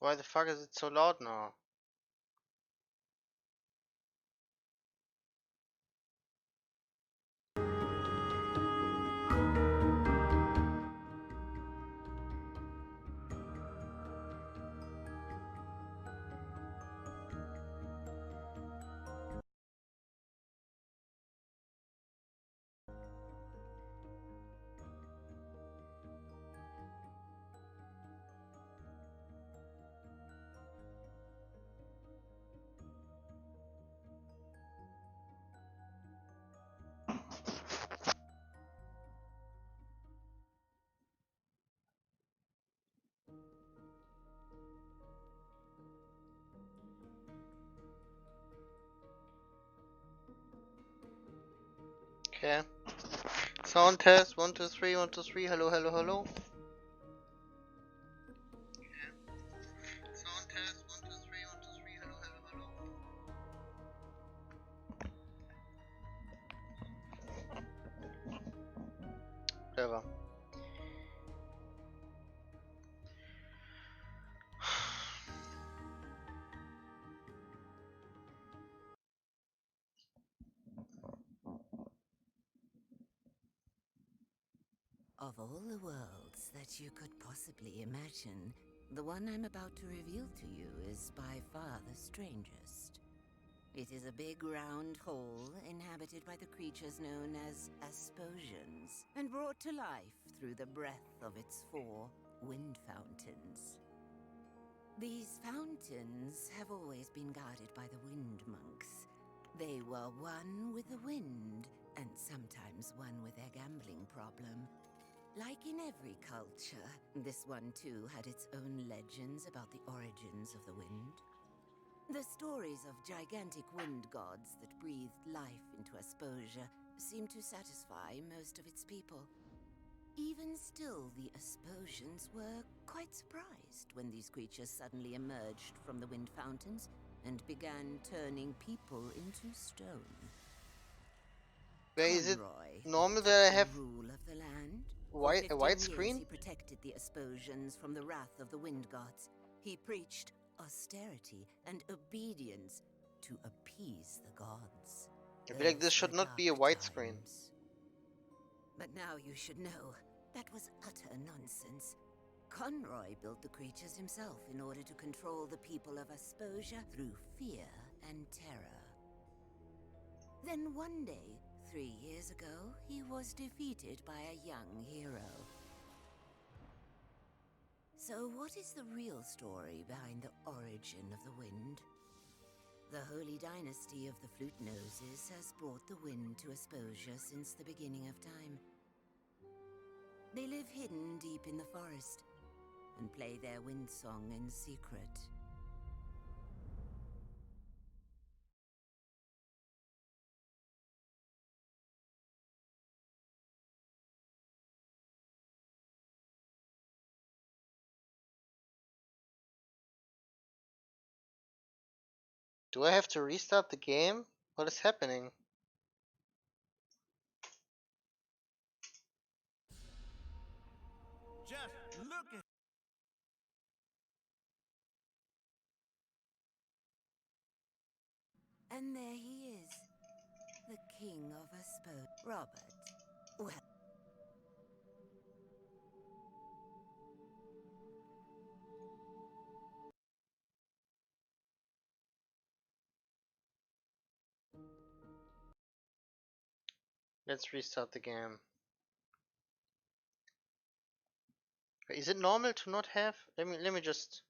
Why the fuck is it so loud now? Okay. Sound test 1 2 3 1 2 3. Hello, hello, hello. Sound test 1 2 3 1 2 3. Hello, hello, hello. Whatever. Of all the worlds that you could possibly imagine, the one I'm about to reveal to you is by far the strangest. It is a big round hole inhabited by the creatures known as Asposians, and brought to life through the breath of its 4 wind fountains. These fountains have always been guarded by the Wind Monks. They were one with the wind, and sometimes one with their gambling problem. Like in every culture, this one too had its own legends about the origins of the wind. The stories of gigantic wind gods that breathed life into Asposia seemed to satisfy most of its people. Even still, the Asposians were quite surprised when these creatures suddenly emerged from the wind fountains and began turning people into stone. Where is it Conroy normal took that I the have rule of the land. For a 15 years, widescreen? he protected the Asposians from the wrath of the wind gods. He preached austerity and obedience to appease the gods. I feel like this Those should were not be a dark widescreen. times. But now you should know, that was utter nonsense. Conroy built the creatures himself in order to control the people of Asposia through fear and terror. Then one day, 3 years ago, he was defeated by a young hero. So what is the real story behind the origin of the wind? The Holy Dynasty of the Flute Noses has brought the wind to Asposia since the beginning of time. They live hidden deep in the forest and play their wind song in secret. Do I have to restart the game? What is happening? Just look at. And there he is, the king of Asposia, Robert. Well, Let's restart the game. Is it normal to not have? Let me just.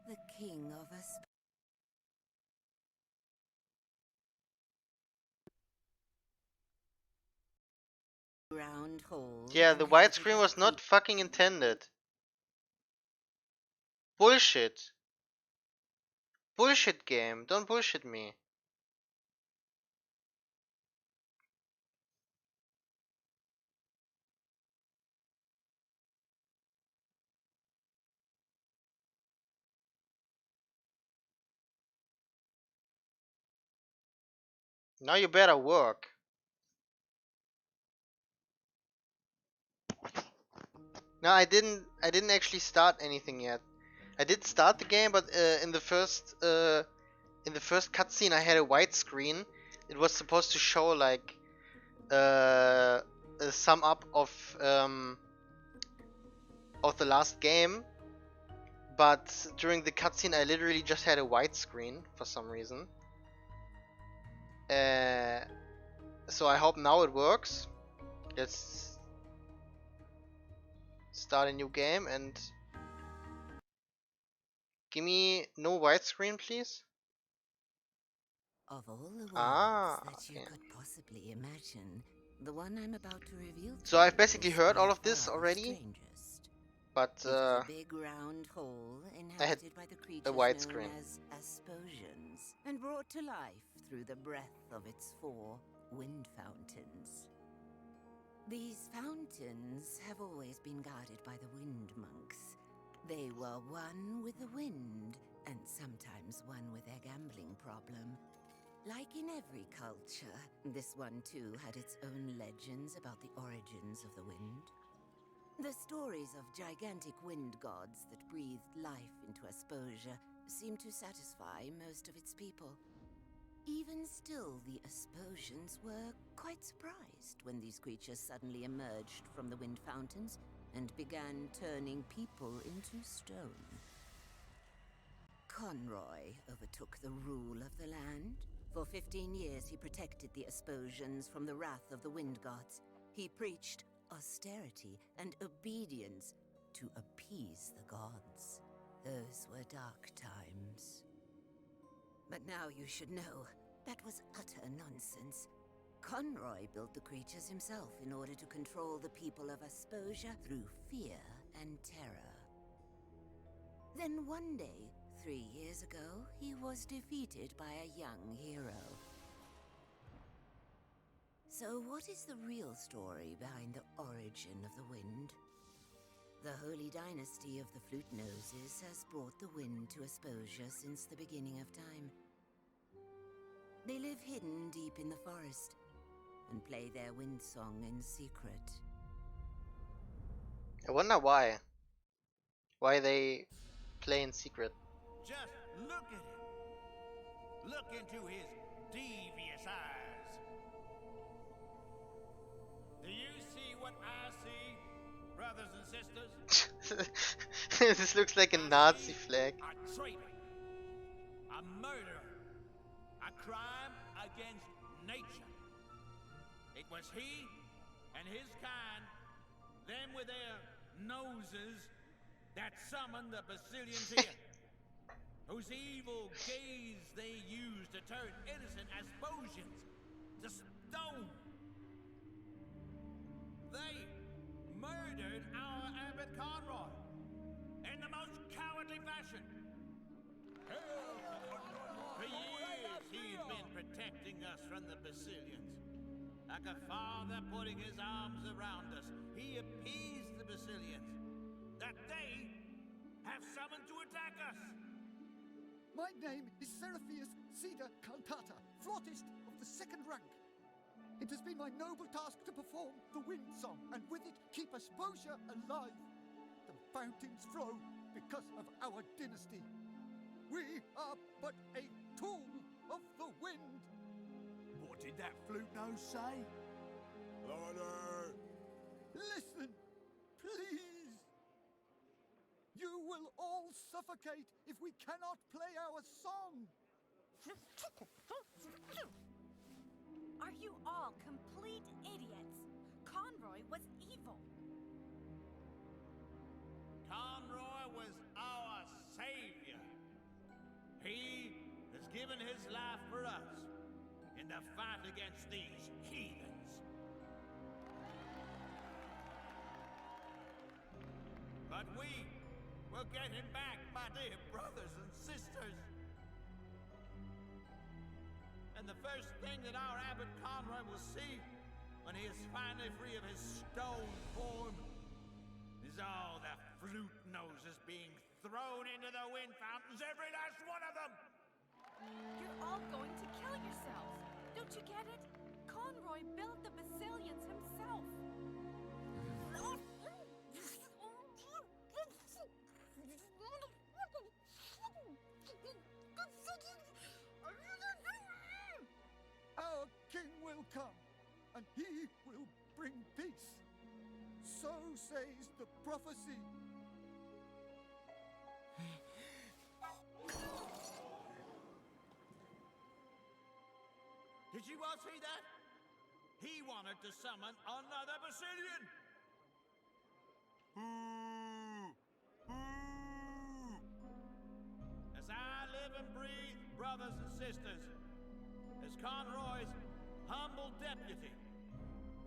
the king of Asposia. round hole. Yeah, the inhabited widescreen by was the not fucking intended. Bullshit. Bullshit game. Don't bullshit me. Now you better work. No, I didn't actually start anything yet. I did start the game, but in the first cutscene, I had a widescreen. It was supposed to show like a sum up of the last game, but during the cutscene, I literally just had a widescreen for some reason. So I hope now it works. Let's start a new game and give me no widescreen, please. Of all the worlds Ah, that you okay. could possibly imagine, the one I'm about to reveal to So I've you basically is heard by all of far this the already, strangest. but It is a big round hole I had inhabited by the a creatures known widescreen. as Asposians, and brought to life through the breath of its 4 wind fountains. These fountains have always been guarded by the wind monks. They were one with the wind, and sometimes one with their gambling problem. Like in every culture, this one too had its own legends about the origins of the wind. The stories of gigantic wind gods that breathed life into Asposia seemed to satisfy most of its people. Even still, the Asposians were quite surprised when these creatures suddenly emerged from the wind fountains and began turning people into stone. Conroy overtook the rule of the land. For 15 years he protected the Asposians from the wrath of the wind gods. He preached austerity and obedience to appease the gods. Those were dark times. But now you should know, that was utter nonsense. Conroy built the creatures himself in order to control the people of Asposia through fear and terror. Then one day, 3 years ago, he was defeated by a young hero. So what is the real story behind the origin of the wind? The Holy Dynasty of the Flute Noses has brought the wind to Asposia since the beginning of time. They live hidden deep in the forest and play their wind song in secret. I wonder why. Why they play in secret. Just look at him. Look into his devious eyes. Do you see what I see, brothers and sisters? This looks like a Nazi flag. A traitor, a murderer, a crime against nature. It was he and his kind, them with their noses, that summoned the Basilians here, whose evil gaze they used to turn innocent Asposians to stone. They murdered our Abbot Conroy in the most cowardly fashion. For years he's been protecting us from the Basilians. Like a father putting his arms around us, he appeased the Basilians that they have summoned to attack us. My name is Seraphius Cedar Cantata, flautist of the 2nd rank. It has been my noble task to perform the wind song, and with it keep Asposia alive. The fountains flow because of our dynasty. We are but a tool of the wind. What did that flute nose say? Louder! Listen, please. You will all suffocate if we cannot play our song. Are you all complete idiots? Conroy was evil. Conroy was our savior. He has given his life for us in the fight against these heathens. But we will get him back, my dear brothers and sisters. And the first thing that our Abbot Conroy will see when he is finally free of his stone form is all the flute noses being thrown into the wind fountains, every last one of them! You're all going to kill yourselves. Don't you get it? Conroy built the Basilians himself. Our king will come, and he will bring peace. So says the prophecy. Did you all see that? He wanted to summon another Basilian! As I live and breathe, brothers and sisters, as Conroy's humble deputy,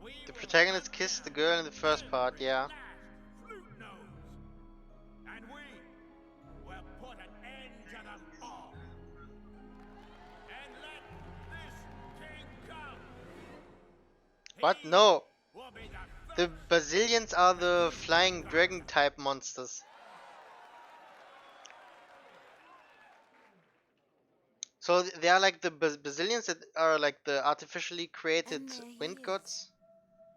we The will protagonist hunt kissed the down girl in the first part, every yeah. last flute nose. And we will put an end to them all. And let this king come. What? He No. will be The Basilians are the flying dragon type monsters. So they are like the Basilians that are like the artificially created And there he wind is. gods.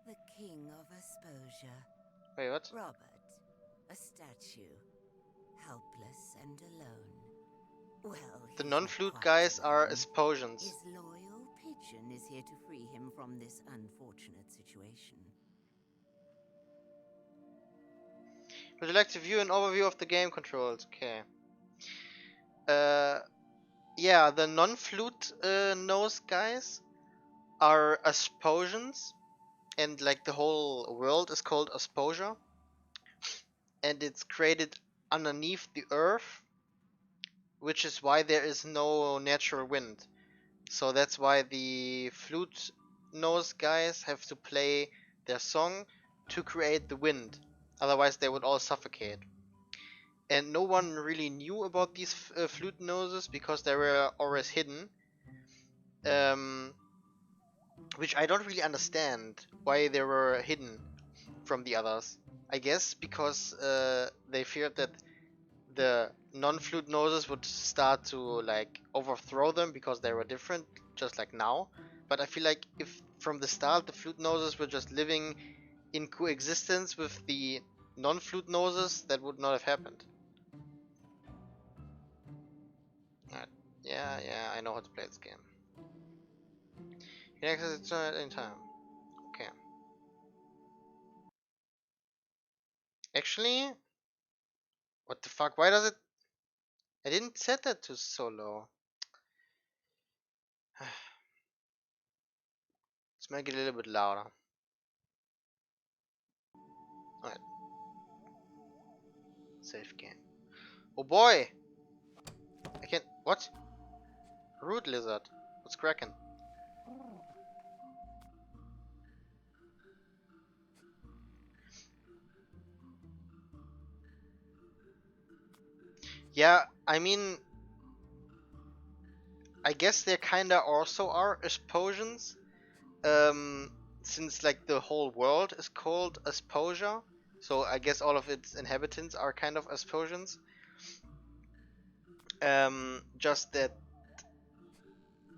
The king of Asposia. Wait, what? Robert, a statue, helpless and alone. Well, The he's non-flute not quite guys are alone. Asposians. His loyal pigeon is here to free him from this unfortunate situation. Would you like to view an overview of the game controls? Okay. Yeah, the non-flute nose guys are Asposians, and like the whole world is called Asposia, and it's created underneath the earth, which is why there is no natural wind. So that's why the flute nose guys have to play their song to create the wind. Otherwise they would all suffocate. And no one really knew about these flute noses because they were always hidden. Which I don't really understand why they were hidden from the others. I guess because they feared that the non-flute noses would start to like overthrow them because they were different, just like now. But I feel like if from the start the flute noses were just living in coexistence with the non-flute noses, that would not have happened. Alright. Yeah, I know how to play this game. You can access it at any time. Okay. Actually, what the fuck? Why does it? I didn't set that to so low. Let's make it a little bit louder. Alright. Save game. Oh boy! I can't. What? Root lizard. What's cracking? Yeah, I mean, I guess they kinda also are Asposians. Since like the whole world is called Asposia, so I guess all of its inhabitants are kind of Asposians. Just that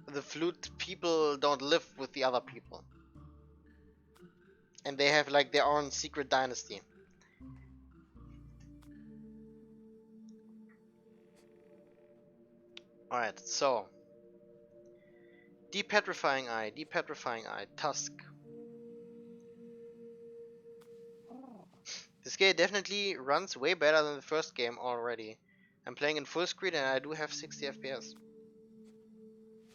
the flute people don't live with the other people, and they have like their own secret dynasty. Alright, so Depetrifying Eye, Tusk. This game definitely runs way better than the first game already. I'm playing in full screen and I do have 60 FPS.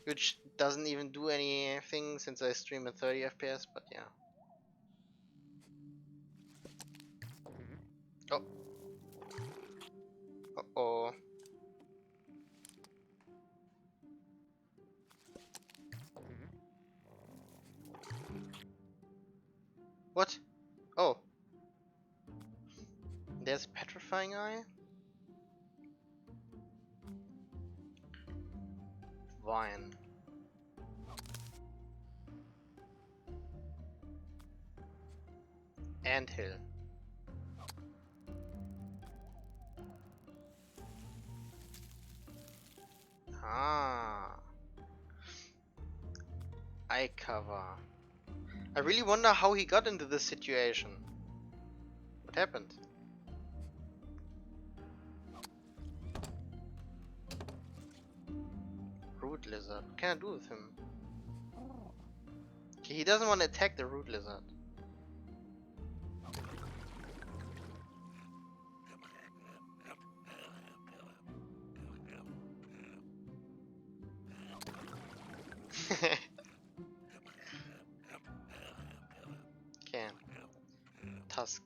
Which doesn't even do anything since I stream at 30 FPS, but yeah. Oh. Uh-oh. What? Oh. There's petrified. Petrifying Eye? Vine. Anthill. Ah. Eye cover. I really wonder how he got into this situation. What happened? Root lizard. What can I do with him? Okay, he doesn't want to attack the root lizard. Okay. Tusk.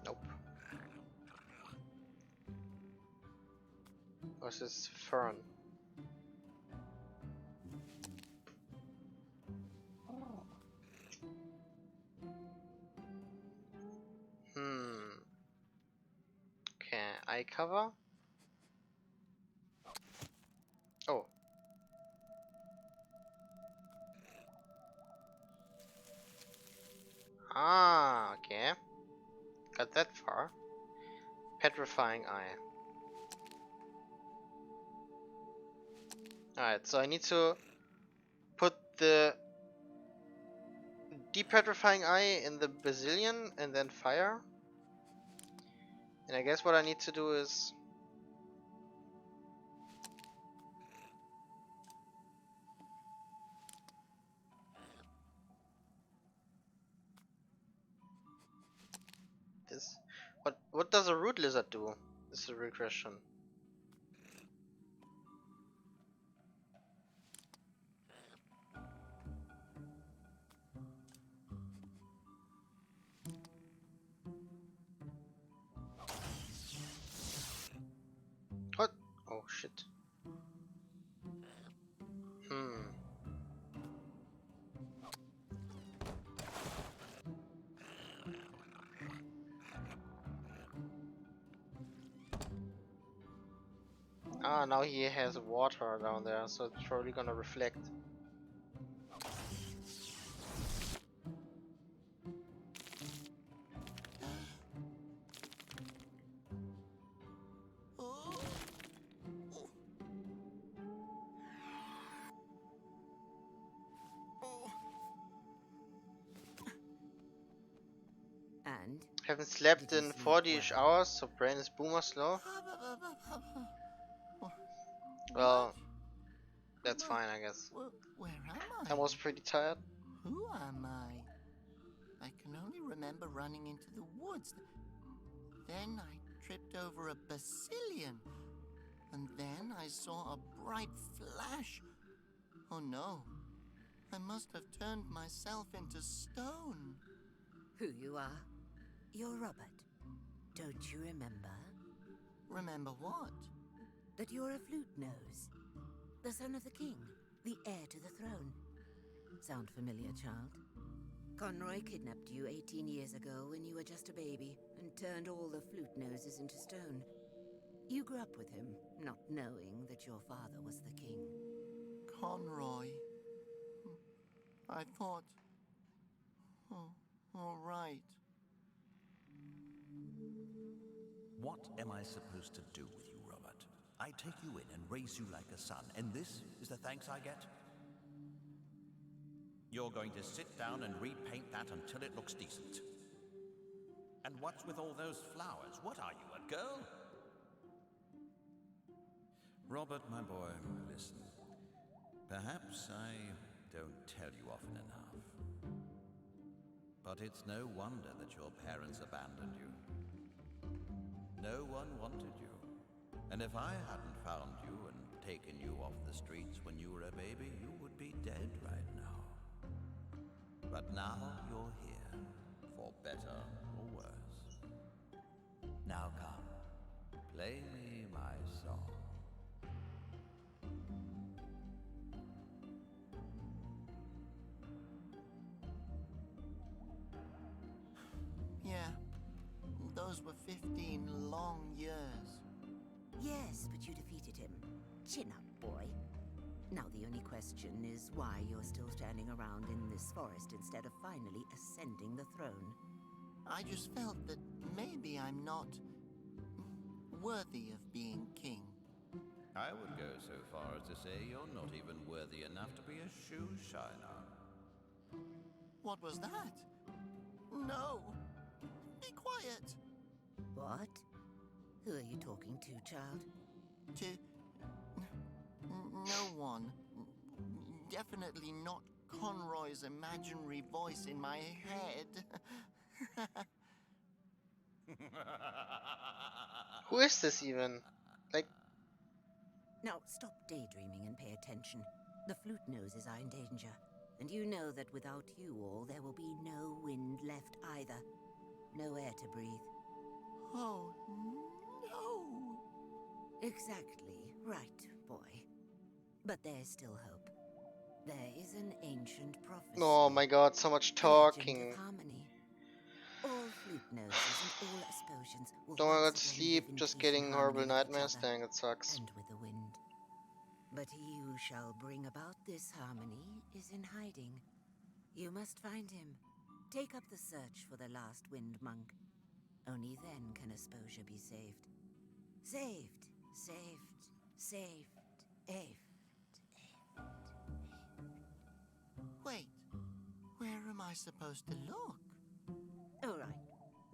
Nope. What's this? Fern. Okay, eye cover. Oh. Ah, okay. Got that far. Petrifying Eye. Alright, so I need to put the Depetrifying Eye in the Basilian and then fire. And I guess what I need to do is... this. What does a root lizard do? This is a real question. What? Oh shit. Ah, now he has water down there, so it's probably gonna reflect. And Haven't slept did you in sleep 40-ish well? hours, so brain is boomer slow. Well, that's fine, I guess. Where am I was pretty tired. Who am I can only remember running into the woods. Then I tripped over a Basilian. And then I saw a bright flash. Oh no. I must have turned myself into stone. Who you are? You're Robert. Don't you remember? Remember what? That you're a flute nose. The son of the king. The heir to the throne. Sound familiar, child? Conroy kidnapped you 18 years ago when you were just a baby and turned all the flute noses into stone. You grew up with him, not knowing that your father was the king. Conroy. I thought... Oh, all right. What am I supposed to do with you, Robert? I take you in and raise you like a son, and this is the thanks I get? You're going to sit down and repaint that until it looks decent. And what's with all those flowers? What are you, a girl? Robert, my boy, listen. Perhaps I don't tell you often enough. But it's no wonder that your parents abandoned you. No one wanted you. And if I hadn't found you and taken you off the streets when you were a baby, you would be dead right now. But now you're here, for better or worse. Now come, play me my song. long years. Yes, but you defeated him. Chin up, boy. Now the only question is why you're still standing around in this forest instead of finally ascending the throne. I just felt that maybe I'm not worthy of being king. I would go so far as to say you're not even worthy enough to be a shoe shiner. What was that? No! Be quiet! What? Who are you talking to, child? To... no one. Definitely not Conroy's imaginary voice in my head. Who is this even? Like, Now, stop daydreaming and pay attention. The flute noses are in danger. And you know that without you all, there will be no wind left either. No air to breathe. Oh, no! Exactly right, boy. But there's still hope. There is an ancient prophecy. oh my god, so much a legend talking. of harmony. All flute noses and all explosions will Don't wanna go once to again sleep, live in just peace and getting harmony horrible with each nightmares. other Dang, it sucks. and with the wind. But he who shall bring about this harmony is in hiding. You must find him. Take up the search for the last wind monk. Only then can Asposia be saved. Saved, saved, saved, saved. Wait, where am I supposed to look? All right.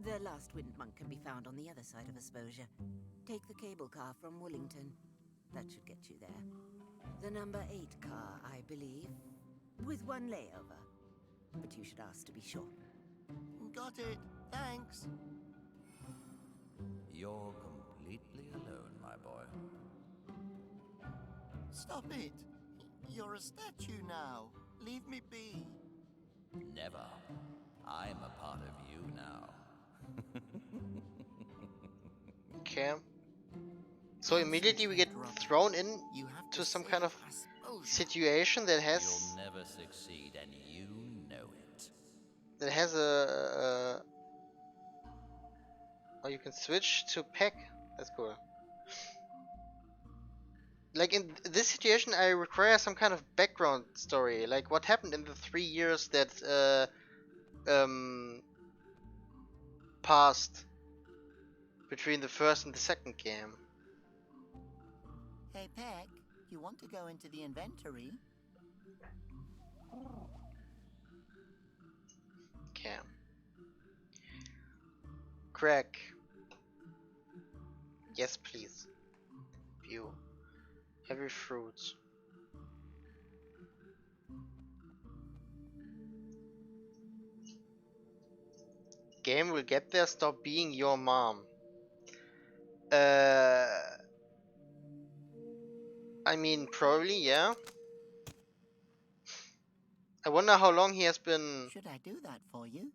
The last wind monk can be found on the other side of Asposia. Take the cable car from Woolington. That should get you there. The number 8 car, I believe, with one layover. But you should ask to be sure. Got it, thanks. You're completely alone, my boy. Stop it. You're a statue now. Leave me be. Never. I'm a part of you now. Okay. So immediately we get thrown in You have to some save kind of Asposia. situation that has You'll never succeed, and you know it. a oh, you can switch to Peck. That's cool. Like in this situation, I require some kind of background story. Like what happened in the 3 years that passed between the first and the second game. Hey, Peck, you want to go into the inventory? Okay. Crack. Yes, please. View. Heavy fruits. Game will get there. Stop being your mom. I mean, probably, yeah. I wonder how long he has been. Should I do that for you?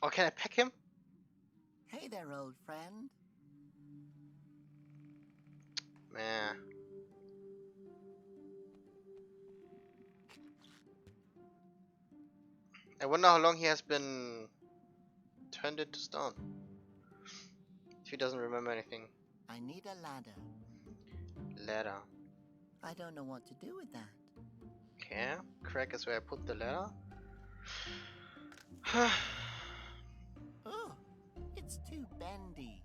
Oh, can I peck him? Hey there, old friend. Man. I wonder how long he has been turned into stone. If he doesn't remember anything. I need a ladder. Ladder. I don't know what to do with that. Okay. Crack is where I put the ladder. Oh, it's too bendy.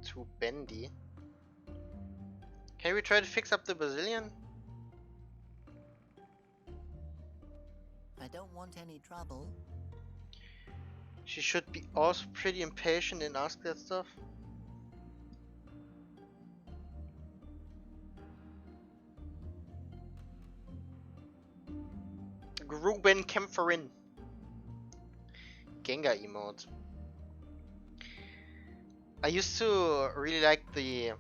Too bendy. Can we try to fix up the Basilian? I don't want any trouble. She should be also pretty impatient and ask that stuff. Gruben Kämpferin. Gengar emote. I used to really like the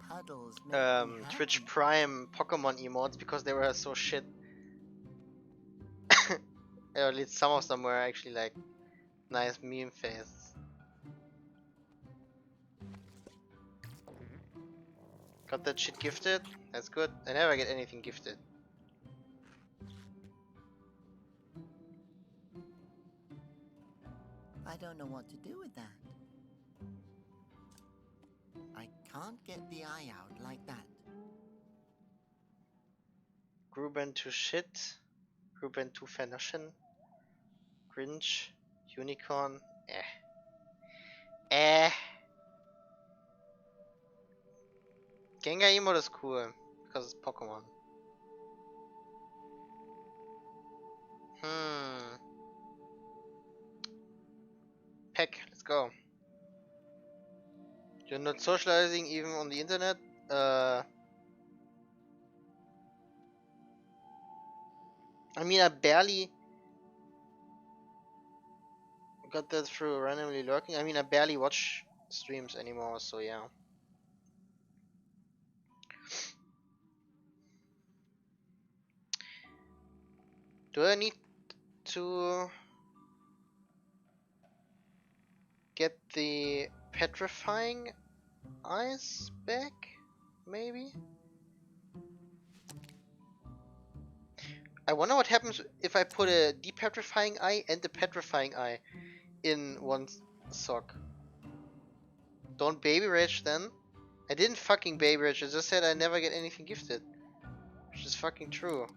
Puddles make me Twitch happy. Prime Pokemon emotes because they were so shit. Or at least some of them were actually like nice meme faces. Got that shit gifted? That's good. I never get anything gifted. don't know what to do with that. I can't get the eye out like that. Gruben to shit. Gruben to vernaschen. Grinch. Unicorn. Gengar emote is cool because it's Pokemon. Peck, let's go. You're not socializing even on the internet? I mean, I barely got that through randomly lurking. I mean, I barely watch streams anymore, so yeah. Do I need to get the petrifying eyes back? Maybe? I wonder what happens if I put a depetrifying eye and a petrifying eye in one sock. Don't baby rage then? I didn't fucking baby rage, I just said I never get anything gifted. Which is fucking true.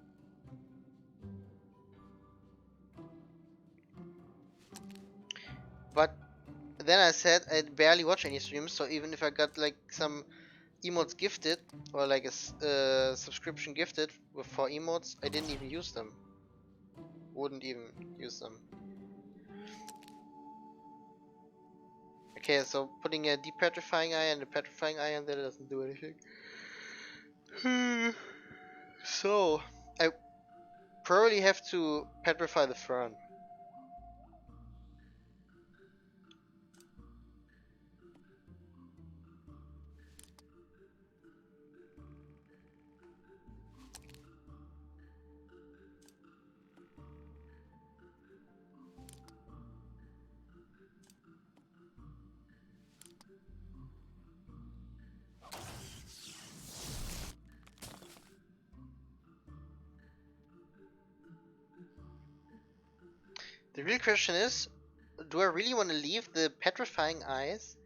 But then I said I barely watch any streams, so even if I got like some emotes gifted, or like a subscription gifted with 4 emotes, I didn't even use them. Wouldn't even use them. Okay, so putting a depetrifying eye and a petrifying eye in there doesn't do anything. So, I probably have to petrify the fern. The real question is, do I really want to leave the petrifying eyes,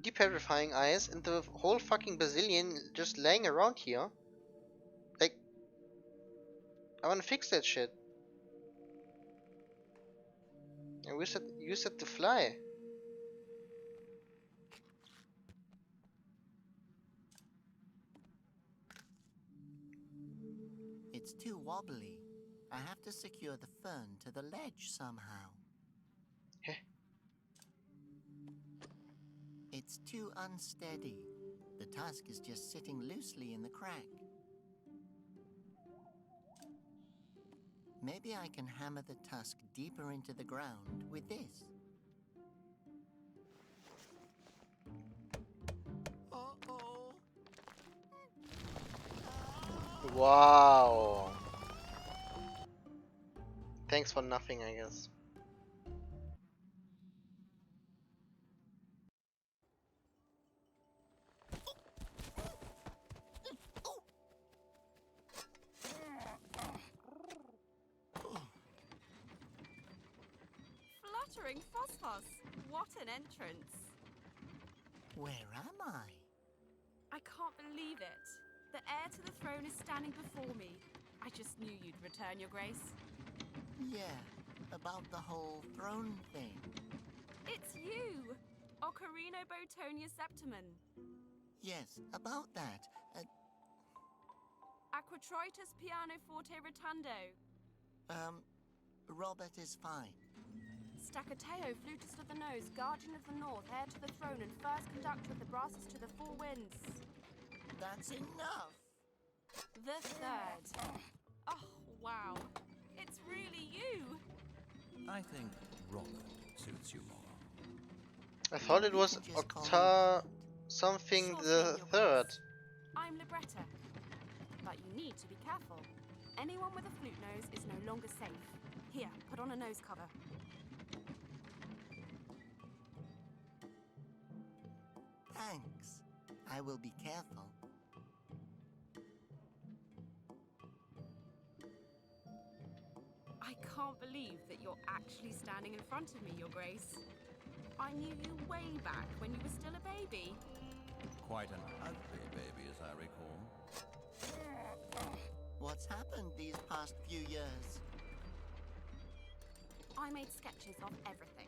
depetrifying eyes, and the whole fucking bazillion just laying around here? Like, I want to fix that shit. And use it to fly. It's too wobbly. I have to secure the fern to the ledge somehow. Heh. It's too unsteady. The tusk is just sitting loosely in the crack. Maybe I can hammer the tusk deeper into the ground with this. Uh-oh. Wow. Thanks for nothing, I guess. Fluttering Phosphos! What an entrance! Where am I? I can't believe it. The heir to the throne is standing before me. I just knew you'd return, Your Grace. Yeah, about the whole throne thing. It's you! Ocarina Botonia Septimon. Yes, about that. Aquatroitus Pianoforte Rotundo. Robert is fine. Stacateo, Flutist of the Nose, Guardian of the North, heir to the throne, and first conductor of the brasses to the four winds. That's enough! The third. Oh, wow. It's really you! I think Robert suits you more. I thought it was You can just call me Octa Robert. something Sure the thing, Your third. Grace. I'm Libretta. But you need to be careful. Anyone with a flute nose is no longer safe. Here, put on a nose cover. Thanks. I will be careful. I can't believe that you're actually standing in front of me, Your Grace. I knew you way back when you were still a baby. Quite an ugly baby, as I recall. What's happened these past few years? I made sketches of everything.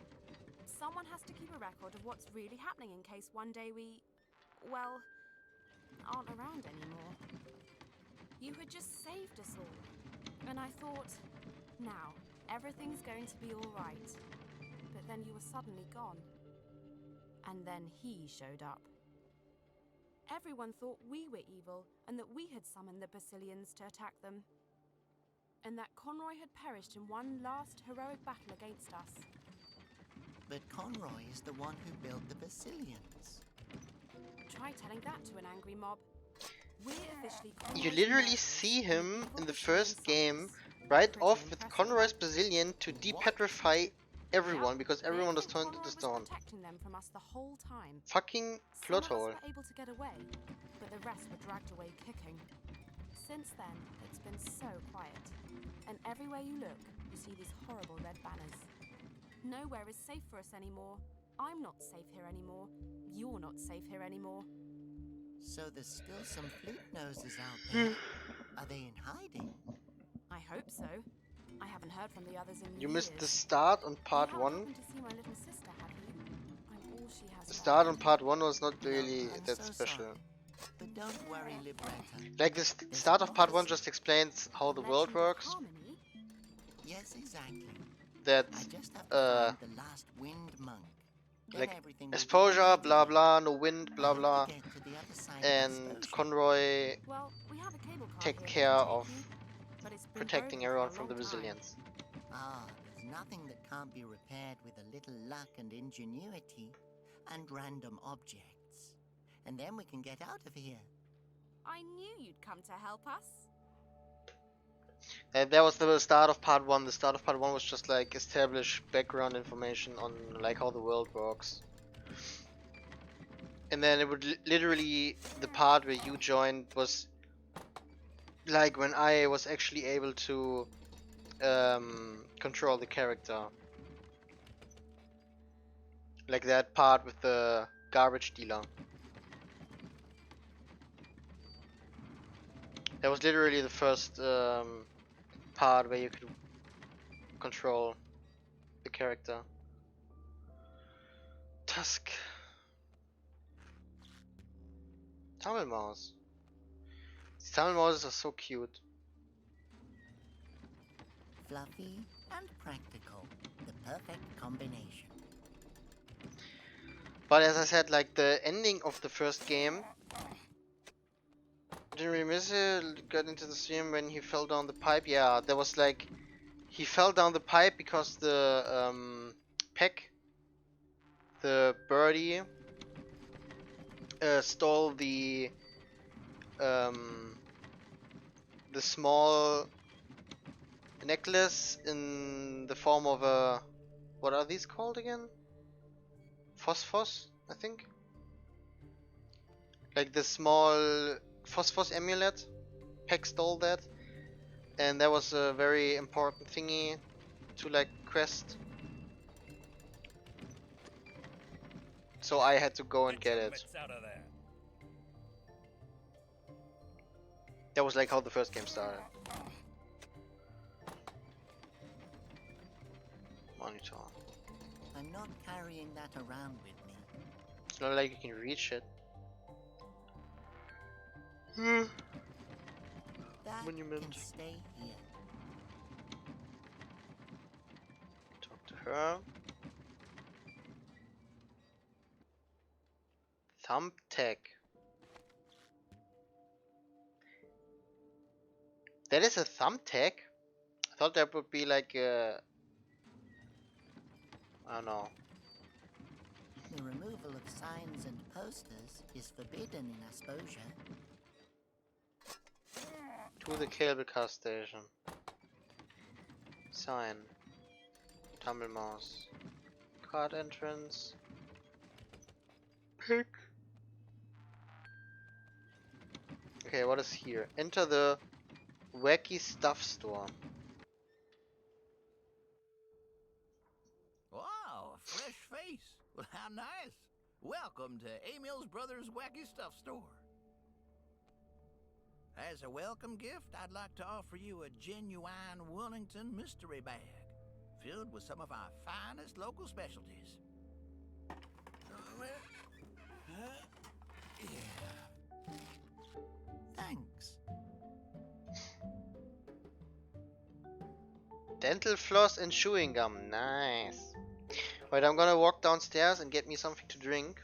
Someone has to keep a record of what's really happening in case one day we, well, aren't around anymore. You had just saved us all. And I thought, now, everything's going to be all right. But then you were suddenly gone. And then he showed up. Everyone thought we were evil and that we had summoned the Basilians to attack them. And that Conroy had perished in one last heroic battle against us. But Conroy is the one who built the Basilians. Try telling that to an angry mob. We're officially Conroy's You literally murderers, see and him evil in the Basilian first game sons. right Pretty off with impressive, Conroy's right? Bazillion to depetrify everyone because They everyone was think turned Conroy into was stone. protecting them from us the whole time. Fucking Some plot of us hole. were able to get away, but the rest were dragged away kicking. Since then, it's been so quiet. And everywhere you look, you see these horrible red banners. Nowhere is safe for us anymore. I'm not safe here anymore. You're not safe here anymore. So there's still some flute noses out there. Are they in hiding? I hope so. I haven't heard from the others in You years. missed the start on part You haven't 1. happened to see my little sister, have you? I'm all she has The left. start on part 1 was not No, really I'm that so special. sorry. But don't worry, Libretta. Like the start of part 1 just explains how the world Legend of works. Harmony? Yes, exactly. That I just have to find the last wind monk. Then like everything will be exposure, easy blah again. blah, no wind, I blah have to blah, get to the other side of and exposure. Conroy Well, we have a cable car take here that care can take of you, but it's been protecting broken for everyone a from the long time. Bazillions. Ah, there's nothing that can't be repaired with a little luck and ingenuity and random objects. And then we can get out of here. I knew you'd come to help us. That was the start of part 1. The start of part 1 was just like establish background information on like how the world works. And then it would literally, the part where you joined was like when I was actually able to control the character. Like that part with the garbage dealer. That was literally the first part where you could control the character. Tusk. Tamil Mouse. These Tamil Mouses are so cute. Fluffy and practical. The perfect combination. But as I said, like the ending of the first game, didn't really miss it. Got into the stream when he fell down the pipe. Yeah, there was like he fell down the pipe because the Peck, the birdie, stole the small necklace in the form of a, what are these called again? Phosphos, I think. Like the small Phosphos amulet. Peck stole that, and that was a very important thingy to like quest. So I had to go and get it. That was like how the first game started. Monitor. I'm not carrying that around with me. It's not like you can reach it. Hmm. That Monument. can stay here. Talk to her. Thumbtack. That is a thumbtack? I thought that would be like a... I don't know. The removal of signs and posters is forbidden in Asposia. To the cable car station. Sign. Tamil Mouse. Card entrance. Pick. Okay, what is here? Enter the Wacky Stuff Store. Wow, a fresh face. Well, how nice. Welcome to Emil's Brothers Wacky Stuff Store. As a welcome gift, I'd like to offer you a genuine Wellington mystery bag filled with some of our finest local specialties. Yeah. Thanks. Dental floss and chewing gum. Nice. Right, I'm gonna walk downstairs and get me something to drink.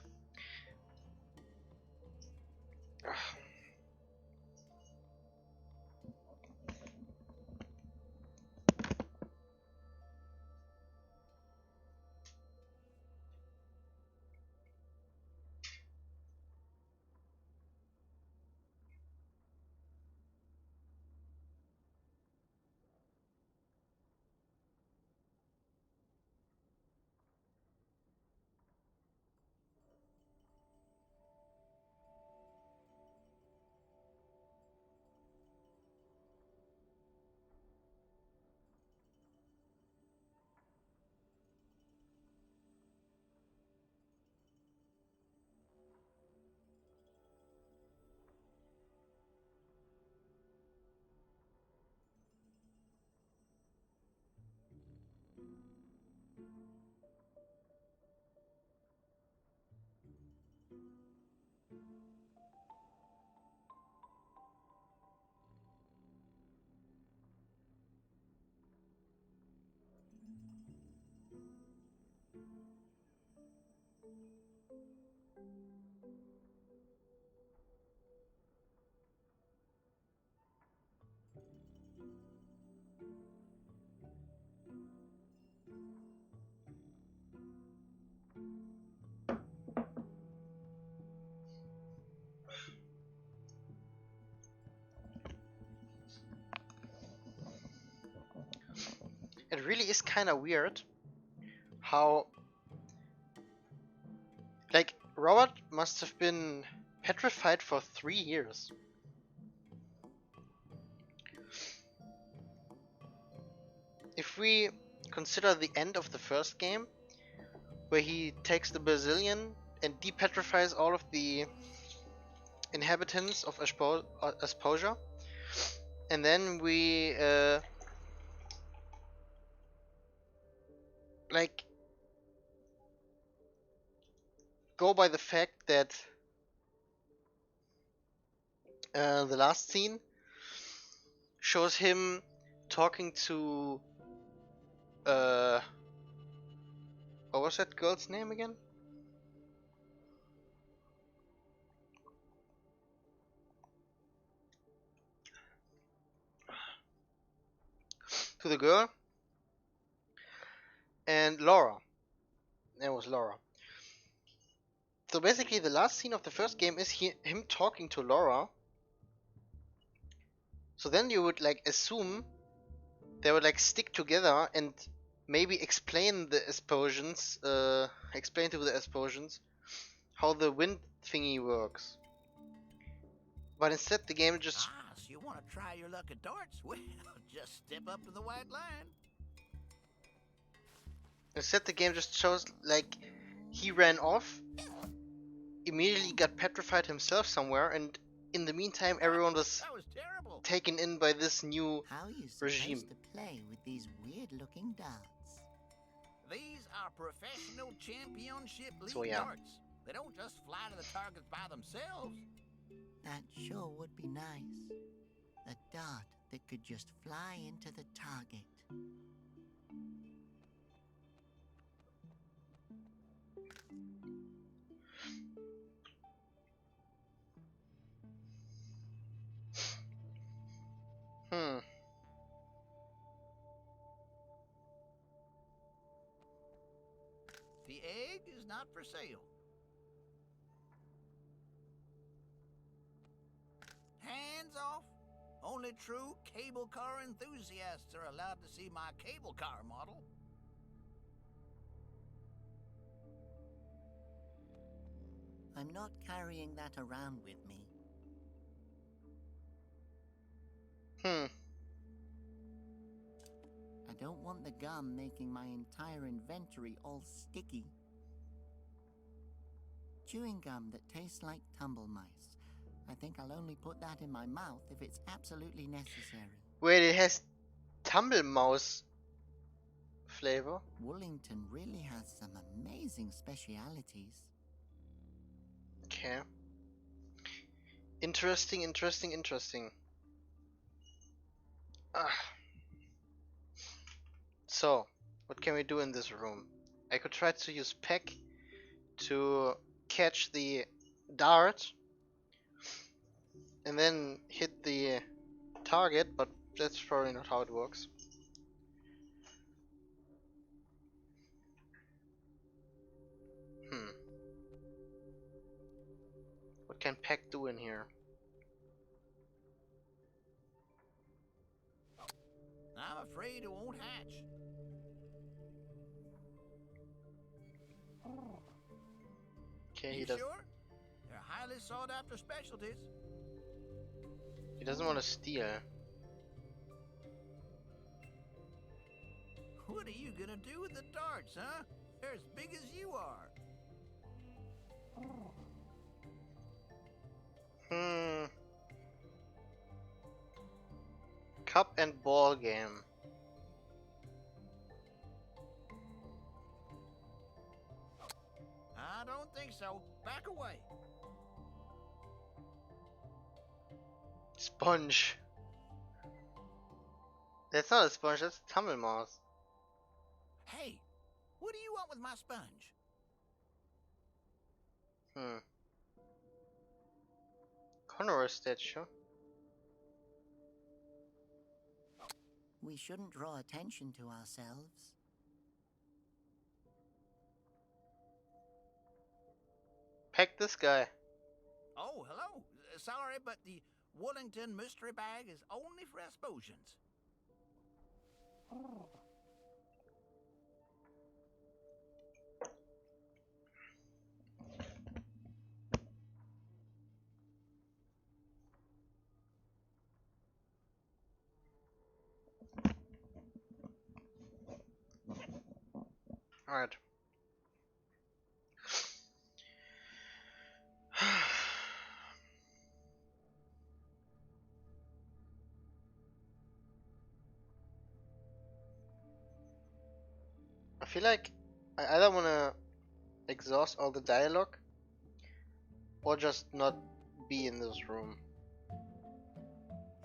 It really is kind of weird how, like, Robert must have been petrified for 3 years. If we consider the end of the first game, where he takes the Basilian and depetrifies all of the inhabitants of Asposia, and then we like go by the fact that the last scene shows him talking to what was that girl's name again? To the girl and Laura. That was Laura. So basically the last scene of the first game is him talking to Laura. So then you would like assume they would like stick together and maybe explain the Asposians, explain to the Asposians how the wind thingy works. But instead the game just... Ah, so you want to try your luck at darts? Well, just step up to the white line. Instead the game just shows like he ran off, immediately got petrified himself somewhere, and in the meantime everyone was That was terrible. taken in by this new How are you regime. supposed to play with these weird-looking darts? These are professional championship league So, yeah. darts. They don't just fly to the targets by themselves. That sure would be nice. A dart that could just fly into the target. Hmm. The egg is not for sale. Hands off. Only true cable car enthusiasts are allowed to see my cable car model. I'm not carrying that around with me. I don't want the gum making my entire inventory all sticky. chewing gum that tastes like tumble mice. I think I'll only put that in my mouth if it's absolutely necessary. Wait, it has tumble mouse flavor. Woolington really has some amazing specialities. Okay. Interesting, interesting, interesting. Ah. So, what can we do in this room? I could try to use Peck to catch the dart and then hit the target, but that's probably not how it works. What can Peck do in here? I'm afraid it won't hatch. Okay, You he does. sure? They're highly sought after specialties. He doesn't want to steal. What are you gonna do with the darts, huh? They're as big as you are. Cup and ball game. I don't think so. Back away. Sponge. That's not a sponge, that's a tumble mouse. Hey, what do you want with my sponge? Conroe statue. We shouldn't draw attention to ourselves. Peck this guy. Oh, hello. Sorry, but the Woolington mystery bag is only for explosions. Alright. I feel like I either wanna exhaust all the dialogue or just not be in this room.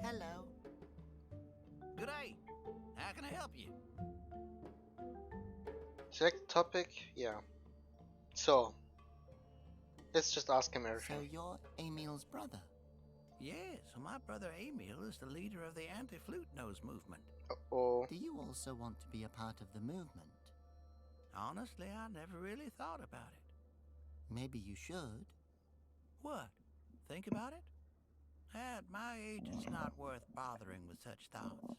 Hello. Good day. How can I help you? Select topic, yeah. So, let's just ask him So everything. you're Emil's brother? Yes, well, my brother Emil is the leader of the anti-flute nose movement. Oh, Do you also want to be a part of the movement? Honestly, I never really thought about it. Maybe you should. What? Think about it? At my age, it's not worth bothering with such thoughts.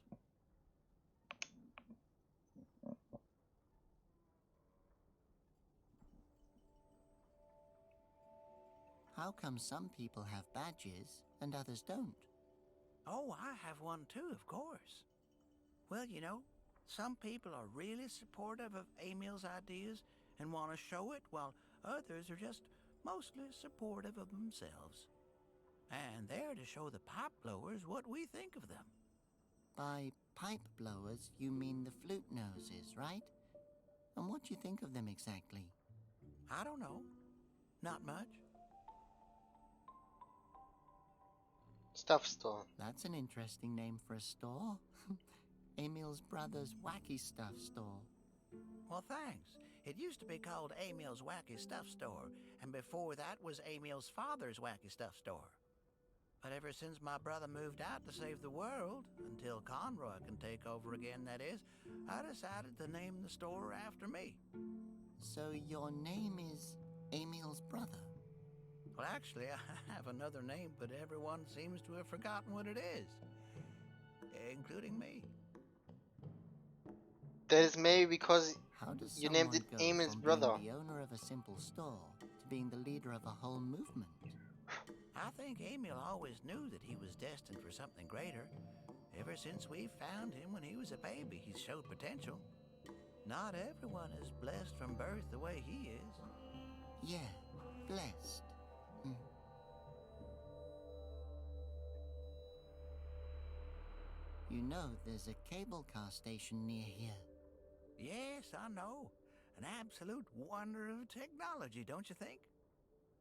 How come some people have badges and others don't? Oh, I have one too, of course. Well, you know, some people are really supportive of Emil's ideas and want to show it, while others are just mostly supportive of themselves. And they're to show the pipe blowers what we think of them. By pipe blowers, you mean the flute noses, right? And what do you think of them exactly? I don't know. Not much. stuff store. That's an interesting name for a store. Emil's brother's Wacky Stuff Store. Well, thanks. It used to be called Emil's Wacky Stuff Store, and before that was Emil's father's Wacky Stuff Store. But ever since my brother moved out to save the world, until Conroy can take over again, that is, I decided to name the store after me. So your name is Emil's brother? Well, actually, I have another name, but everyone seems to have forgotten what it is, including me. That is maybe because How does you named someone it go Emil's from brother. being the owner of a simple store to being the leader of a whole movement? I think Emil always knew that he was destined for something greater. Ever since we found him when he was a baby, he's showed potential. Not everyone is blessed from birth the way he is. Yeah, blessed. Hmm. You know, there's a cable car station near here. Yes, I know. An absolute wonder of technology, don't you think?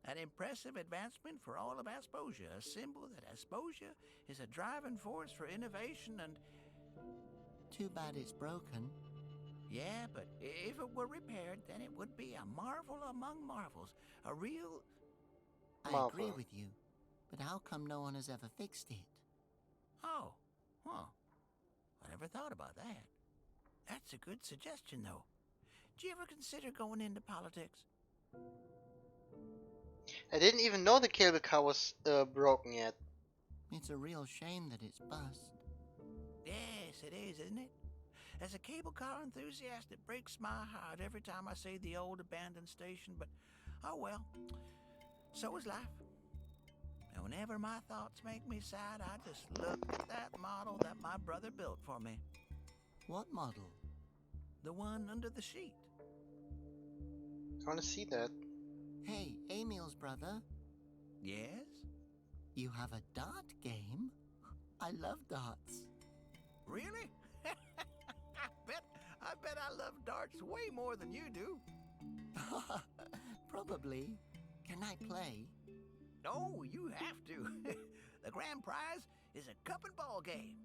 An impressive advancement for all of Asposia, a symbol that Asposia is a driving force for innovation and... Too bad it's broken. Yeah, but if it were repaired, then it would be a marvel among marvels. A real... I agree Marvel. with you, but how come no one has ever fixed it? Oh, huh. I never thought about that. That's a good suggestion, though. Do you ever consider going into politics? I didn't even know the cable car was broken yet. It's a real shame that it's bust. Yes, it is, isn't it? As a cable car enthusiast, it breaks my heart every time I see the old abandoned station, but oh well. So is life. And whenever my thoughts make me sad, I just look at that model that my brother built for me. What model? The one under the sheet. I want to see that. Hey, Emil's brother, Yes? you have a dart game? I love darts. Really? I bet I love darts way more than you do. Probably. Can I play? No, you have to. The grand prize is a cup and ball game.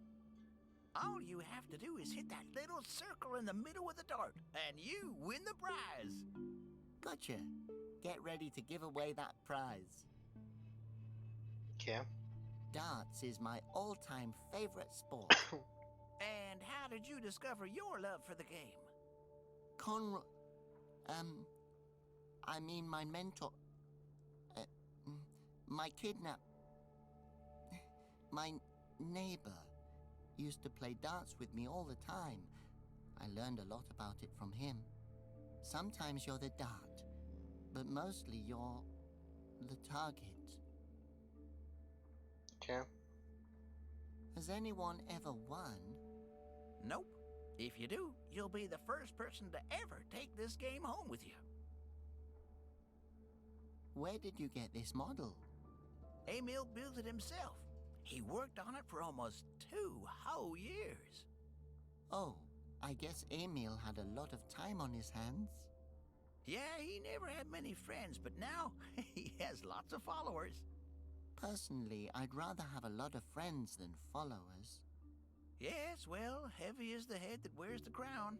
All you have to do is hit that little circle in the middle of the dart, and you win the prize. Gotcha. Get ready to give away that prize. Okay. Darts is my all-time favorite sport. And how did you discover your love for the game? I mean my mentor... my my neighbor used to play darts with me all the time. I learned a lot about it from him. Sometimes you're the dart, but mostly you're the target. Okay. Has anyone ever won? Nope. If you do, you'll be the first person to ever take this game home with you. Where did you get this model? Emil built it himself. He worked on it for almost 2 whole years. Oh, I guess Emil had a lot of time on his hands. Yeah, he never had many friends, but now he has lots of followers. Personally, I'd rather have a lot of friends than followers. Yes, well, heavy is the head that wears the crown.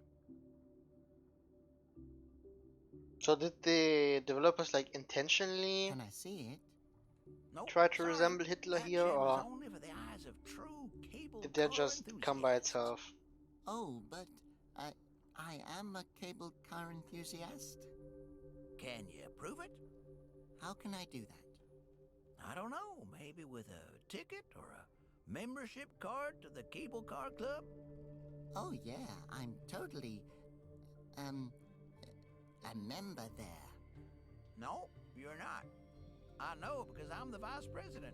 So did the developers like intentionally Can I see it? Nope, try to sorry. resemble Hitler That here, gem is or only for the eyes of true cable did that car just come by enthusiasts. itself? Oh, but I am a cable car enthusiast. Can you prove it? How can I do that? I don't know, maybe with a ticket or a membership card to the Cable Car Club? Oh yeah, I'm totally, a member there. No, you're not. I know because I'm the vice president.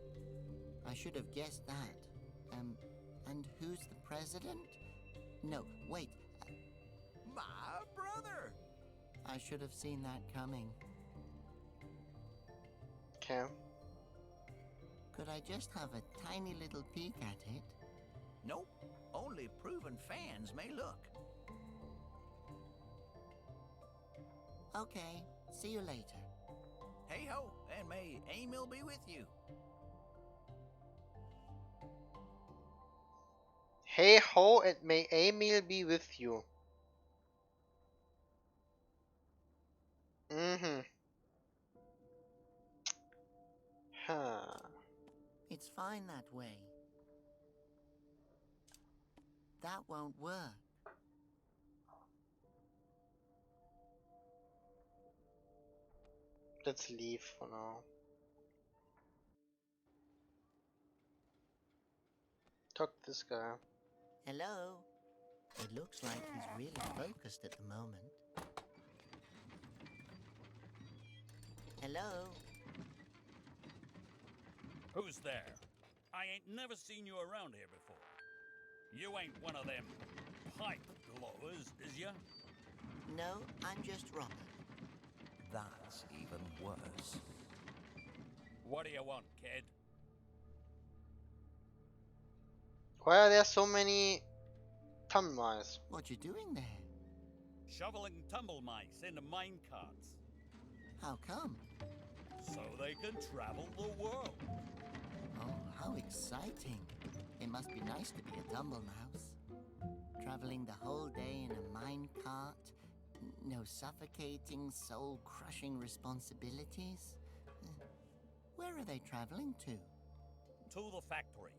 I should have guessed that. And who's the president? No, wait, My brother! I should have seen that coming. Okay. Could I just have a tiny little peek at it? Nope, only proven fans may look. Okay, see you later. Hey ho, and may Emil be with you. Hey ho, and may Emil be with you. Mm-hmm. Huh. It's fine that way. That won't work. Let's leave for now. Talk to this guy. Hello? It looks like he's really focused at the moment. Hello? Who's there? I ain't never seen you around here before. You ain't one of them pipe blowers, is ya? No, I'm just Robert. that's even worse. What do you want, kid? Why are there so many tumble mice? What you doing there? Shoveling tumble mice into mine carts How come? so they can travel the world. Oh, how exciting. It must be nice to be a tumble mouse. Traveling the whole day in a mine cart. No suffocating, soul-crushing responsibilities. Where are they traveling to? To the factory.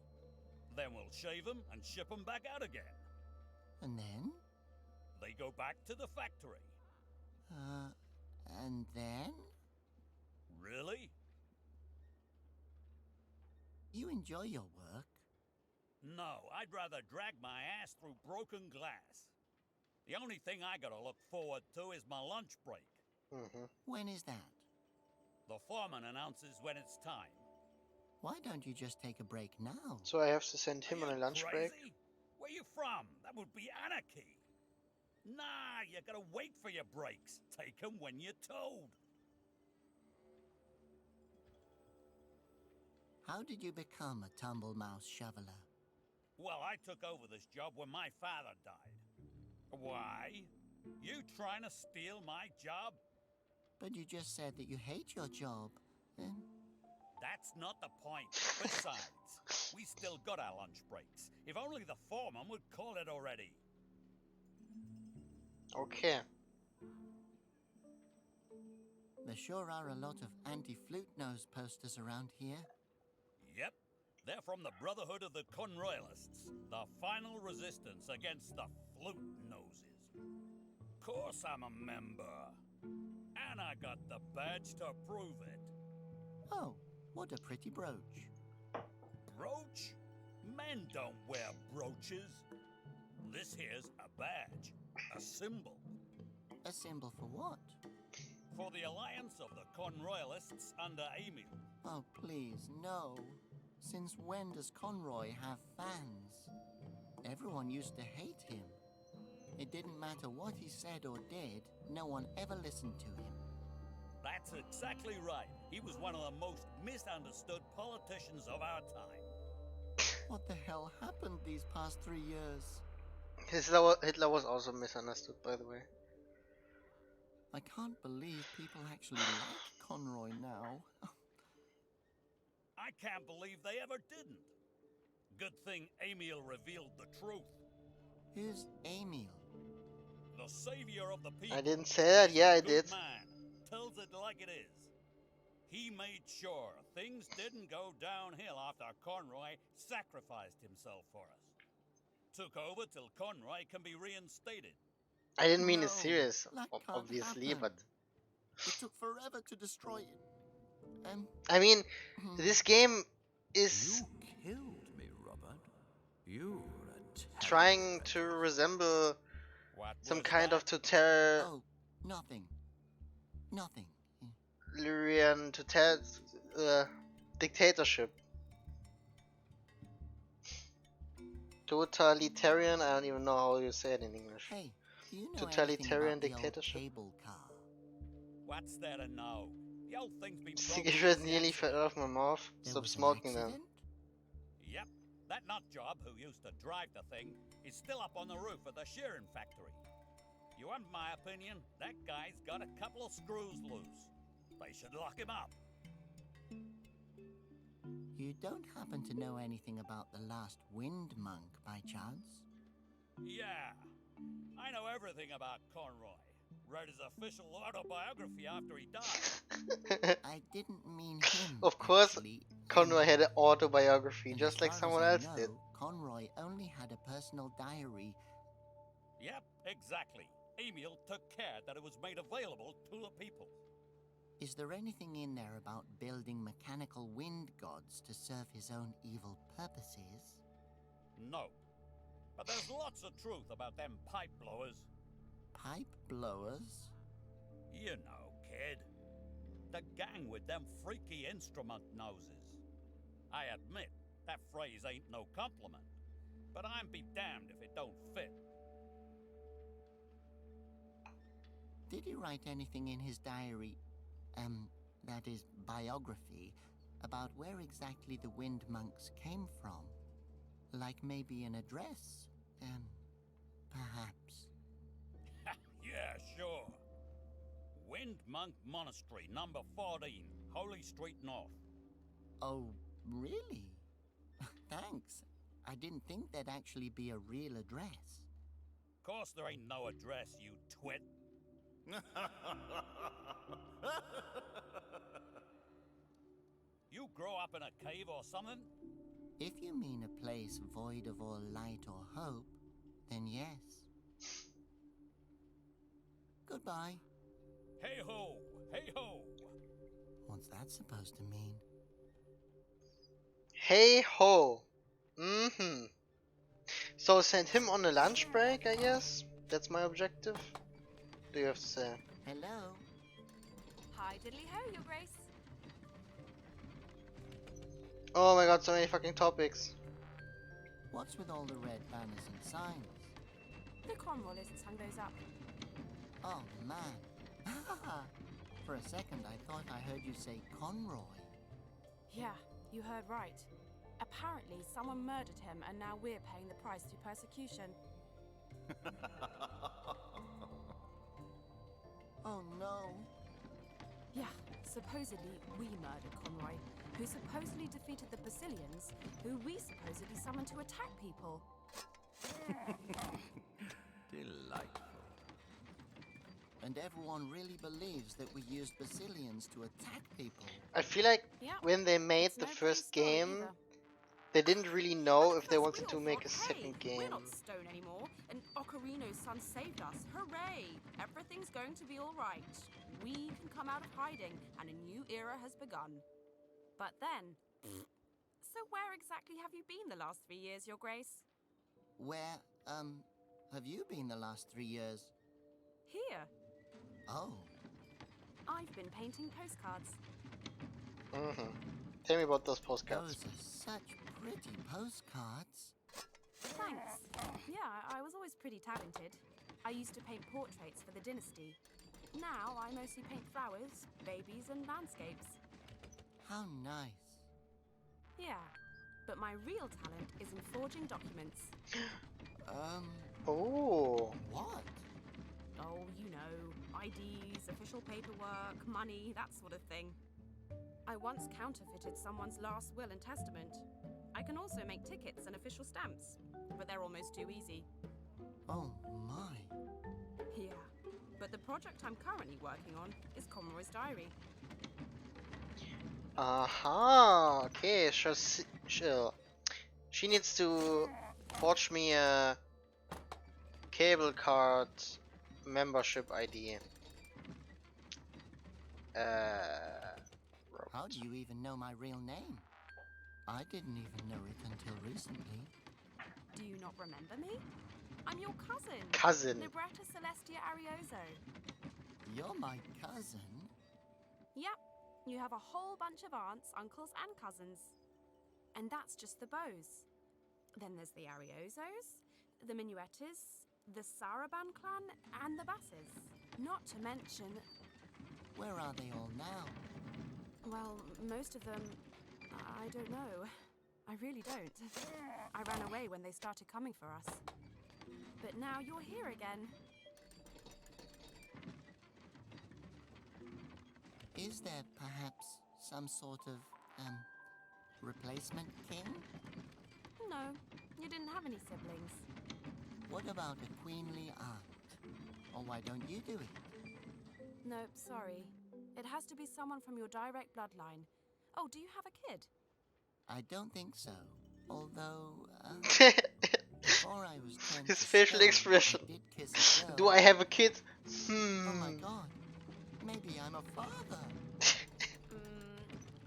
Then we'll shave them and ship them back out again. And then? They go back to the factory. And then? Really? You enjoy your work? No, I'd rather drag my ass through broken glass. The only thing I gotta look forward to is my lunch break. When is that? The foreman announces when it's time. Why don't you just take a break now? So I have to send him Are on a you lunch break? crazy? Where you from? That would be anarchy. Nah, you gotta wait for your breaks. Take 'em when you're told. How did you become a tumble mouse shoveler? Well, I took over this job when my father died. Why? You trying to steal my job? But you just said that you hate your job. That's not the point. Besides, we still got our lunch breaks. If only the foreman would call it already. Okay. There sure are a lot of anti-flute nose posters around here. Yep, they're from the Brotherhood of the Conroyalists, the final resistance against the flute noses. Course I'm a member. And I got the badge to prove it. Oh, what a pretty brooch. Brooch? Men don't wear brooches. This here's a badge, a symbol. A symbol for what? For the alliance of the Conroyalists under Emil. Oh, please, no. Since when does Conroy have fans? Everyone used to hate him. It didn't matter what he said or did, no one ever listened to him. That's exactly right. He was one of the most misunderstood politicians of our time. What the hell happened these past 3 years? Hitler was also misunderstood, by the way. I can't believe people actually like Conroy now. I can't believe they ever didn't. Good thing Emil revealed the truth. Who's Emil? The savior of the people. I didn't say that. Yeah, I Good did. man. Tells it like it is. He made sure things didn't go downhill after Conroy sacrificed himself for us. Took over till Conroy can be reinstated. I didn't mean No, it serious, that can't obviously, happen. but It took forever to destroy it. I mean, this game is You killed me, Robert. You're a trying to resemble What some was kind that? of totalitarian Oh, nothing. Nothing. dictatorship. Totalitarian, I don't even know how you say it in English. Hey, do you know Totalitarian anything about dictatorship. the old cable car? What's there to know? The old thing's been broken Cigarette since nearly the fell accident. off my mouth. There Stop was an smoking then. accident? Yep, that nut job who used to drive the thing is still up on the roof of the shearing factory. You want my opinion? That guy's got a couple of screws loose. They should lock him up. You don't happen to know anything about the last wind monk by chance? Yeah, I know everything about Conroy. Read his official autobiography after he died. I didn't mean him. Of course, actually. Conroy had an autobiography, And just as like far as someone I else know, did. Conroy only had a personal diary. Yep, exactly. Emil took care that it was made available to the people. Is there anything in there about building mechanical wind gods to serve his own evil purposes? No. But there's lots of truth about them pipe blowers. Pipe blowers? You know, kid. The gang with them freaky instrument noses. I admit, that phrase ain't no compliment. But I'm be damned if it don't fit. Did he write anything in his diary, that is, biography, about where exactly the Wind Monks came from? Like maybe an address, perhaps. Yeah, sure. Wind Monk Monastery, number 14, Holy Street North. Oh, really? Thanks. I didn't think there'd actually be a real address. Course there ain't no address, you twit. You grow up in a cave or something? If you mean a place void of all light or hope, then yes. Goodbye. Hey ho! Hey ho! What's that supposed to mean? Hey ho. Mm-hmm. So send him on a lunch break, I guess? That's my objective? Do you have to say? Hello? Hi, diddly ho, Your Grace. Oh my god, so many fucking topics. What's with all the red banners and signs? The Cromwellists hung those up. Oh, man. For a second, I thought I heard you say Conroy. Yeah, you heard right. Apparently, someone murdered him, and now we're paying the price through persecution. Oh, no. Yeah, supposedly we murdered Conroy, who supposedly defeated the Basilians, who we supposedly summoned to attack people. Delightful. And everyone really believes that we used Basilians to attack people. I feel like Yeah, when they made it's the no first pretty story game, either. they didn't really Well, know if they because wanted we to all make a thought, second hey, game. We're not stone anymore, and Ocarino's son saved us. Hooray! Everything's going to be all right. We can come out of hiding, and a new era has begun. But then, so where exactly have you been the last 3 years, Your Grace? Where, have you been the last 3 years? Here. Oh, I've been painting postcards. Mm-hmm. Tell me about those postcards. those are such pretty postcards. Thanks. Yeah, I was always pretty talented. I used to paint portraits for the dynasty. Now I mostly paint flowers, babies, and landscapes. How nice. Yeah, but my real talent is in forging documents. Oh. What? Oh, you know, IDs, official paperwork, money, that sort of thing. I once counterfeited someone's last will and testament. I can also make tickets and official stamps, but they're almost too easy. Oh, my. Yeah, but the project I'm currently working on is Conroy's diary. Aha. Okay. She needs to forge me a cable card membership ID. How do you even know my real name? I didn't even know it until recently. Do you not remember me? I'm your cousin. Cousin. Libretta Celestia Arioso. You're my cousin? Yep, you have a whole bunch of aunts, uncles, and cousins. And that's just the Bows. Then there's the Ariosos, the Minuettas, the Saraban clan, and the Basses. Not to mention... Where are they all now? Well, most of them... I don't know. I really don't. I ran away when they started coming for us. But now you're here again. Is there perhaps some sort of, replacement king? No, you didn't have any siblings. What about a queenly aunt? Or why don't you do it? Nope, sorry. It has to be someone from your direct bloodline. Oh, do you have a kid? I don't think so. Although, before I was turned His to facial stone, expression. I did kiss a girl. Do I have a kid? Oh my Hmm. god. Maybe I'm a father.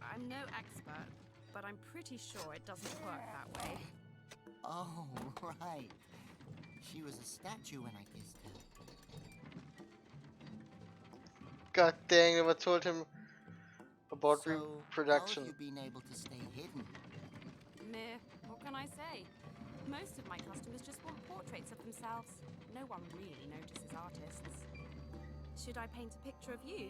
I'm no expert, but I'm pretty sure it doesn't work that way. Oh, right. She was a statue when I kissed her. God dang, never told him about So, reproduction. how have you been able to stay hidden? Meh, what can I say? Most of my customers just want portraits of themselves. No one really notices artists. Should I paint a picture of you?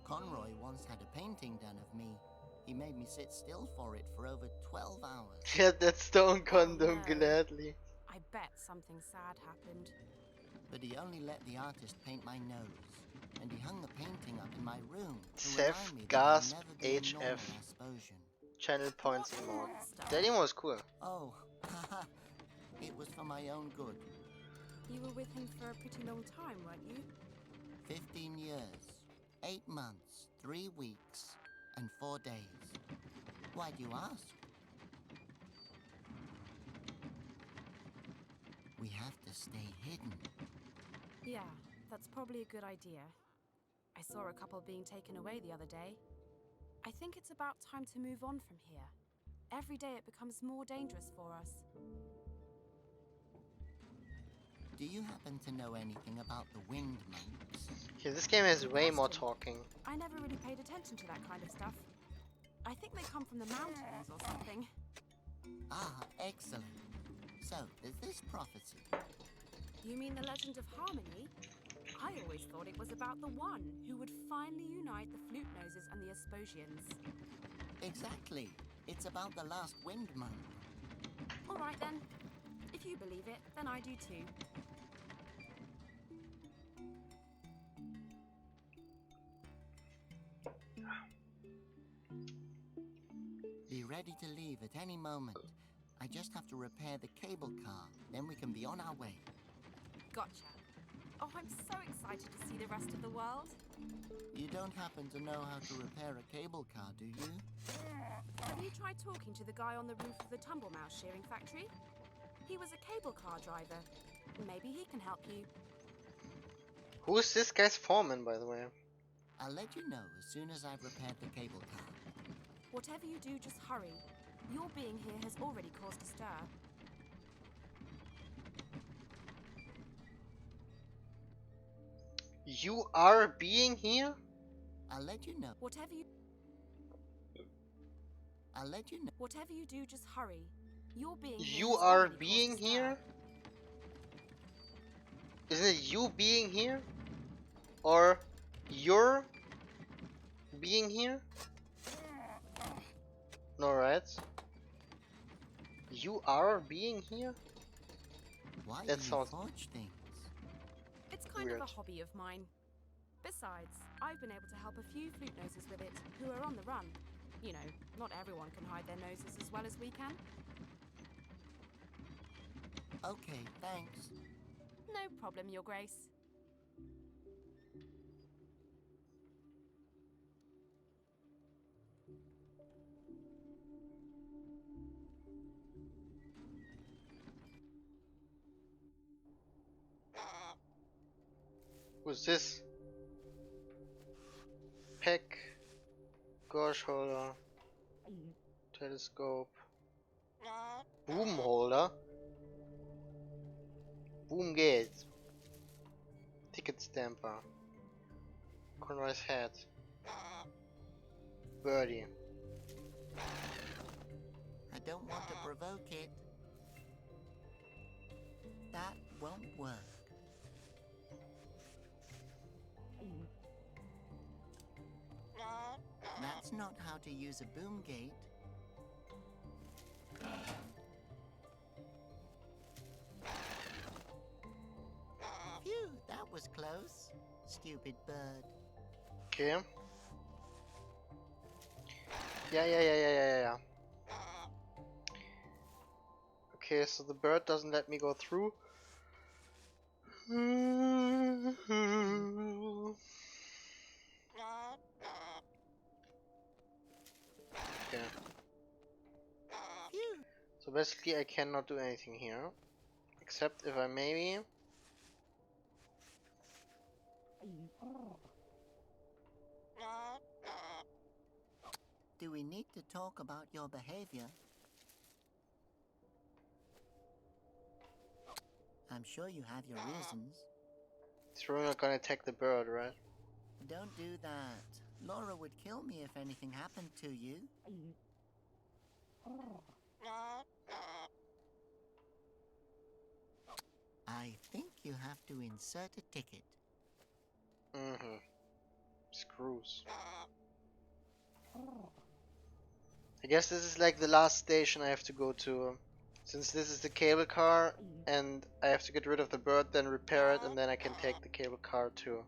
Conroy once had a painting done of me. He made me sit still for it for over 12 hours. Yeah, that stone condom no. gladly. I bet something sad happened. But he only let the artist paint my nose. And he hung the painting up in my room to Seth remind me that Gasp I'll never be a normal HF. Asposian. Channel points What emote. monster? That emote was cool. Oh, haha. It was for my own good. You were with him for a pretty long time, weren't you? 15 years, 8 months, 3 weeks, and 4 days. Why do you ask? We have to stay hidden. Yeah, that's probably a good idea. I saw a couple being taken away the other day. I think it's about time to move on from here. Every day it becomes more dangerous for us. Do you happen to know anything about the wind monks? Yeah, this game has Good way more question. talking. I never really paid attention to that kind of stuff. I think they come from the mountains or something. Ah, excellent. So, there's this prophecy. You mean the Legend of Harmony? I always thought it was about the one who would finally unite the Flute Noses and the Asposians. Exactly. It's about the last wind monk. All right then. If you believe it, then I do too. Be ready to leave at any moment. I just have to repair the cable car, then we can be on our way. Gotcha. Oh, I'm so excited to see the rest of the world. You don't happen to know how to repair a cable car, do you? Have you tried talking to the guy on the roof of the Tumble Mouse shearing factory? He was a cable car driver. Maybe he can help you. Who's this guy's foreman, by the way? I'll let you know as soon as I've repaired the cable car. Whatever you do, just hurry. Your being here has already caused a stir. You are being here? I'll let you know. Whatever you do, just hurry. Your being here You has are already caused a being stir. here? Isn't it you being here? Or you're being here? No, right? You are being here? Why That do you sounds forge things? It's kind weird. of a hobby of mine. Besides, I've been able to help a few flute noses with it who are on the run. You know, not everyone can hide their noses as well as we can. Okay, thanks. No problem, Your Grace. Who's this? Peck, Gorge holder, telescope, boom holder, boom gate, ticket stamper, Conroy's hat, birdie. I don't want to provoke it. That won't work. That's not how to use a boom gate. Phew, that was close. Stupid bird. Okay. Yeah. Okay, so the bird doesn't let me go through. Okay. Phew. So basically I cannot do anything here. Except if I maybe... Do we need to talk about your behavior? I'm sure you have your reasons. It's really not gonna attack the bird, right? Don't do that. Laura would kill me if anything happened to you. I think you have to insert a ticket. Mm-hmm. Screws. I guess this is like the last station I have to go to. Since this is the cable car, and I have to get rid of the bird, then repair it, and then I can take the cable car to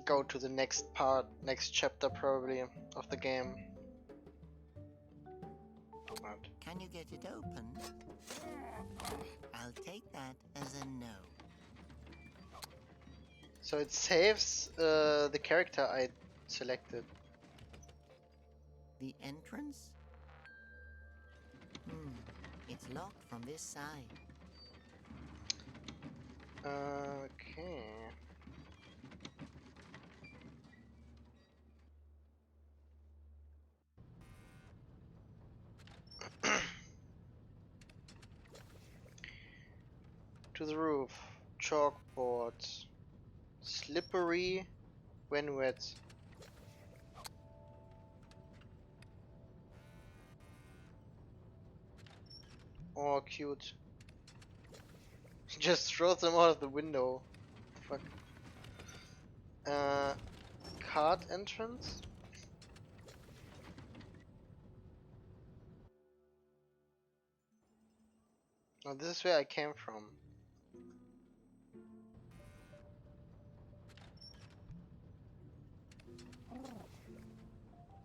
go to the next part, next chapter probably, of the game. What? Can you get it open? I'll take that as a no. So it saves the character I selected. The entrance? It's locked from this side. Okay. To the roof. Chalkboard. Slippery when wet. Oh, cute. Just throws them out of the window. Fuck. Card entrance? Oh, this is where I came from.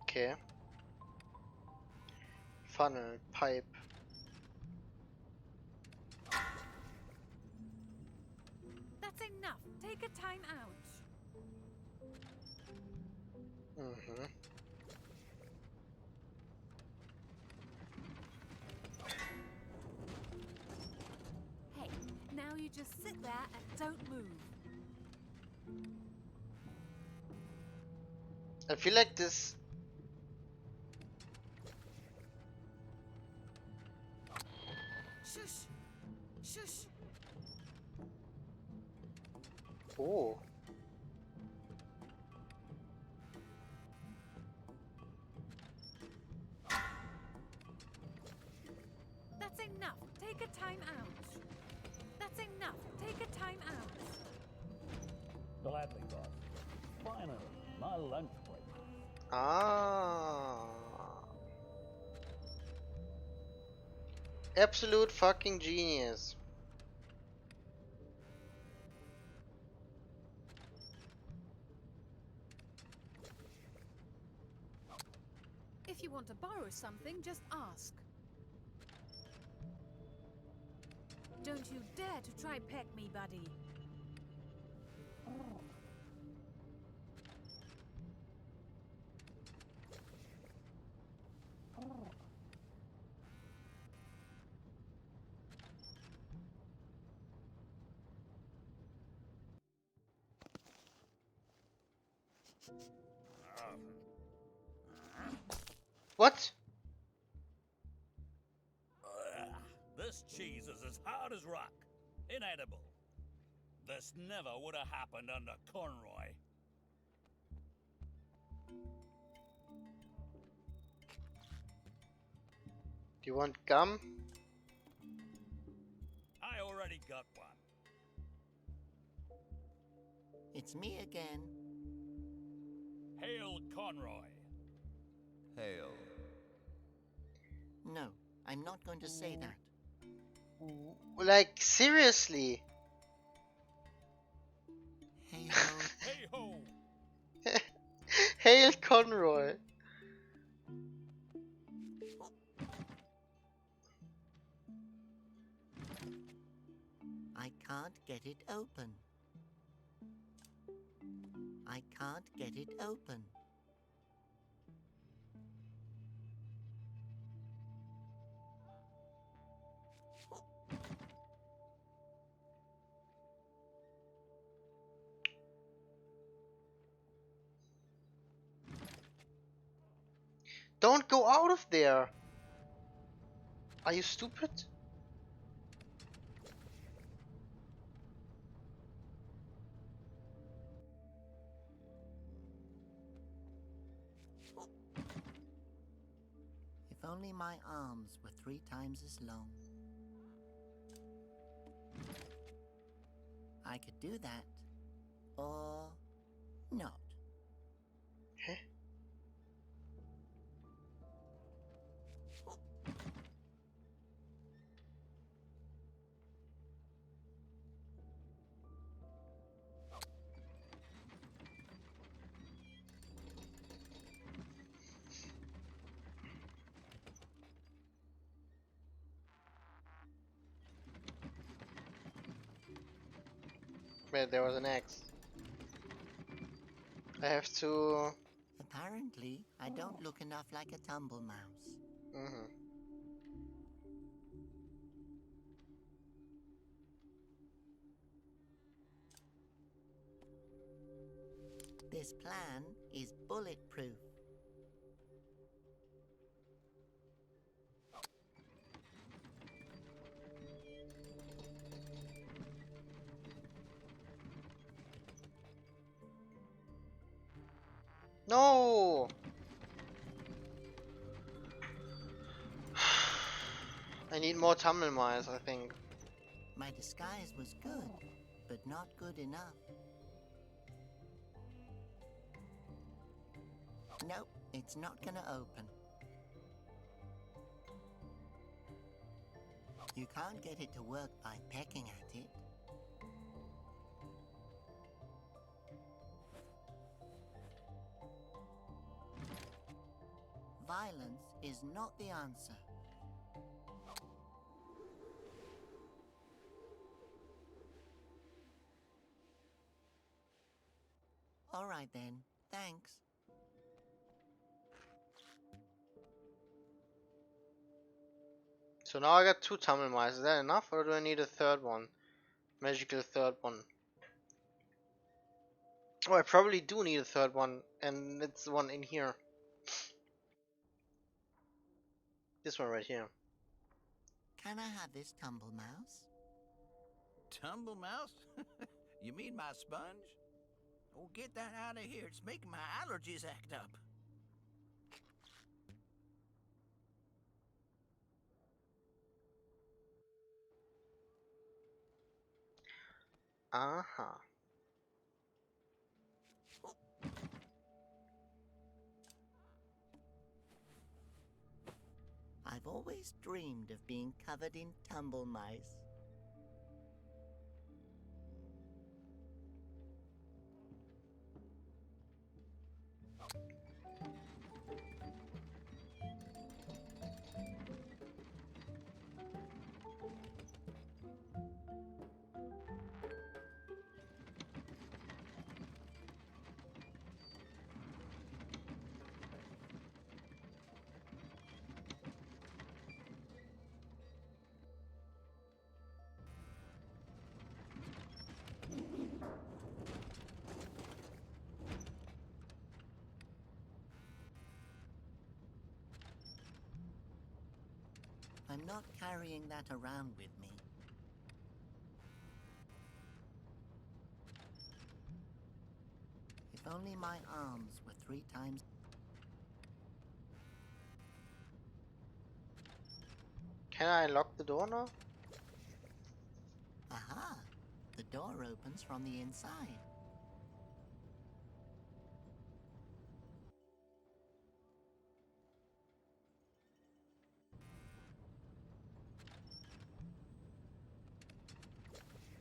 Okay. Funnel, pipe. That's enough. Take a time out. Mm-hmm. Hey, now you just sit there and don't move. I feel like this. Shush! Shush! Oh. That's enough. Take a time out. That's enough. Take a time out. Gladly, boss. Finally, my lunch break. Ah. Absolute fucking genius. If you want to borrow something, just ask. Don't you dare to try peck me, buddy. What? This cheese is as hard as rock. Inedible. This never would have happened under Conroy. Do you want gum? I already got one. It's me again. Hail Conroy. Hail. No, I'm not going to say that. Like, seriously? Hey ho. Hey ho! Hail Conroy. I can't get it open. I can't get it open. Don't go out of there. Are you stupid? If only my arms were 3 times as long. I could do that. Or not. Huh? Wait, there was an X. I have to... Apparently, I don't look enough like a tumble mouse. Mm-hmm. This plan is bulletproof. No! I need more tumble mice, I think. My disguise was good, but not good enough. Nope, it's not gonna open. You can't get it to work by pecking at it. Violence is not the answer. All right then, thanks. So now I got 2 tumble mice. Is that enough, or do I need a third one? Magical third one. Oh, I probably do need a third one, and it's the one in here. This one right here. Can I have this tumble mouse? Tumble mouse? You mean my sponge? Oh, get that out of here. It's making my allergies act up. Uh-huh. I've always dreamed of being covered in tumble mice. I'm not carrying that around with me. If only my arms were 3 times... Can I lock the door now? Aha! The door opens from the inside.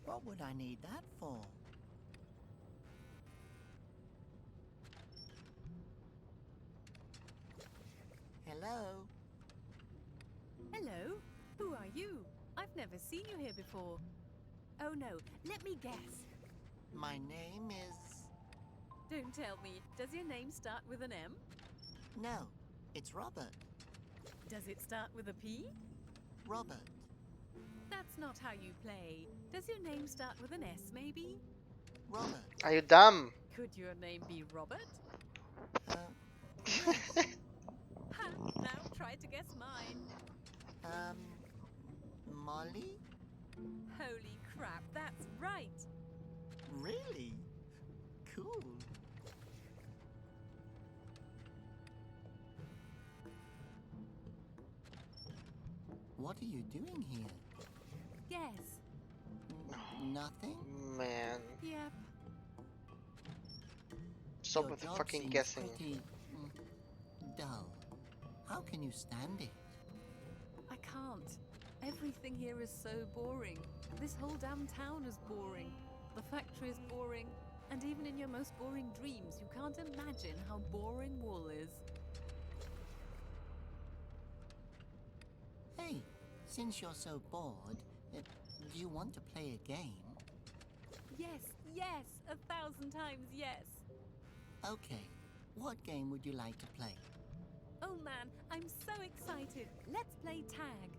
What would I need that for? Hello? Hello? Who are you? I've never seen you here before. Oh no, let me guess. My name is... Don't tell me. Does your name start with an M? No, it's Robert. Does it start with a P? Robert. That's not how you play. Does your name start with an S, maybe? Robert. Are you dumb? Could your name be Robert? Uh, Ha! Now try to guess mine. Molly? Holy crap, that's right. Really? Cool. What are you doing here? Guess. Nothing? Man. Yep. Stop Your with the job fucking seems guessing. pretty, dull. How can you stand it? I can't. Everything here is so boring. This whole damn town is boring. The factory is boring. And even in your most boring dreams, you can't imagine how boring wool is. Hey, since you're so bored, do you want to play a game? Yes, yes, 1,000 times yes. Okay, what game would you like to play? Oh man, I'm so excited. Let's play tag.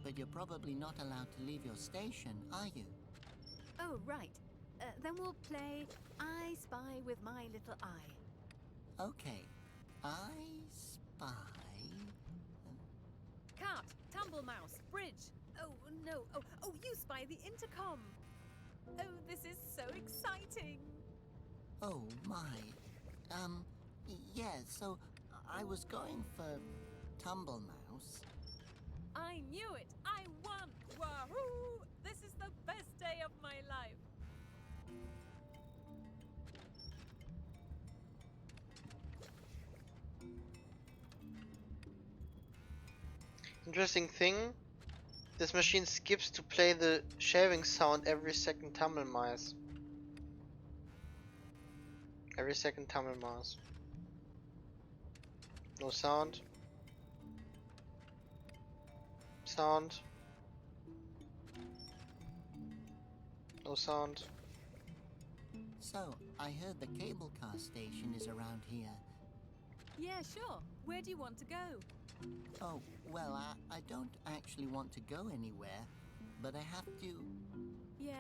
But you're probably not allowed to leave your station, are you? Oh, right. Then we'll play I Spy with My Little Eye. Okay, I spy... Cart, tumble mouse, bridge. Oh no, oh, you spy the intercom. Oh, this is so exciting. Oh my. Yeah, so I was going for Tumble Mouse. I knew it. I won. Wahoo! This is the best day of my life. Interesting thing, this machine skips to play the shaving sound every second tumble mice. Every second tumble mouse. No sound. Sound. No sound. So, I heard the cable car station is around here. Yeah, sure. Where do you want to go? Oh, well, I don't actually want to go anywhere, but I have to... Yeah,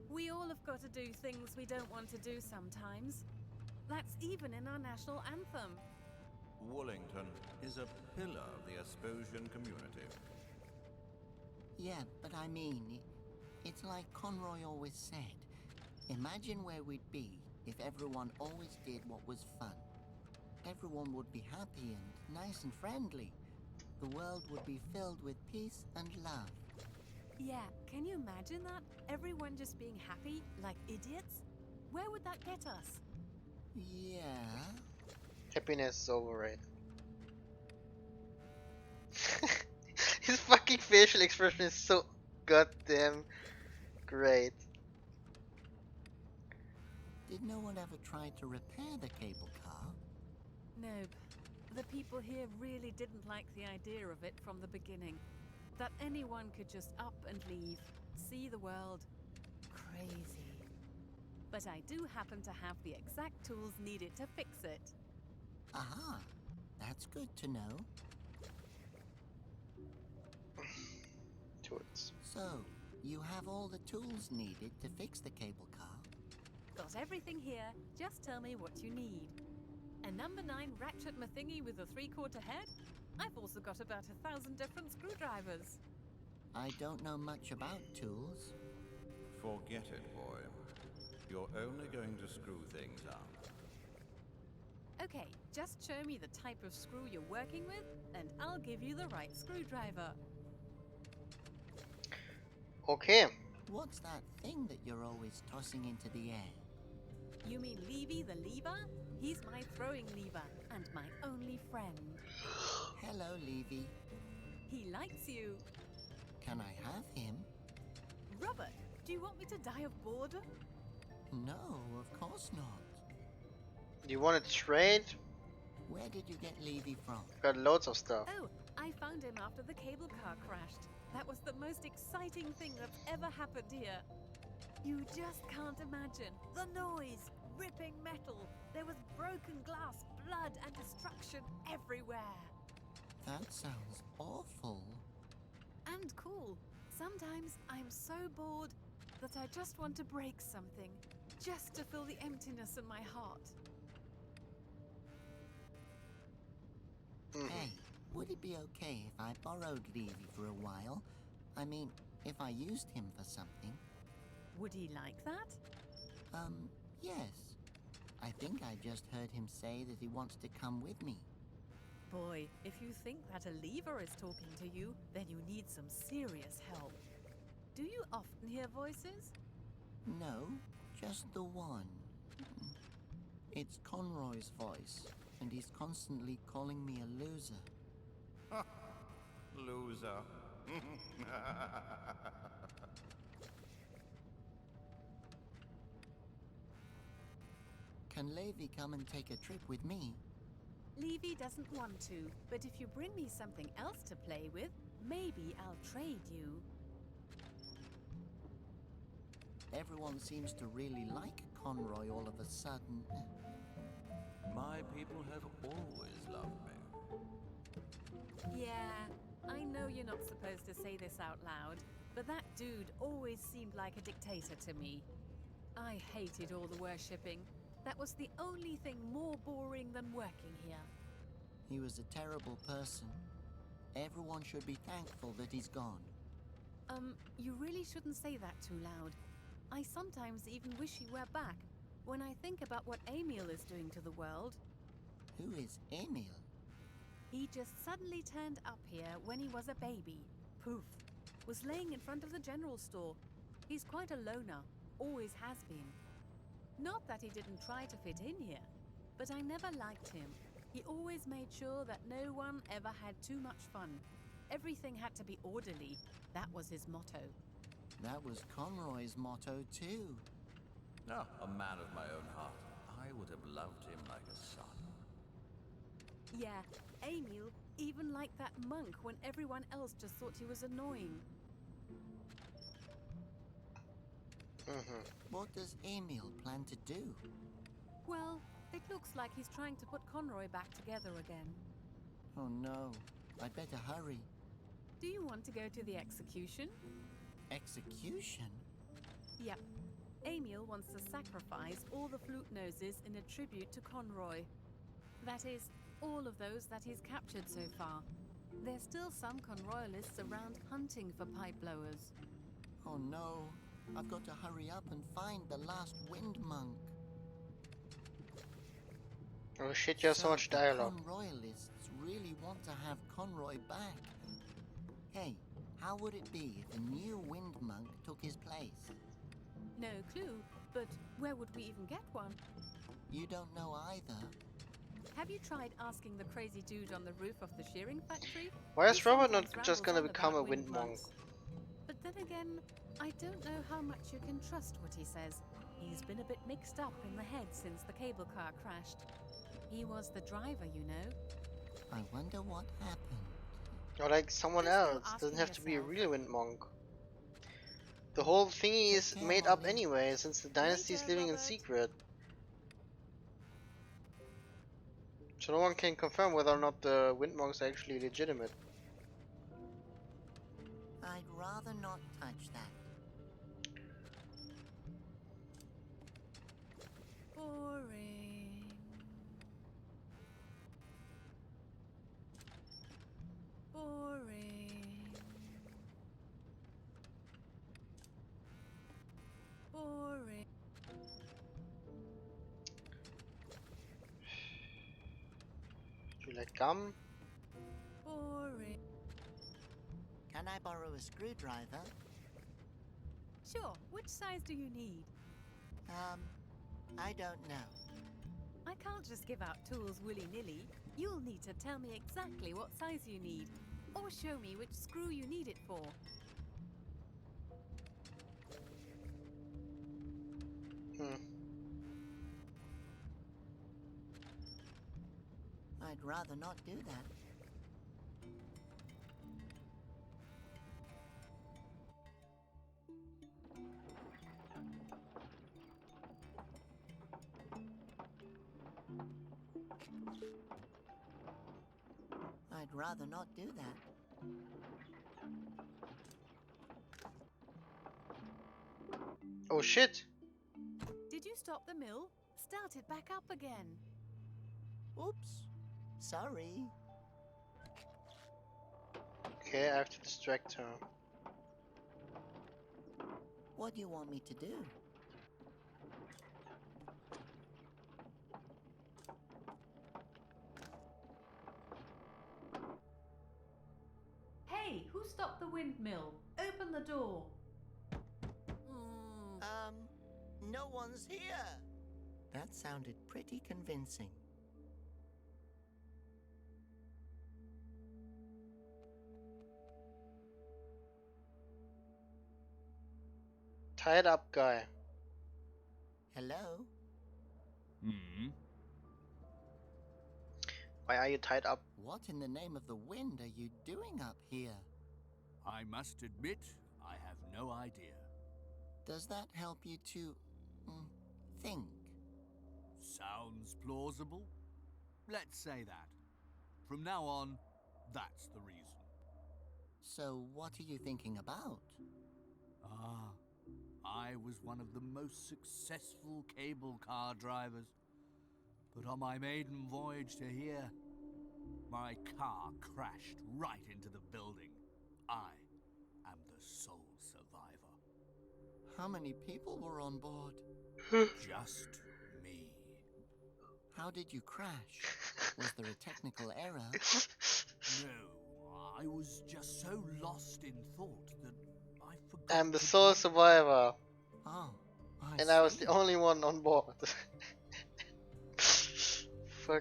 we all have got to do things we don't want to do sometimes. That's even in our national anthem. Woolington is a pillar of the Asposian community. Yeah, but I mean, it's like Conroy always said. Imagine where we'd be if everyone always did what was fun. Everyone would be happy and nice and friendly. The world would be filled with peace and love. Yeah, can you imagine that? Everyone just being happy, like idiots? Where would that get us? Yeah. Happiness is overrated. His fucking facial expression is so goddamn great. Did no one ever try to repair the cable car? Nope. The people here really didn't like the idea of it from the beginning. That anyone could just up and leave, see the world. Crazy. But I do happen to have the exact tools needed to fix it. Aha, that's good to know. Tools. So, you have all the tools needed to fix the cable car? Got everything here, just tell me what you need. A number 9 ratchet mathingy with a 3/4 head? I've also got about 1,000 different screwdrivers. I don't know much about tools. Forget it, boy. You're only going to screw things up. Okay, just show me the type of screw you're working with, and I'll give you the right screwdriver. Okay. What's that thing that you're always tossing into the air? You mean Levy the lever? He's my throwing lever, and my only friend. Hello, Levy. He likes you. Can I have him? Robert, do you want me to die of boredom? No, of course not. You want to trade? Where did you get Levy from? Got loads of stuff. Oh, I found him after the cable car crashed. That was the most exciting thing that's ever happened here. You just can't imagine. The noise, ripping metal. There was broken glass, blood, and destruction everywhere. That sounds awful. And cool. Sometimes I'm so bored that I just want to break something, just to fill the emptiness in my heart. Hey, would it be okay if I borrowed Levy for a while? I mean, if I used him for something. Would he like that? Yes. I think I just heard him say that he wants to come with me. Boy, if you think that a lever is talking to you, then you need some serious help. Do you often hear voices? No, just the one. It's Conroy's voice, and he's constantly calling me a loser. Loser. Can Levi come and take a trip with me? Levy doesn't want to, but if you bring me something else to play with, maybe I'll trade you. Everyone seems to really like Conroy all of a sudden. My people have always loved me. Yeah, I know you're not supposed to say this out loud, but that dude always seemed like a dictator to me. I hated all the worshipping. That was the only thing more boring than working here. He was a terrible person. Everyone should be thankful that he's gone. You really shouldn't say that too loud. I sometimes even wish he were back, when I think about what Emil is doing to the world. Who is Emil? He just suddenly turned up here when he was a baby. Poof. Was laying in front of the general store. He's quite a loner. Always has been. Not that he didn't try to fit in here, but I never liked him. He always made sure that no one ever had too much fun. Everything had to be orderly. That was his motto. That was Conroy's motto too. No, a man of my own heart. I would have loved him like a son. Yeah, Emil even liked that monk when everyone else just thought he was annoying. What does Emil plan to do? Well, it looks like he's trying to put Conroy back together again. Oh no, I'd better hurry. Do you want to go to the execution? Execution? Yep. Emil wants to sacrifice all the flute noses in a tribute to Conroy. That is, all of those that he's captured so far. There's still some Conroyalists around hunting for pipe blowers. Oh no, I've got to hurry up and find the last wind monk. Oh shit, you have so much dialogue. The Conroyalists really want to have Conroy back. Hey, how would it be if a new wind monk took his place? No clue, but where would we even get one? You don't know either. Have you tried asking the crazy dude on the roof of the shearing factory? Why is He Robert not sometimes just gonna rambles on become a about wind monk? monks. But then again, I don't know how much you can trust what he says. He's been a bit mixed up in the head since the cable car crashed. He was the driver, you know. I wonder what happened. Or like someone Just go else. asking Doesn't have to be a yourself. real wind monk. The whole thingy is Okay, made up Molly. anyway, since the dynasty is Later, living in Robert. secret. So no one can confirm whether or not the wind monks are actually legitimate. I'd rather not touch that. Boring. Boring. Boring. Do you like gum? Boring. Can I borrow a screwdriver? Sure, which size do you need? I don't know. I can't just give out tools willy-nilly. You'll need to tell me exactly what size you need, or show me which screw you need it for. I'd rather not do that. I'd rather not do that. Oh shit! Did you stop the mill? Start it back up again. Oops. Sorry. Okay, I have to distract her. What do you want me to do? Hey, who stopped the windmill? Open the door. no one's here. That sounded pretty convincing. Tied up guy. Hello? Hmm? Why are you tied up? What in the name of the wind are you doing up here? I must admit, I have no idea. Does that help you to think? Sounds plausible? Let's say that. From now on, that's the reason. So what are you thinking about? Ah, I was one of the most successful cable car drivers. But on my maiden voyage to here, my car crashed right into the building. I am the sole survivor. How many people were on board? Just me. How did you crash? Was there a technical error? No, I was just so lost in thought that I forgot. I'm the to sole brake. survivor, Oh, and I was see. the only one on board.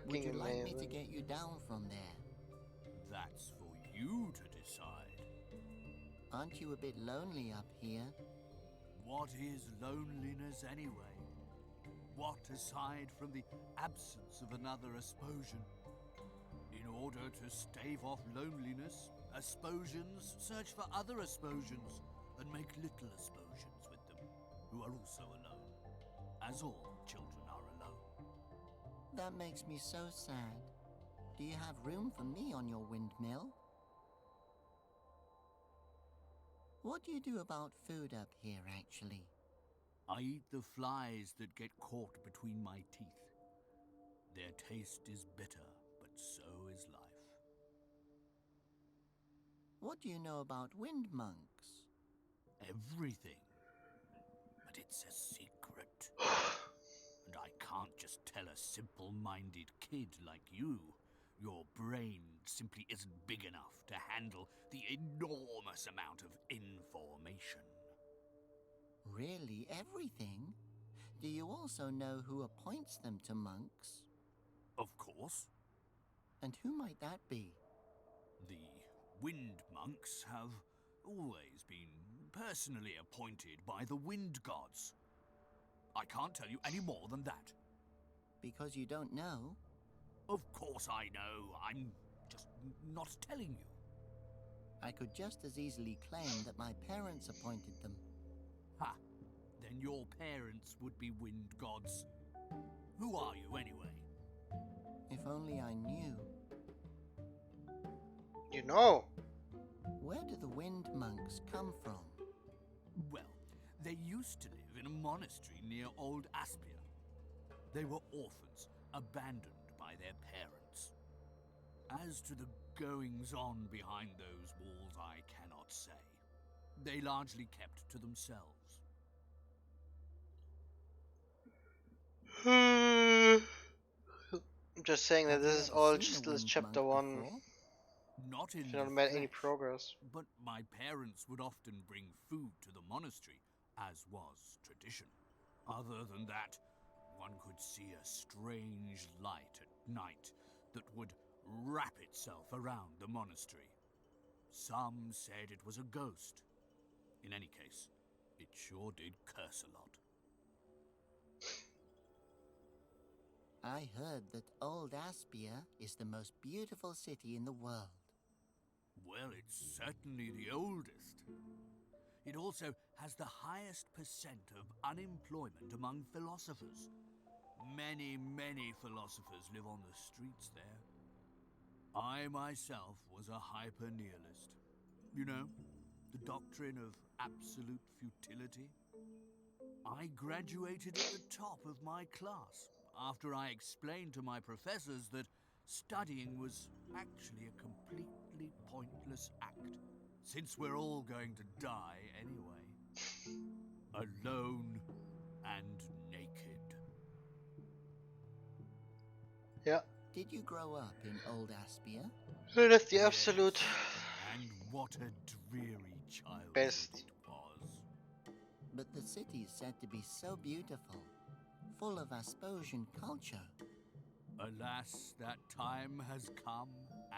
Would Fucking you like me amazing. to get you down from there? That's for you to decide. Aren't you a bit lonely up here? What is loneliness anyway? What aside from the absence of another Asposian? In order to stave off loneliness, Asposians search for other Asposians and make little Asposians with them, who are also alone, as all children are alone. That makes me so sad. Do you have room for me on your windmill? What do you do about food up here, actually? I eat the flies that get caught between my teeth. Their taste is bitter, but so is life. What do you know about wind monks? Everything. But it's a secret. And I can't just tell a simple-minded kid like you. Your brain simply isn't big enough to handle the enormous amount of information. Really, everything? Do you also know who appoints them to monks? Of course, And who might that be? the wind monks have always been personally appointed by the wind gods. I can't tell you any more than that. Because you don't know? Of course I know. I'm just not telling you. I could just as easily claim that my parents appointed them. Ha! Then your parents would be wind gods. Who are you anyway? If only I knew. You know. Where do the wind monks come from? Well, they used to live in a monastery near Old Aspia. They were orphans, abandoned by their parents. As to the goings-on behind those walls, I cannot say. They largely kept to themselves. I'm just saying that Have you this is ever all seen a just wind chapter monk 1. before? Not in If the you haven't made any flesh, progress. but my parents would often bring food to the monastery, as was tradition. Other than that, one could see a strange light at night that would wrap itself around the monastery. Some said it was a ghost. In any case, it sure did curse a lot. I heard that Old Aspia is the most beautiful city in the world. Well, it's certainly the oldest. It also has the highest percent of unemployment among philosophers. Many, many philosophers live on the streets there. I myself was a hyper-nihilist. You know, the doctrine of absolute futility. I graduated at the top of my class after I explained to my professors that studying was actually a completely pointless act, since we're all going to die anyway. Alone and naked. Yeah. Did you grow up in Old Aspia? That's the Yes, absolute and what a dreary childhood best. it was. But the city is said to be so beautiful, full of Asposian culture. Alas, that time has come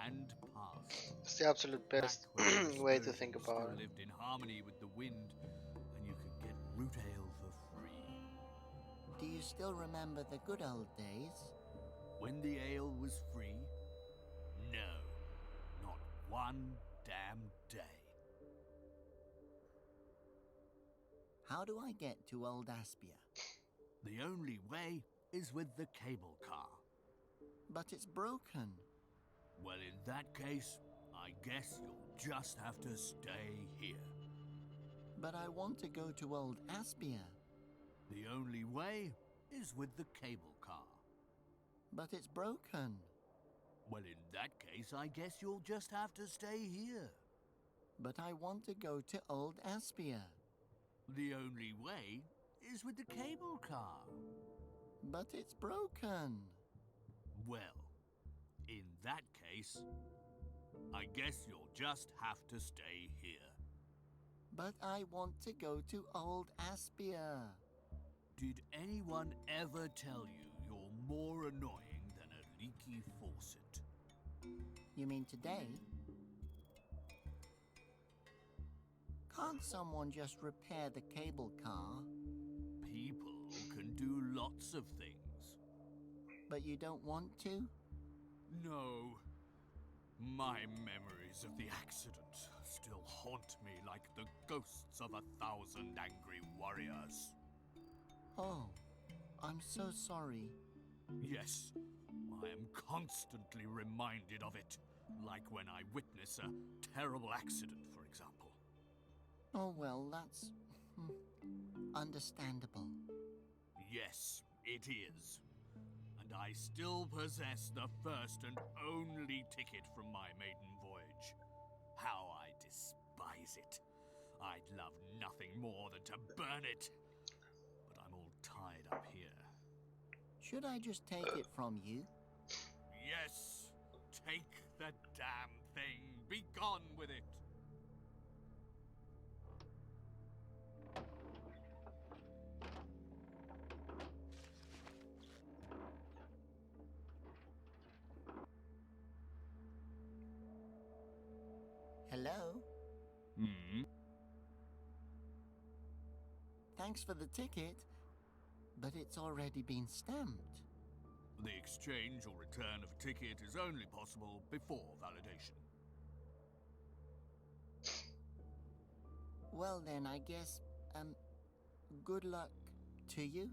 and passed. It's the absolute best Back when the way to Asposians think still about it. lived in harmony with the wind, and you could get root ale for free. Do you still remember the good old days? When the ale was free? No, not one damn day. How do I get to Old Aspia? The only way is with the cable car. But it's broken. Well, in that case, I guess you'll just have to stay here. But I want to go to Old Aspia. The only way is with the cable car. But it's broken. Well, in that case, I guess you'll just have to stay here. But I want to go to Old Aspia. The only way is with the cable car. But it's broken. Well, in that case, I guess you'll just have to stay here. But I want to go to Old Aspia. Did anyone ever tell you you're more annoying than a leaky faucet? You mean today? Can't someone just repair the cable car? People can do lots of things. But you don't want to? No. My memories of the accident still haunt me like the ghosts of 1,000 angry warriors. Oh, I'm so sorry. Yes, I am constantly reminded of it, like when I witness a terrible accident, for example. Oh, well, that's understandable. Yes, it is. And I still possess the first and only ticket from my maiden voyage. How I despise it. I'd love nothing more than to burn it. But I'm all tied up here. Should I just take it from you? Yes, take the damn thing. Be gone with it. Hello? Hmm? Thanks for the ticket, but it's already been stamped. The exchange or return of a ticket is only possible before validation. Well then, I guess, good luck to you.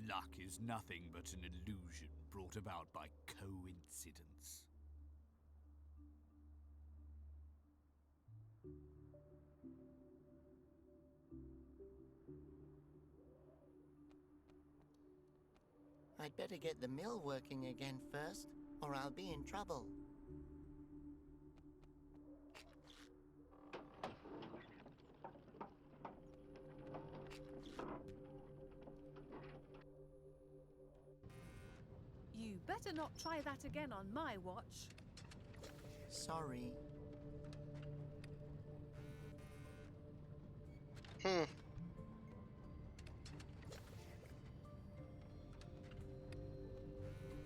Luck is nothing but an illusion brought about by coincidence. I'd better get the mill working again first, or I'll be in trouble. You better not try that again on my watch. Sorry.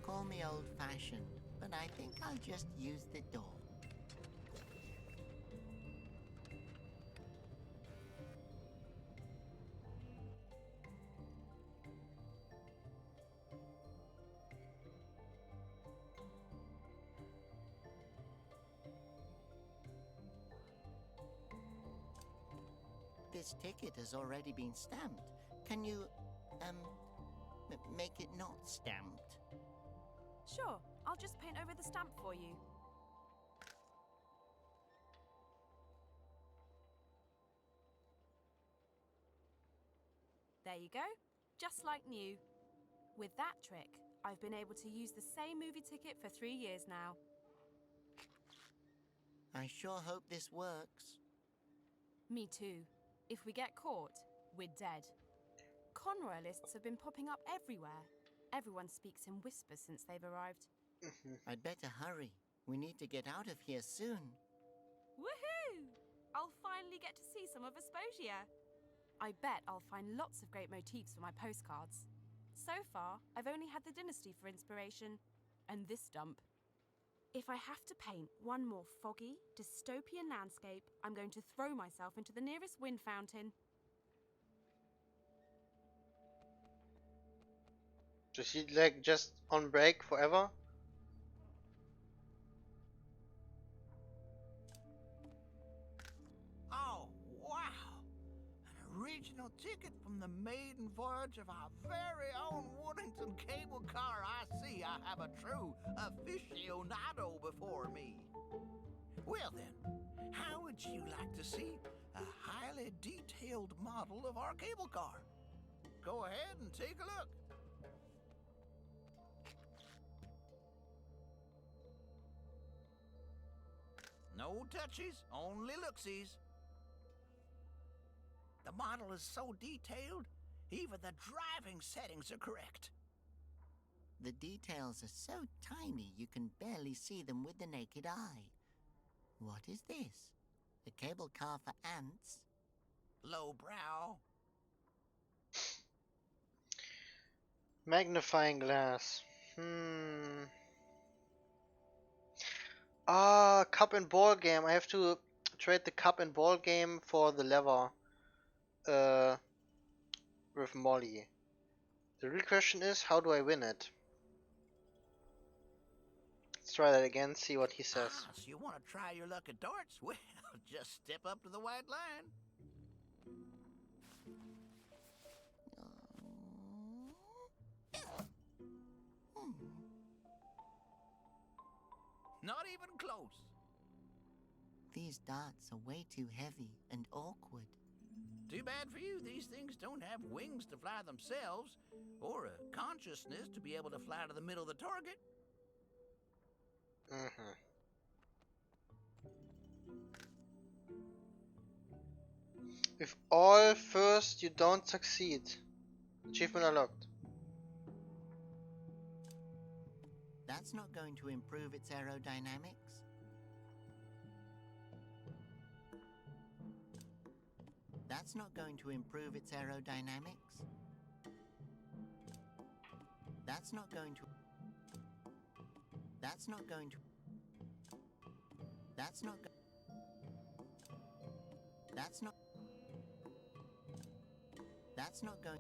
Call me old-fashioned, but I think I'll just use the door. This ticket has already been stamped. Can you, make it not stamped? Sure, I'll just paint over the stamp for you. There you go, just like new. With that trick, I've been able to use the same movie ticket for 3 years now. I sure hope this works. Me too. If we get caught, we're dead. Conroyalists have been popping up everywhere. Everyone speaks in whispers since they've arrived. I'd better hurry. We need to get out of here soon. Woohoo! I'll finally get to see some of Asposia. I bet I'll find lots of great motifs for my postcards. So far, I've only had the dynasty for inspiration, and this dump. If I have to paint one more foggy, dystopian landscape, I'm going to throw myself into the nearest wind fountain. So she like just on break forever? Oh, wow! An original ticket from the maiden voyage of our very own Woodington cable car. I see I have a true aficionado before me. Well then, how would you like to see a highly detailed model of our cable car? Go ahead and take a look. No touchies, only looksies. The model is so detailed, even the driving settings are correct. The details are so tiny you can barely see them with the naked eye. What is this? A cable car for ants? Lowbrow. Magnifying glass. Ah, cup and ball game. I have to trade the cup and ball game for the lever. With Molly. The real question is, how do I win it? Let's try that again, see what he says. Ah, so you want to try your luck at darts? Well, just step up to the white line. Not even close. These darts are way too heavy and awkward. Too bad for you, these things don't have wings to fly themselves, or a consciousness to be able to fly to the middle of the target. If all first, you don't succeed. Achievement unlocked. That's not going to improve its aerodynamics. That's not going to improve its aerodynamics. That's not going to... That's not going to... That's not... That's not... That's not going...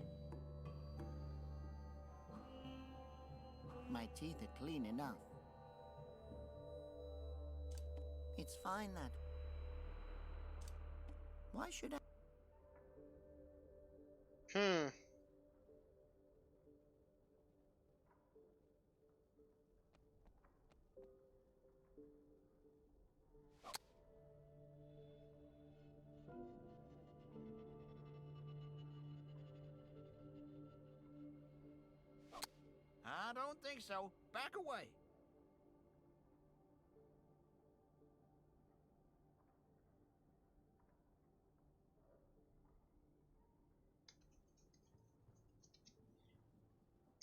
My teeth are clean enough. It's fine that... Why should I... I don't think so. Back away.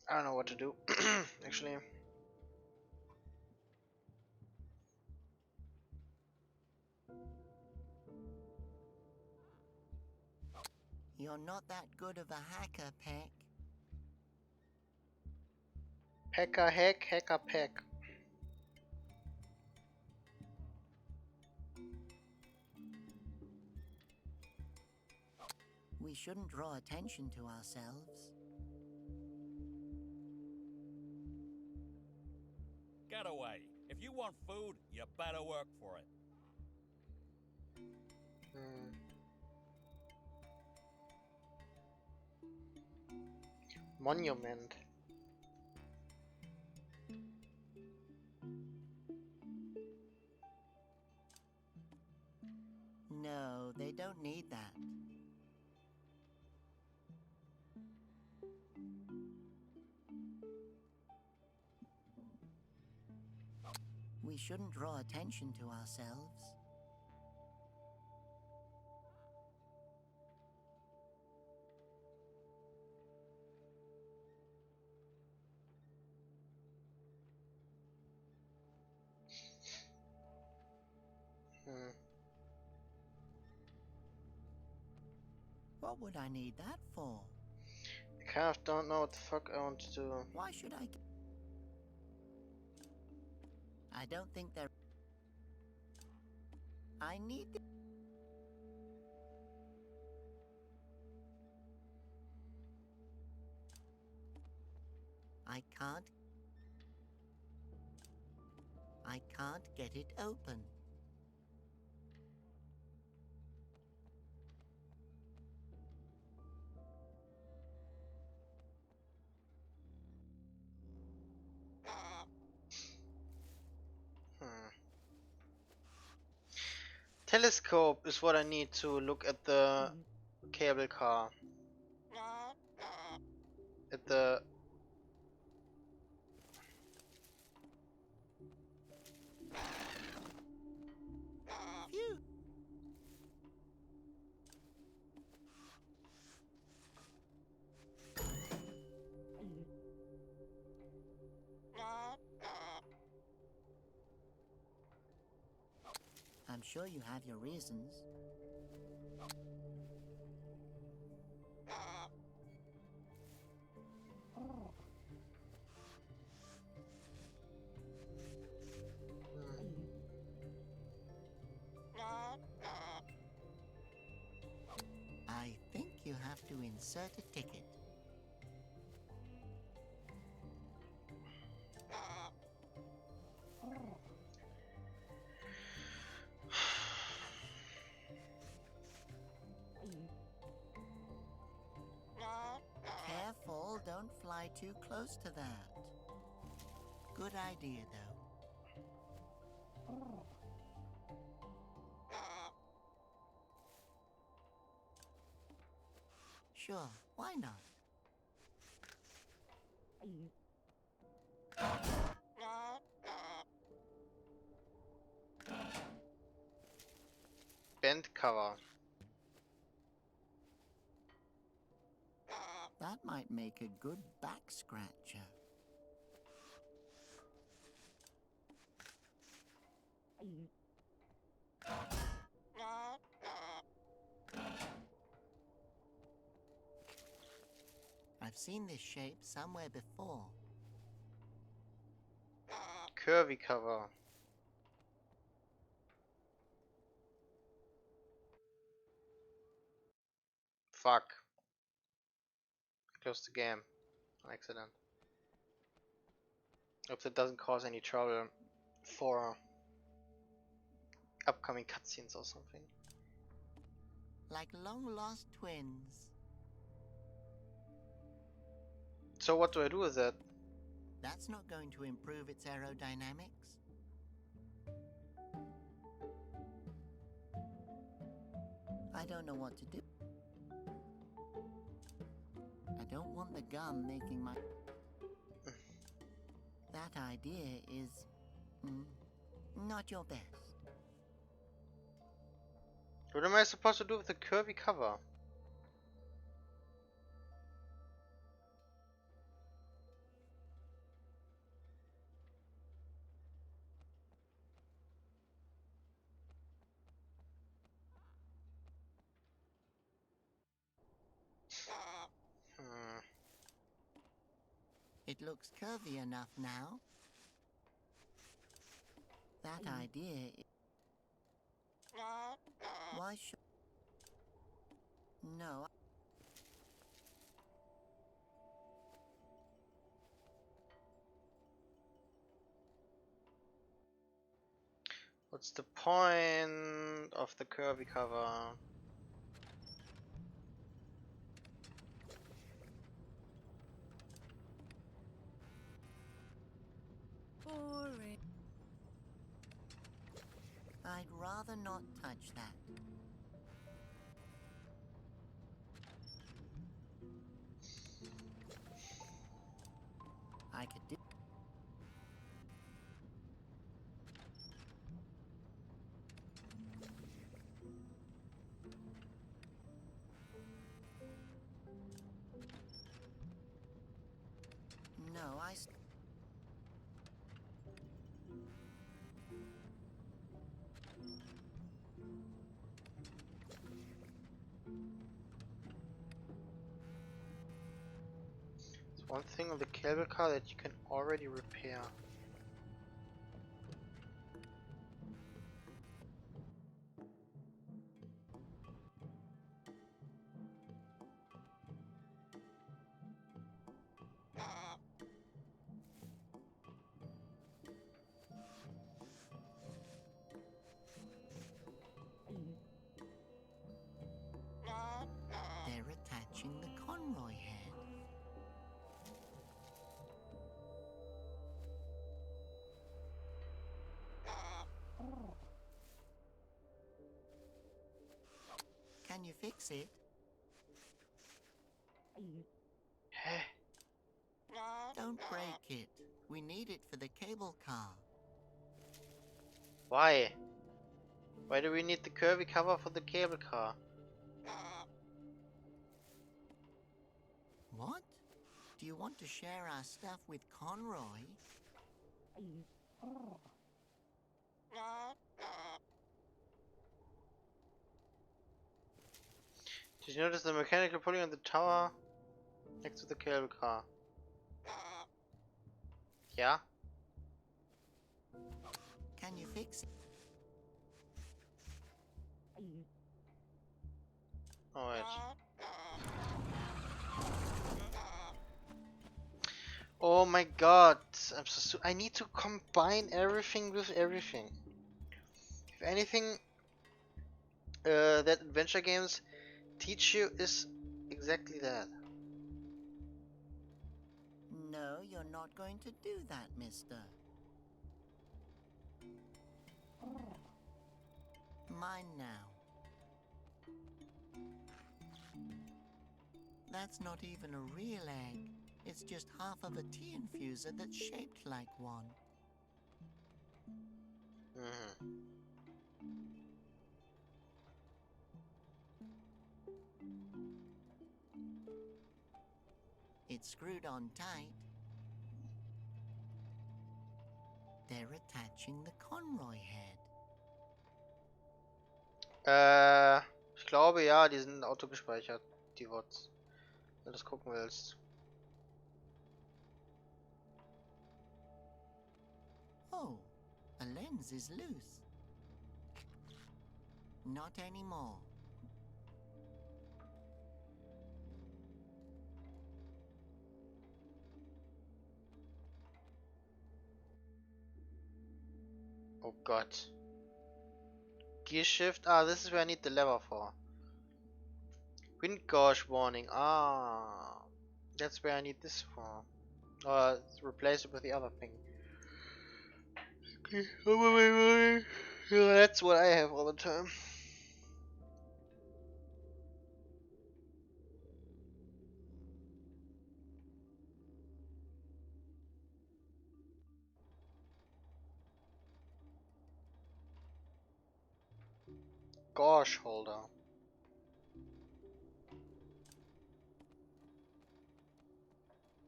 I don't know what to do, actually. You're not that good of a hacker, Peck. Hacker hack, hacker pack. We shouldn't draw attention to ourselves. Get away. If you want food, you better work for it. Monument. No, they don't need that. We shouldn't draw attention to ourselves. What would I need that for? I kind of don't know what the fuck I want to do. Why should I? I don't think there. I need. I can't. I can't get it open. Telescope is what I need to look at the cable car. At the... Phew. I'm sure you have your reasons. I think you have to insert a ticket. Careful, don't fly too close to that. Good idea, though. Sure, why not? Bent cover. That might make a good back scratcher. I've seen this shape somewhere before. Curvy cover. Fuck. Close the game. On accident. Hope that doesn't cause any trouble for upcoming cutscenes or something. Like long-lost twins. So what do I do with that? That's not going to improve its aerodynamics. I don't know what to do. I don't want the gun making my... That idea is... not your best. What am I supposed to do with the curvy cover? It looks curvy enough now. That idea is... Why should... No. What's the point of the curvy cover? Boring. I'd rather not touch that. I could do... No, One thing on the cable car that you can already repair. They're attaching the Conroy head. Can you fix it? Don't break it. We need it for the cable car. Why? Why do we need the curvy cover for the cable car? What? Do you want to share our stuff with Conroy? Did you notice the mechanical pulley on the tower next to the cable car? Yeah? Can you fix it? Oh wait. Oh my god! I'm so I need to combine everything with everything. If anything, that adventure games teach you is exactly that. No, you're not going to do that, mister. Mine now. That's not even a real egg. It's just half of a tea infuser that's shaped like one. It's screwed on tight. They're attaching the Conroy head. Ich glaube ja, die sind autogespeichert, die Wots. Wenn du das gucken willst. Oh, a lens is loose. Not anymore. Oh god. Gear shift. Ah, this is where I need the lever for. Wind gauge warning. Ah, that's where I need this for. Replace it with the other thing. Okay. Oh, wait. Yeah, that's what I have all the time. Gauge holder.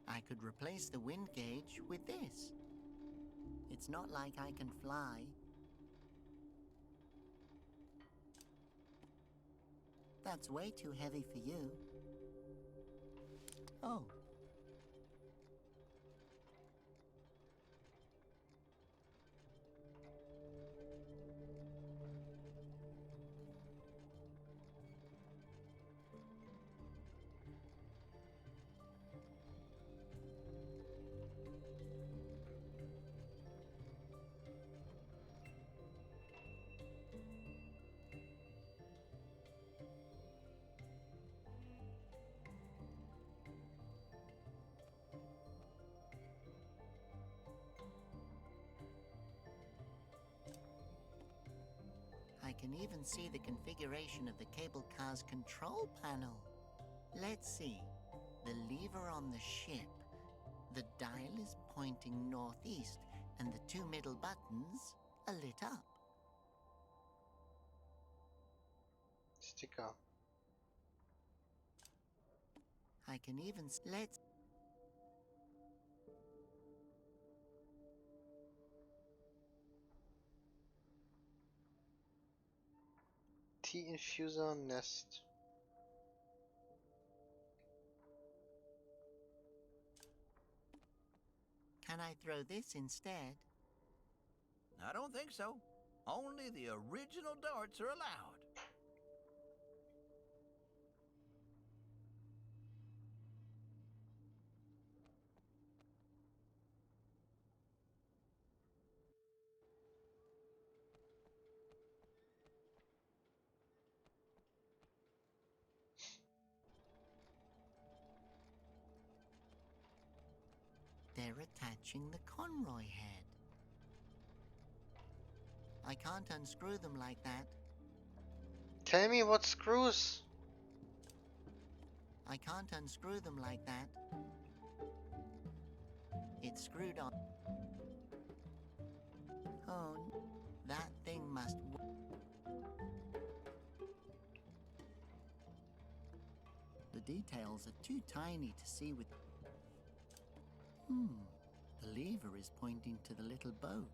I could replace the wind gauge with this. It's not like I can fly. That's way too heavy for you. Oh. I can even see the configuration of the cable car's control panel. Let's see. The lever on the ship. The dial is pointing northeast, and the two middle buttons are lit up. Sticker. I can even let's Tea infuser nest. Can I throw this instead? I don't think so. Only the original darts are allowed. They're attaching the Conroy head. I can't unscrew them like that. Tell me what screws. I can't unscrew them like that. It's screwed on. Oh, that thing must. The details are too tiny to see with. The lever is pointing to the little boat.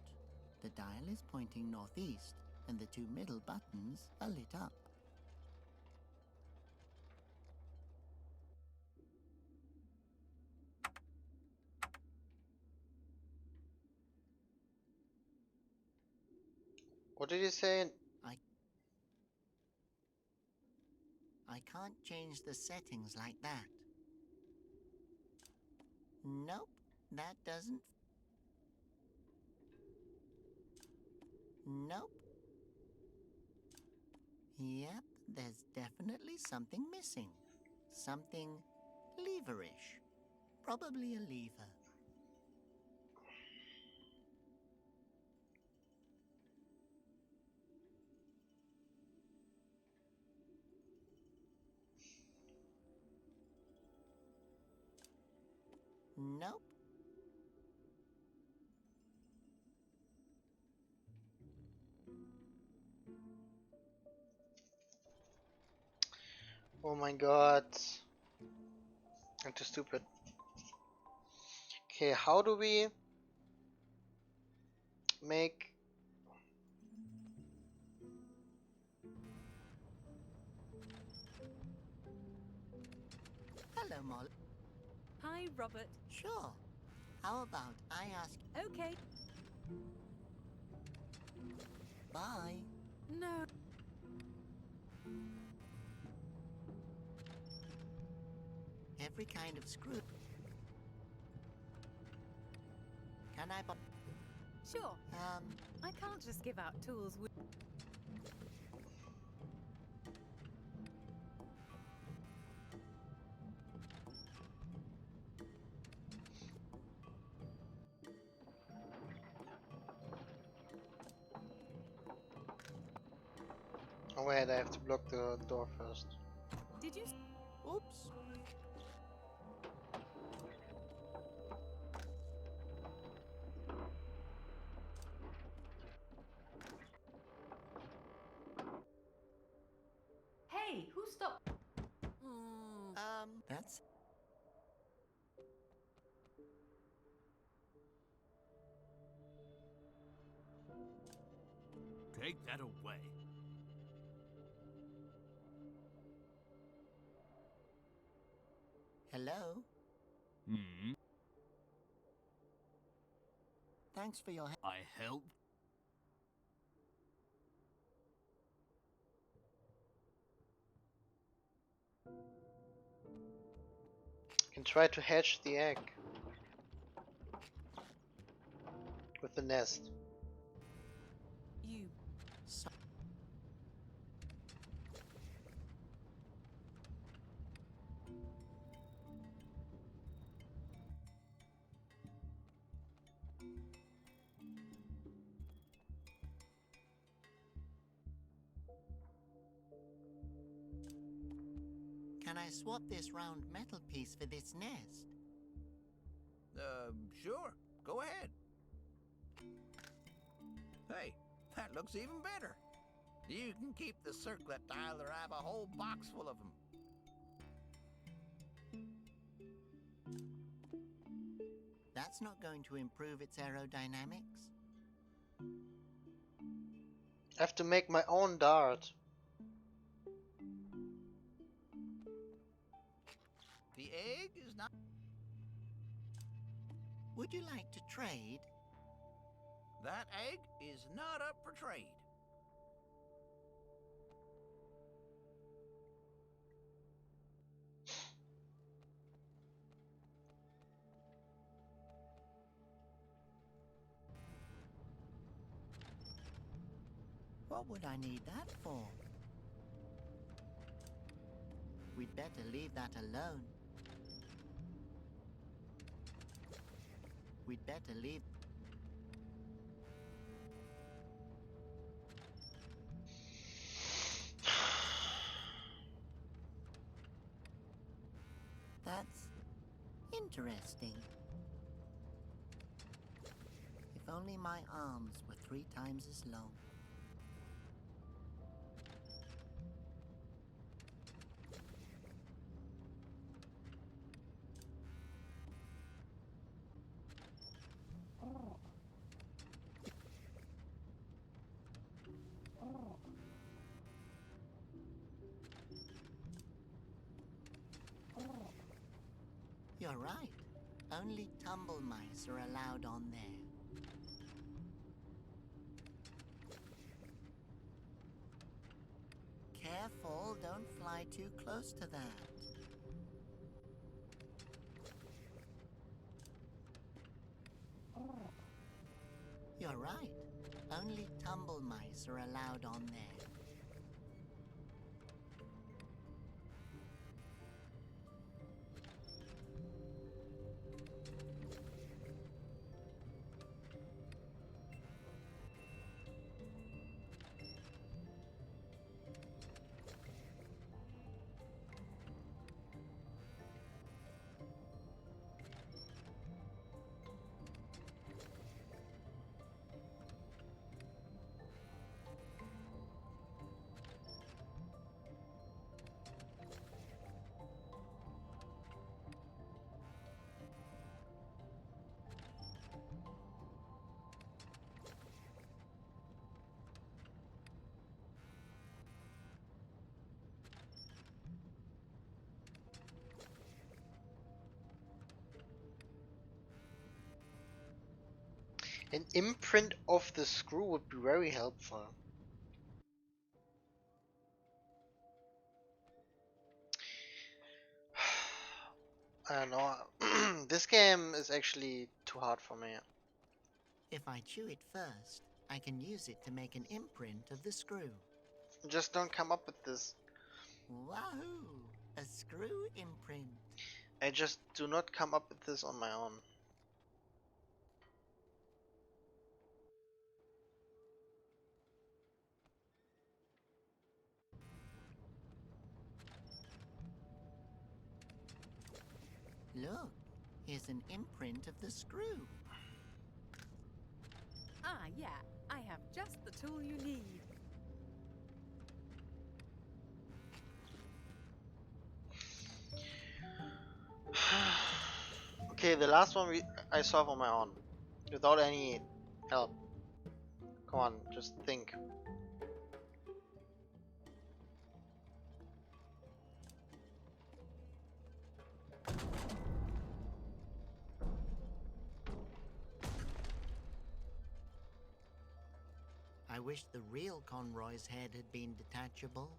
The dial is pointing northeast, and the two middle buttons are lit up. What did you say? I can't change the settings like that. Nope, that doesn't. Nope. Yep, there's definitely something missing. Something leverish. Probably a lever. Nope. Oh my god. I'm too stupid. Okay, how do we make... Hello, Molly. Hi, Robert. Sure. How about I ask... Okay. Bye. No. Every kind of screw. Can I buy... Sure. I can't just give out tools. Oh wait, I have to block the door first. Did you? Oops. Hey, who stopped? That's... Take that away. Hello? Hmm? Thanks for your help. I help? You can try to hatch the egg with the nest. You. So can I swap this round metal piece for this nest? Sure. Go ahead. Hey, that looks even better. You can keep the circlet dial or have a whole box full of them. That's not going to improve its aerodynamics. I have to make my own dart. The egg is not... Would you like to trade? That egg is not up for trade. What would I need that for? We'd better leave that alone. We'd better leave... That's interesting. If only my arms were 3 times as long. You're right. Only tumble mice are allowed on there. Careful, don't fly too close to that. You're right. Only tumble mice are allowed on there. An imprint of the screw would be very helpful. I don't know. This game is actually too hard for me. If I chew it first, I can use it to make an imprint of the screw. Just don't come up with this. Wahoo! A screw imprint. I just do not come up with this on my own. Look, here's an imprint of the screw. Ah, yeah, I have just the tool you need. Okay, the last one I solved on my own, without any help. Come on, just think. I wish the real Conroy's head had been detachable.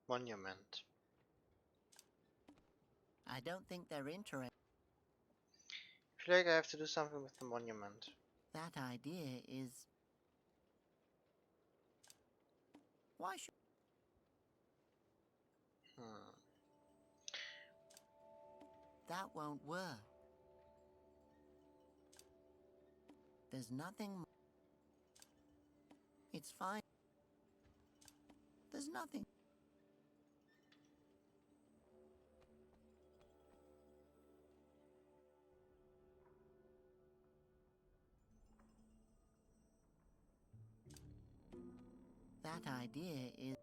Monument. I don't think they're interested. I feel like I have to do something with the monument. That idea is... Why should... That won't work. There's nothing... It's fine. There's nothing... That idea is...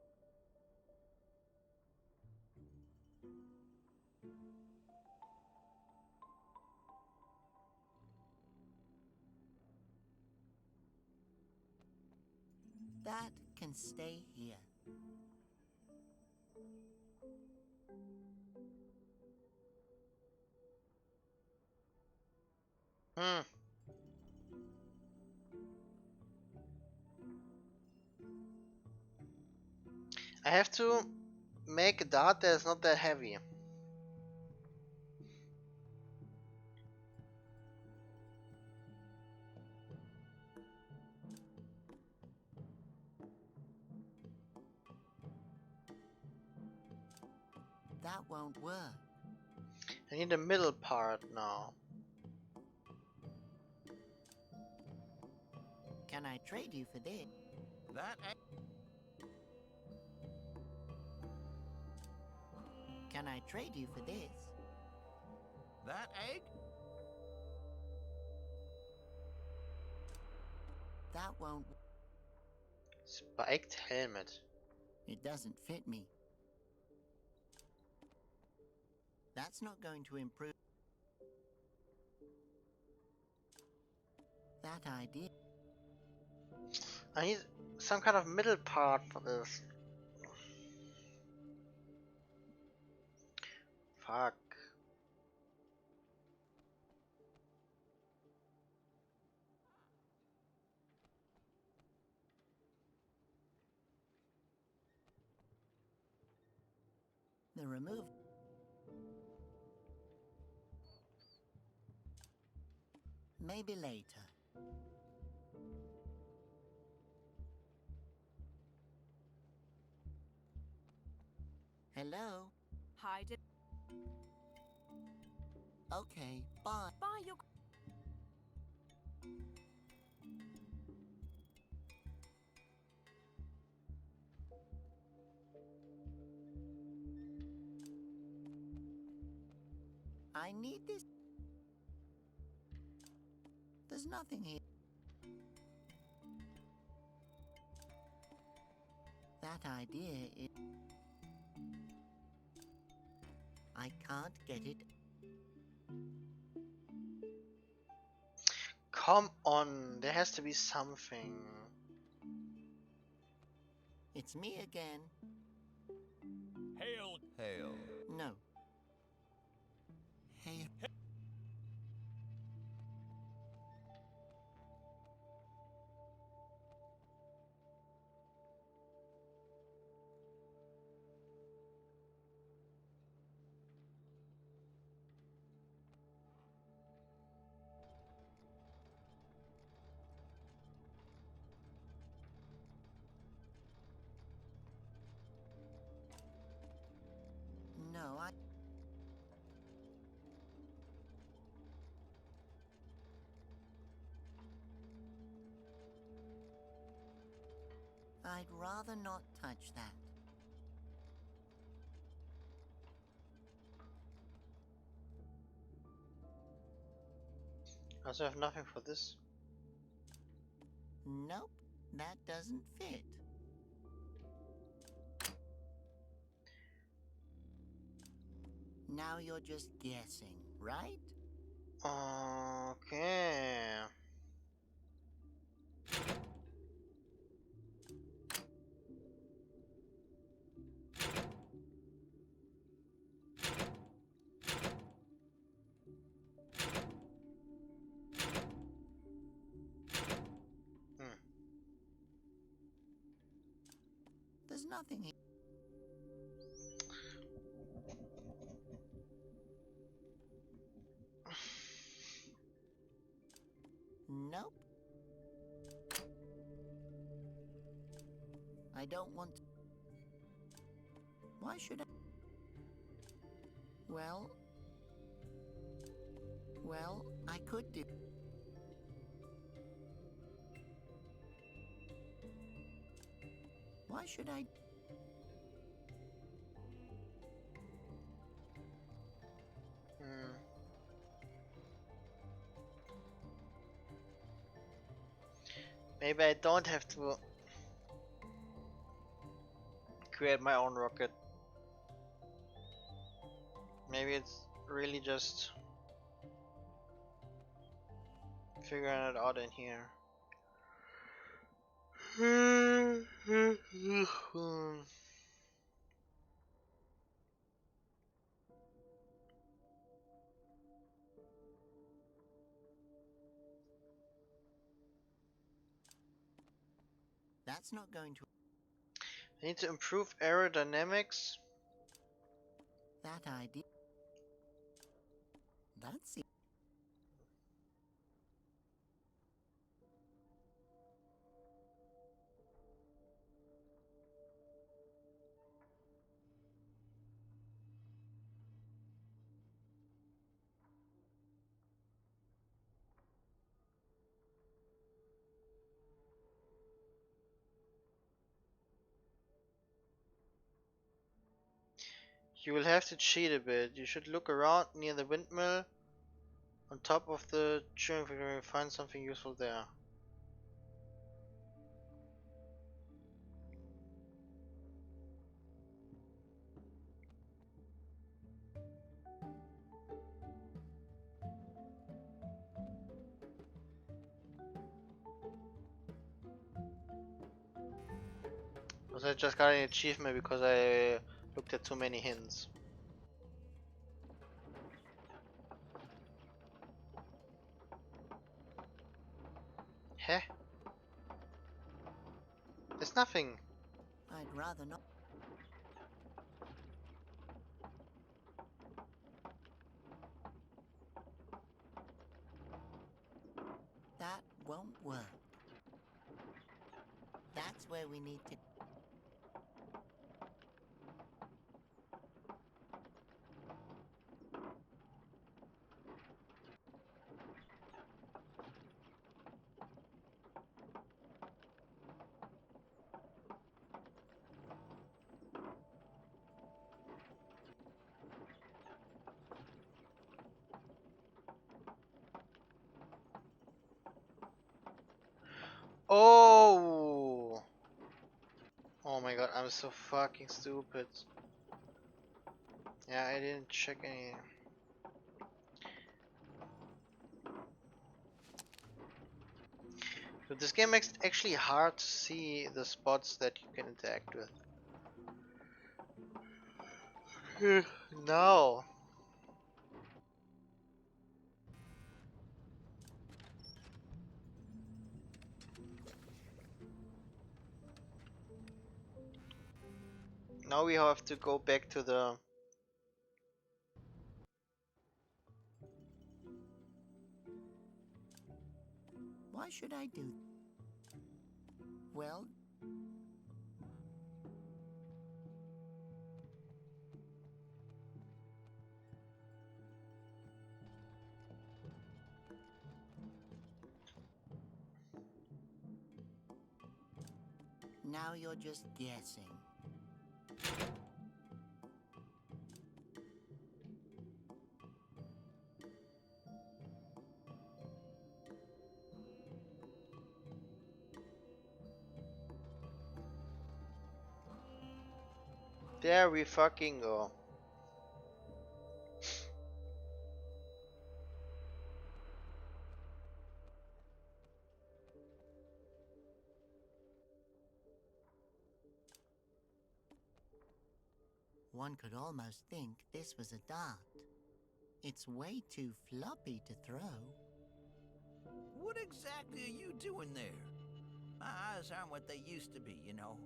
That can stay here. Hmm. I have to make a dart that is not that heavy. That won't work. I need a middle part now. Can I trade you for this? That Can I trade you for this? That egg? That won't... Spiked helmet. It doesn't fit me. That's not going to improve. That idea. I need some kind of middle part for this. Fuck. The remove. Maybe later. Hello? Hide it. Okay, bye. Bye, your. I need this. There's nothing here. That idea is... I can't get it. Come on, there has to be something. It's me again. Hail! Hail. No. Hey, no, I'd rather not touch that. I also have nothing for this. Nope, that doesn't fit. Now you're just guessing, right? Okay. There's nothing here. Nope. I don't want to. Why should I? Well, I could do. Why should I? Maybe I don't have to create my own rocket. Maybe it's really just figuring it out in here. That's not going to... I need to improve aerodynamics. That idea... That's it. You will have to cheat a bit. You should look around near the windmill on top of the chewing factory and find something useful there. Because I just got an achievement because I looked at too many hints. Heh? There's nothing. I'd rather not. That won't work. That's where we need to... Oh! Oh my god, I'm so fucking stupid. Yeah, I didn't check any. But this game makes it actually hard to see the spots that you can interact with. No. Now we have to go back to the... Why should I do... Well... Now you're just guessing. There we fucking go. One could almost think this was a dart. It's way too floppy to throw. What exactly are you doing there? My eyes aren't what they used to be, you know.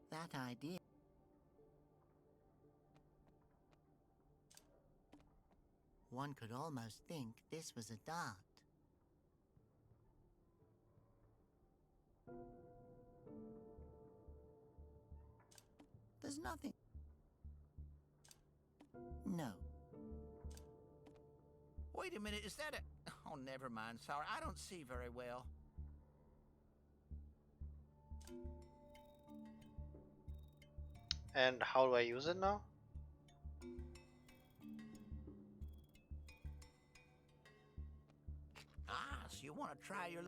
That idea... One could almost think this was a dart. There's nothing. No. Wait a minute, is that a... Oh, never mind, sorry, I don't see very well. And how do I use it now? Ah, so you want to try your...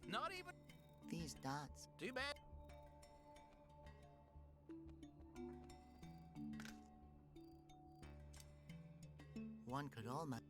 Not even... These darts... Too bad. one could almost...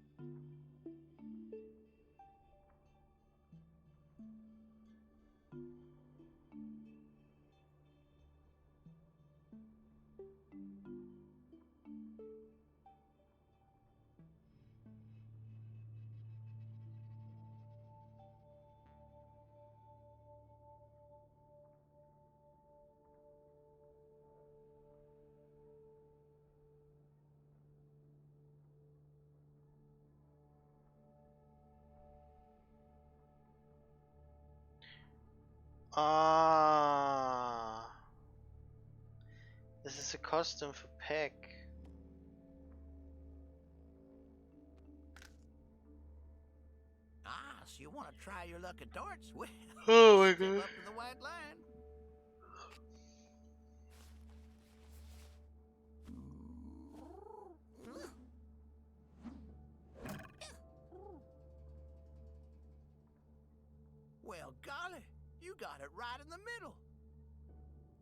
Ah, this is a costume for Peck. Ah, so you want to try your luck at darts? Well, Oh my step god. up to the white line. Well, golly, you got it right in the middle.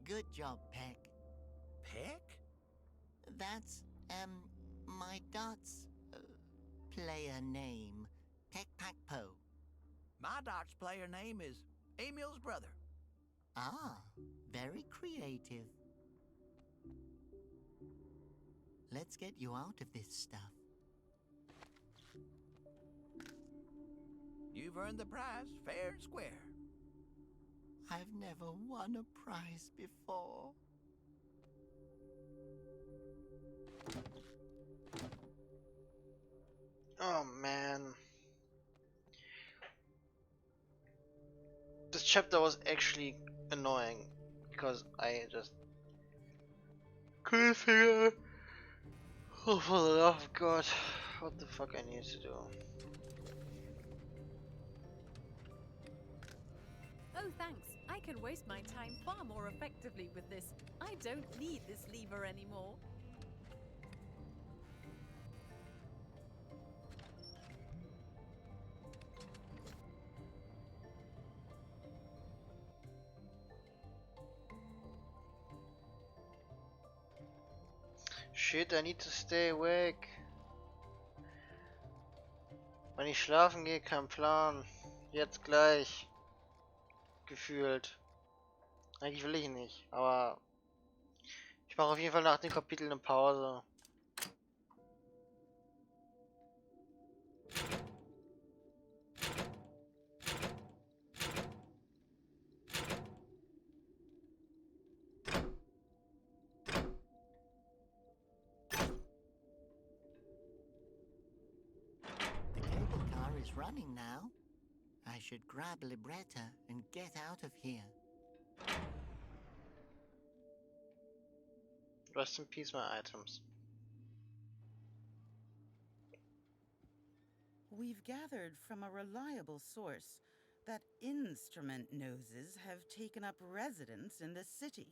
Good job, Peck. Peck? That's, my darts player name, Peck Pack Po. My darts player name is Emil's brother. Ah, very creative. Let's get you out of this stuff. You've earned the prize fair and square. I've never won a prize before. Oh man. This chapter was actually annoying because I just couldn't figure out, oh, for the love of God, what the fuck I need to do. Oh, thanks. I can waste my time far more effectively with this. I don't need this lever anymore. Shit, I need to stay awake. Wenn ich schlafen gehe, kein Plan. Jetzt gleich. Gefühlt. Eigentlich will ich nicht, aber ich mache auf jeden Fall nach dem Kapitel eine Pause. The cable car is running now. I should grab Libretta and get out of here. Rest in peace, my items. We've gathered from a reliable source that instrument noses have taken up residence in the city.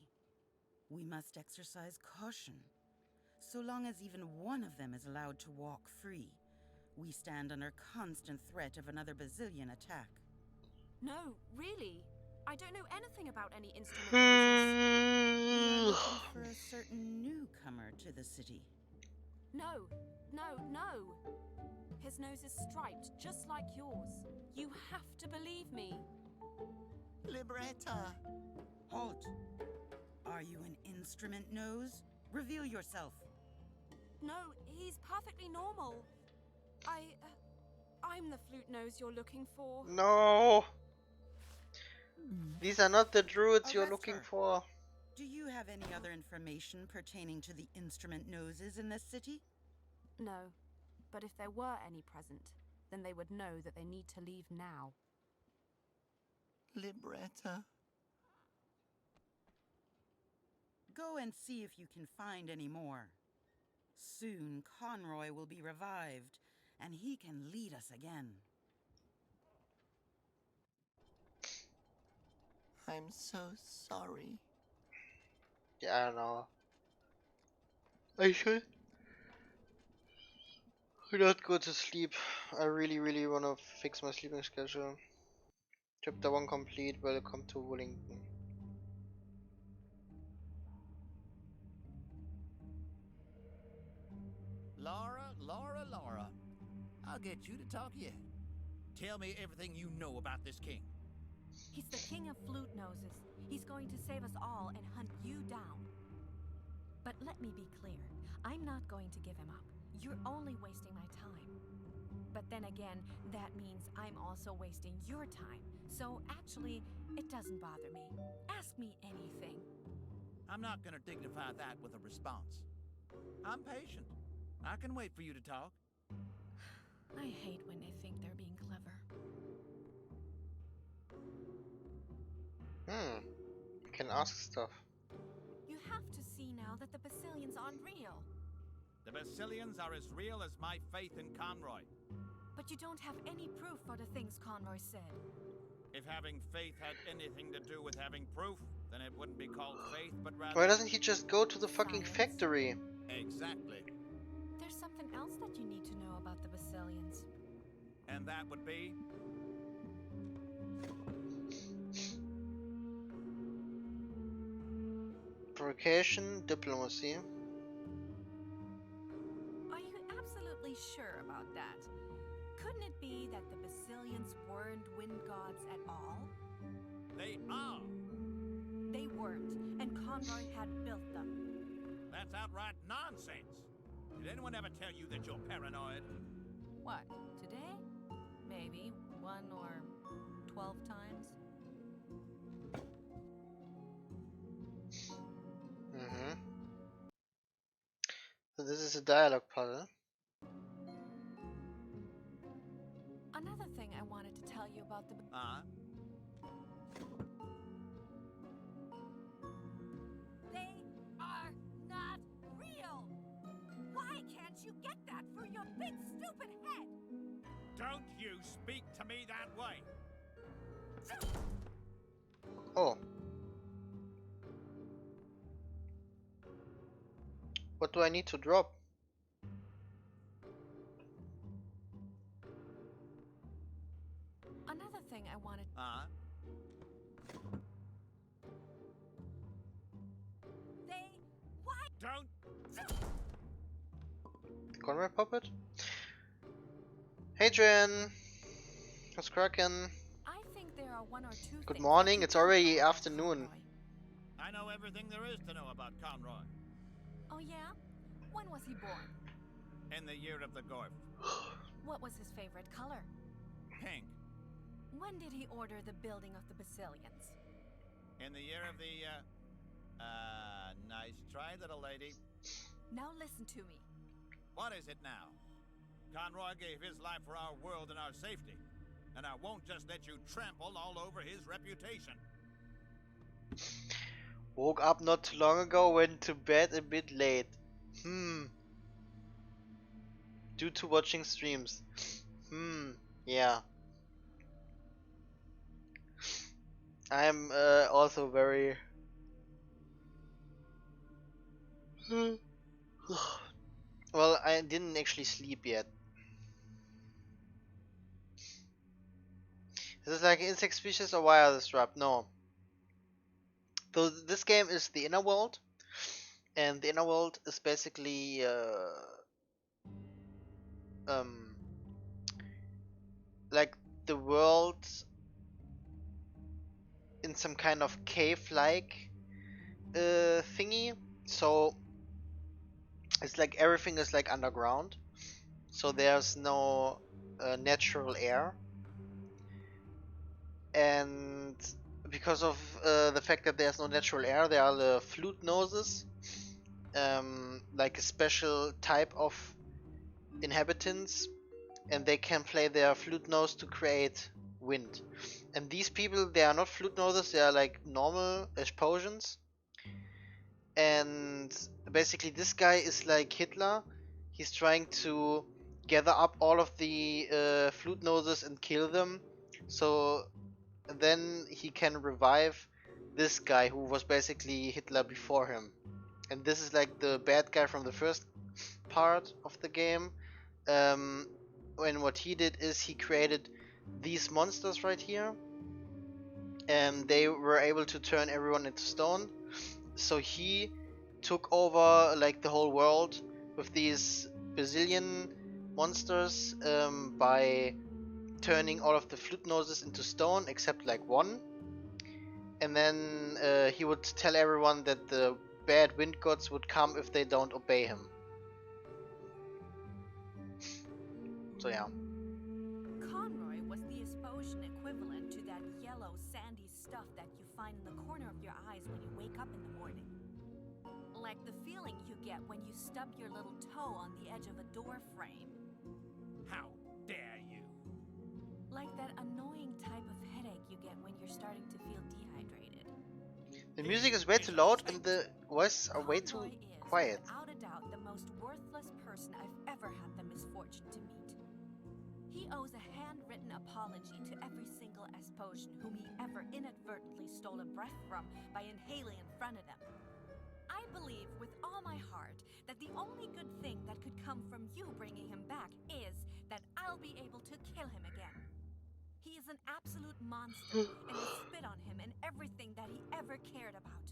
We must exercise caution. So long as even one of them is allowed to walk free, we stand under constant threat of another Basilian attack. No, really. I don't know anything about any instrument noses. We are looking for a certain newcomer to the city. No, no, no. His nose is striped, just like yours. You have to believe me. Libretta! Halt! Are you an instrument nose? Reveal yourself. No, he's perfectly normal. I'm the flute nose you're looking for. No! These are not the druids you're Arrest looking her. for. Do you have any other information pertaining to the instrument noses in this city? No, but if there were any present, then they would know that they need to leave now. Libretta. Go and see if you can find any more. Soon Conroy will be revived, and he can lead us again. I'm so sorry. Yeah, I don't know. I should not go to sleep. I really wanna fix my sleeping schedule. Chapter 1 complete. Welcome to Wellington. Laura. I'll get you to talk yet. Tell me everything you know about this king. He's the king of flute noses. He's going to save us all and hunt you down. But let me be clear. I'm not going to give him up. You're only wasting my time. But then again, that means I'm also wasting your time. So actually, it doesn't bother me. Ask me anything. I'm not gonna dignify that with a response. I'm patient. I can wait for you to talk. I hate when they think they're being clever. You can ask stuff. You have to see now that the Basilians aren't real. The Basilians are as real as my faith in Conroy. But you don't have any proof for the things Conroy said. If having faith had anything to do with having proof, then it wouldn't be called faith, but rather... Why doesn't he just go to the fucking factory? Exactly. There's something else that you need to know about the Basilians. And that would be... Provocation, diplomacy. Are you absolutely sure about that? Couldn't it be that the Basilians weren't wind gods at all? They are! They weren't, and Conroy had built them. That's outright nonsense. Did anyone ever tell you that you're paranoid? What, today? Maybe 1 or 12 times? So this is a dialogue puzzle. Another thing I wanted to tell you about the... They are not real! Why can't you get that through your big stupid head? Don't you speak to me that way! Oh. What do I need to drop? Another thing I wanted... They... Why... Don't... Conroy puppet? Hadrian! What's cracking? I think there are 1 or 2 Good things morning, that it's you already don't know about afternoon. Conroy. I know everything there is to know about Conroy. Oh yeah? When was he born? In the year of the Gorf. What was his favorite color? Pink. When did he order the building of the Basilians? In the year of the, nice try, little lady. Now listen to me. What is it now? Conroy gave his life for our world and our safety. And I won't just let you trample all over his reputation. Woke up not too long ago, went to bed a bit late. Due to watching streams. Yeah. I'm also very... Well, I didn't actually sleep yet. Is this like insect species or why are this dropped? No. So this game is the Inner World, and the Inner World is basically like the world in some kind of cave-like thingy. So it's like everything is like underground, so there's no natural air, and because of the fact that there's no natural air, there are the flute noses, like a special type of inhabitants, and they can play their flute nose to create wind. And these people, they are not flute noses, they are like normal potions. And basically this guy is like Hitler. He's trying to gather up all of the flute noses and kill them, so then he can revive this guy who was basically Hitler before him. And this is like the bad guy from the first part of the game. And what he did is he created these monsters right here, and they were able to turn everyone into stone. So he took over like the whole world with these Bazillion monsters by turning all of the flute noses into stone except like one. And then he would tell everyone that the bad wind gods would come if they don't obey him. So yeah. Conroy was the Esposian equivalent to that yellow, sandy stuff that you find in the corner of your eyes when you wake up in the morning. Like the feeling you get when you stub your little toe on the edge of a door frame. How dare you? Like that annoying type of headache you get when you're starting to feel dehydrated. The music is way too loud and the voices are way too quiet. Without a doubt, the most worthless person I've ever had the misfortune to meet. He owes a handwritten apology to every single Esposian whom he ever inadvertently stole a breath from by inhaling in front of them. I believe with all my heart that the only good thing that could come from you bringing him back is that I'll be able to kill him again. He is an absolute monster, and I spit on him and everything that he ever cared about.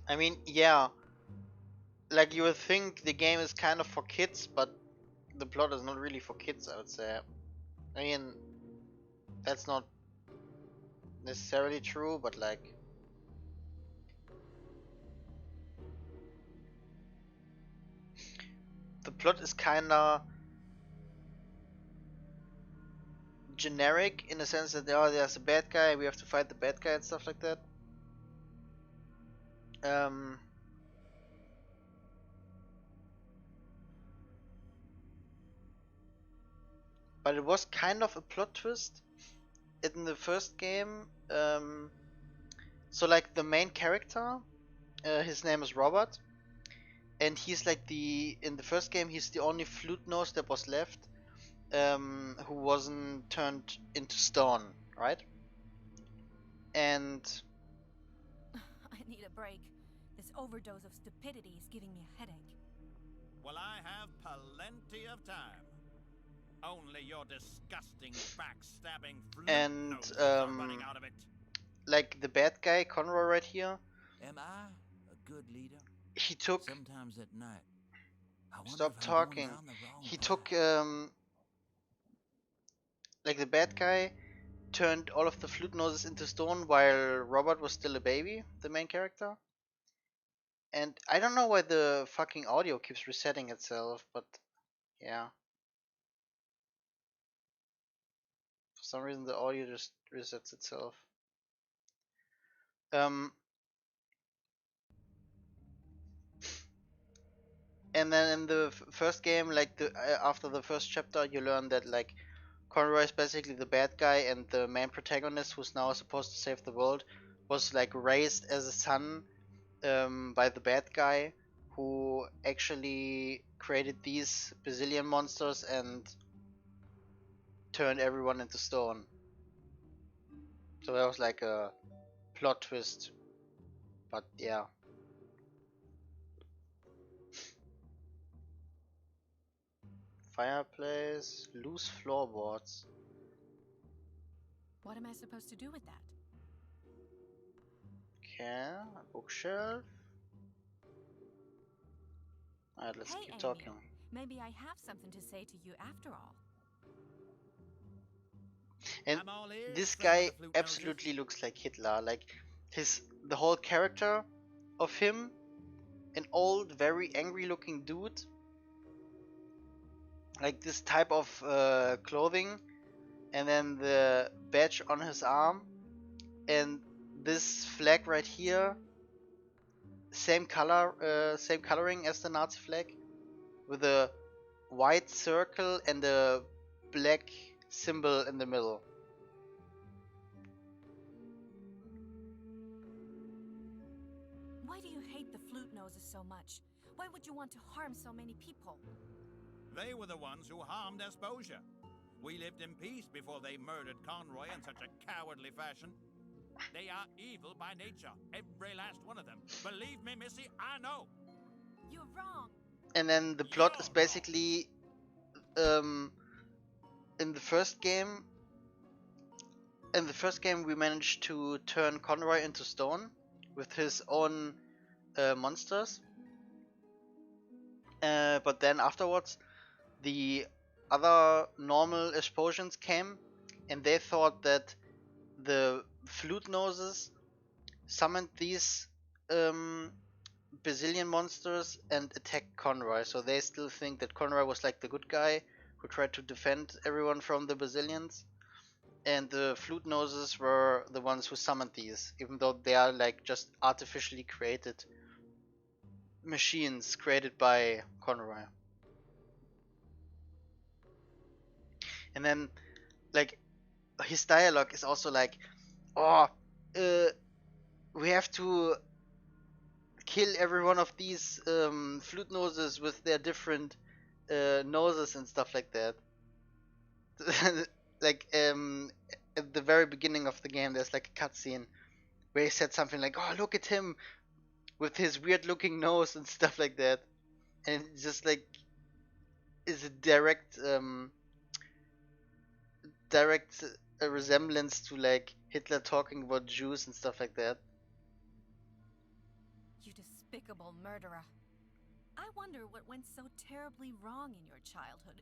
I mean, yeah. Like, you would think the game is kind of for kids, but the plot is not really for kids, I would say. I mean, that's not necessarily true, but like... The plot is kinda generic in the sense that there's a bad guy, we have to fight the bad guy and stuff like that. But it was kind of a plot twist in the first game. So like the main character, his name is Robert, and he's like in the first game he's the only flute nose that was left, who wasn't turned into stone, right? And I need a break. This overdose of stupidity is giving me a headache. Well, I have plenty of time. Only your disgusting backstabbing flute noses are running out of it. Like the bad guy, Conroy right here. Am I a good leader? He took. Sometimes at night. Stop talking. He took like the bad guy turned all of the flute noses into stone while Robert was still a baby, the main character. And I don't know why the fucking audio keeps resetting itself, but yeah. For some reason the audio just resets itself. And then in the first game, like after the first chapter, you learn that like Conroy is basically the bad guy, and the main protagonist, who's now supposed to save the world, was like raised as a son by the bad guy, who actually created these Bazillion monsters and turned everyone into stone. So that was like a plot twist, but yeah. Fireplace, loose floorboards. What am I supposed to do with that? Okay, a bookshelf. Alright, let's keep talking. Maybe I have something to say to you after all. And this guy absolutely looks like Hitler. Like the whole character of him, an old, very angry looking dude. Like this type of clothing, and then the badge on his arm, and this flag right here, same color, same coloring as the Nazi flag, with a white circle and a black symbol in the middle. Why do you hate the flute noses so much? Why would you want to harm so many people? They were the ones who harmed Esposia. We lived in peace before they murdered Conroy in such a cowardly fashion. They are evil by nature, every last one of them. Believe me, Missy, I know. You're wrong. And then the plot is basically, in the first game. In the first game, we managed to turn Conroy into stone with his own monsters. but then afterwards, the other normal explosions came, and they thought that the flute noses summoned these Basilian monsters and attacked Conroy. So they still think that Conroy was like the good guy who tried to defend everyone from the Basilians, and the flute noses were the ones who summoned these, even though they are like just artificially created machines created by Conroy. And then, like, his dialogue is also like, oh, we have to kill every one of these flute noses with their different noses and stuff like that. Like, at the very beginning of the game, there's like a cutscene where he said something like, oh, look at him with his weird looking nose and stuff like that. And it's just like, is a direct resemblance to like Hitler talking about Jews and stuff like that. You despicable murderer. I wonder what went so terribly wrong in your childhood.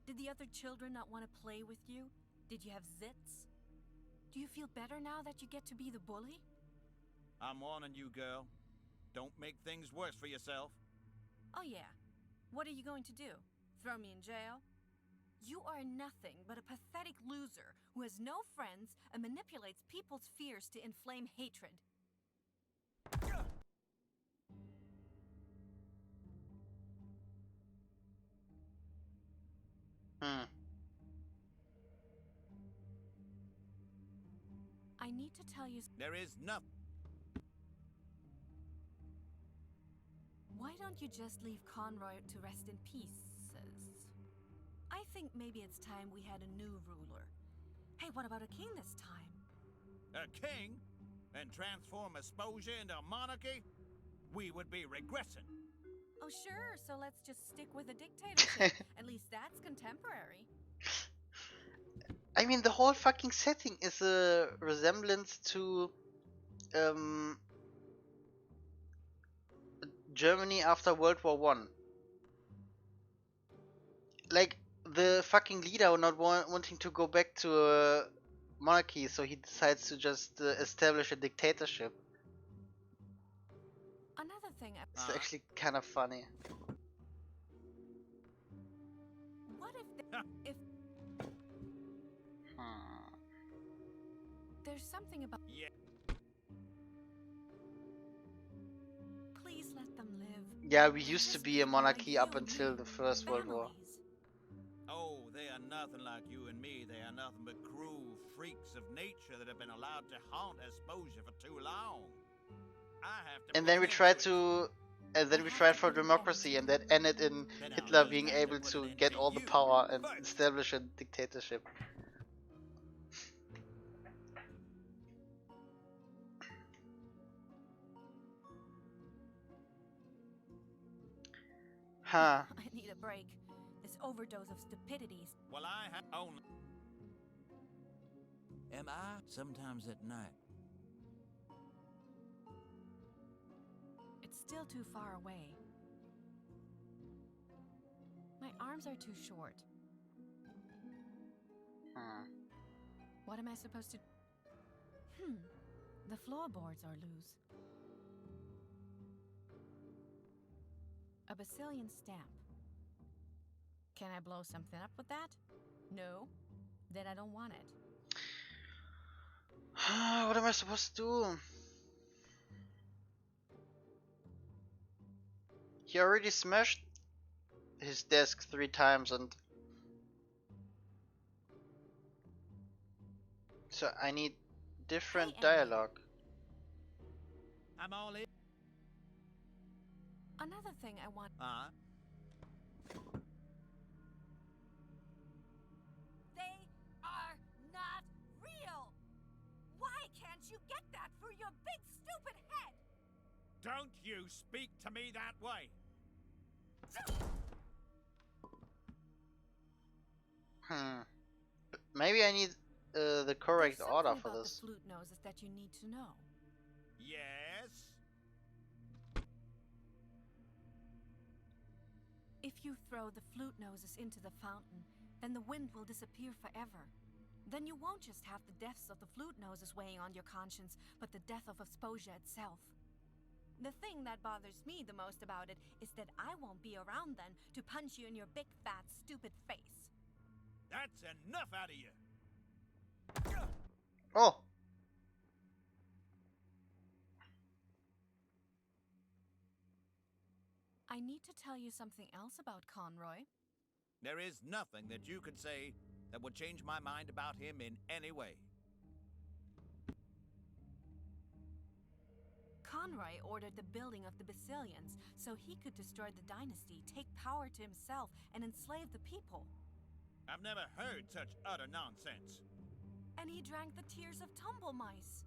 Did the other children not want to play with you? Did you have zits? Do you feel better now that you get to be the bully? I'm warning you, girl. Don't make things worse for yourself. Oh yeah. What are you going to do? Throw me in jail? You are nothing but a pathetic loser who has no friends and manipulates people's fears to inflame hatred. I need to tell you. There is nothing. Why don't you just leave Conroy to rest in peace? I think maybe it's time we had a new ruler. Hey, what about a king this time? A king? And transform Asposia into a monarchy? We would be regressing. Oh sure, so let's just stick with a dictatorship. At least that's contemporary. I mean, the whole fucking setting is a resemblance to Germany after World War One. Like, the fucking leader not wanting to go back to a monarchy, so he decides to just establish a dictatorship. Another thing It's actually kind of funny. What if there's something about... Yeah. Please let them live. Yeah, we used to be a monarchy up until the First World War. Oh, they are nothing like you and me. They are nothing but cruel freaks of nature that have been allowed to haunt Asposia for too long. I have to. And then we tried to, for democracy, and that ended in Hitler being able to get all the power and establish a dictatorship. Huh. I need a break. This overdose of stupidities. Well, I have only. Am I? Sometimes at night. It's still too far away. My arms are too short. What am I supposed to... The floorboards are loose. A Basilian stamp. Can I blow something up with that? No? Then I don't want it. What am I supposed to do? He already smashed his desk 3 times, and so I need different dialogue. I'm all in. Another thing I want... They are not real! Why can't you get that through your big stupid head? Don't you speak to me that way! Maybe I need the correct There's order something for about this. The flute noses that you need to know. Yes? you throw the flute noses into the fountain, then the wind will disappear forever. Then you won't just have the deaths of the flute noses weighing on your conscience, but the death of Vesposia itself. The thing that bothers me the most about it is that I won't be around then to punch you in your big, fat, stupid face. That's enough out of you. Oh. I need to tell you something else about Conroy. There is nothing that you could say that would change my mind about him in any way. Conroy ordered the building of the Basilians so he could destroy the dynasty, take power to himself, and enslave the people. I've never heard such utter nonsense. And he drank the tears of tumble mice.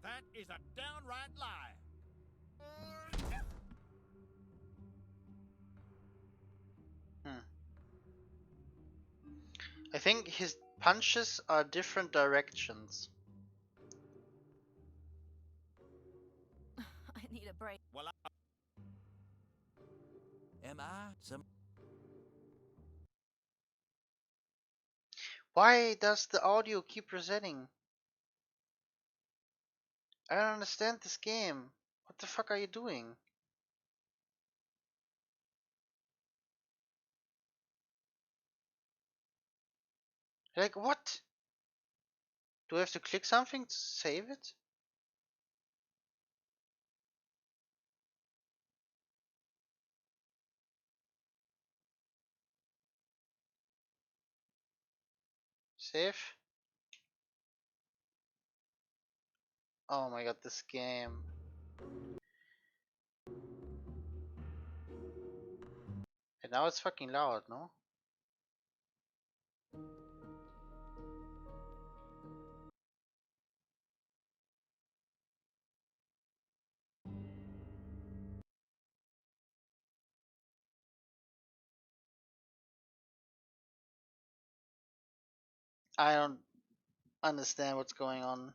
That is a downright lie. I think his punches are different directions. I need a break. Well, Am I some... Why does the audio keep resetting? I don't understand this game. What the fuck are you doing? Like, what? Do I have to click something to save it? Save? Oh my god, this game. And now it's fucking loud, no? I don't understand what's going on.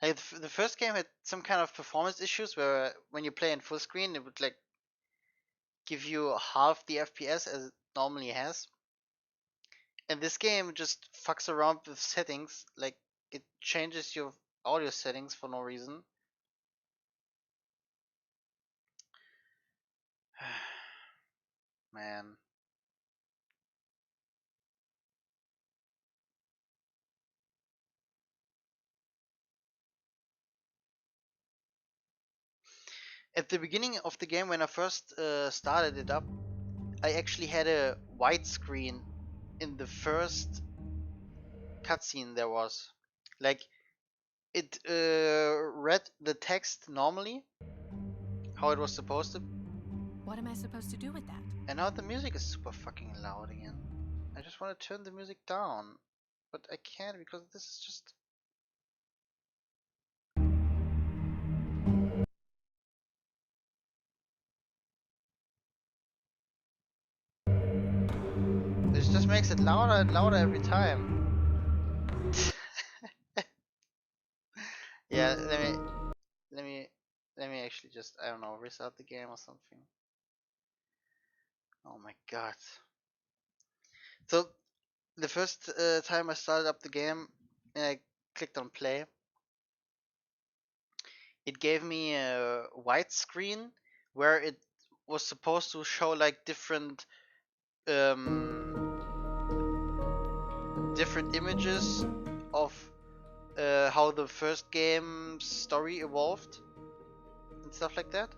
Like the first game had some kind of performance issues where when you play in full screen it would like give you half the FPS as it normally has. And this game just fucks around with settings, like it changes your audio settings for no reason. Man. At the beginning of the game when I first started it up, I actually had a widescreen in the first cutscene there was. Like, it read the text normally, how it was supposed to. What am I supposed to do with that? And now the music is super fucking loud again. I just want to turn the music down, but I can't because this is just... This just makes it louder and louder every time. Yeah, let me actually just, I don't know, restart the game or something. Oh my god. So the first time I started up the game and I clicked on play, it gave me a widescreen where it was supposed to show like different different images of how the first game's story evolved and stuff like that.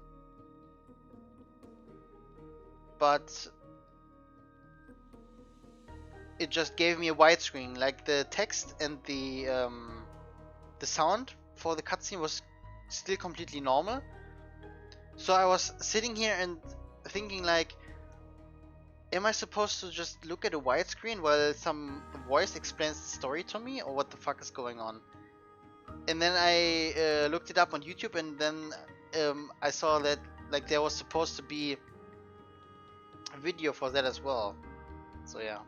But it just gave me a widescreen, like the text and the sound for the cutscene was still completely normal. So I was sitting here and thinking like, am I supposed to just look at a widescreen while some voice explains the story to me, or what the fuck is going on? And then I looked it up on YouTube, and then I saw that like there was supposed to be a video for that as well. So yeah.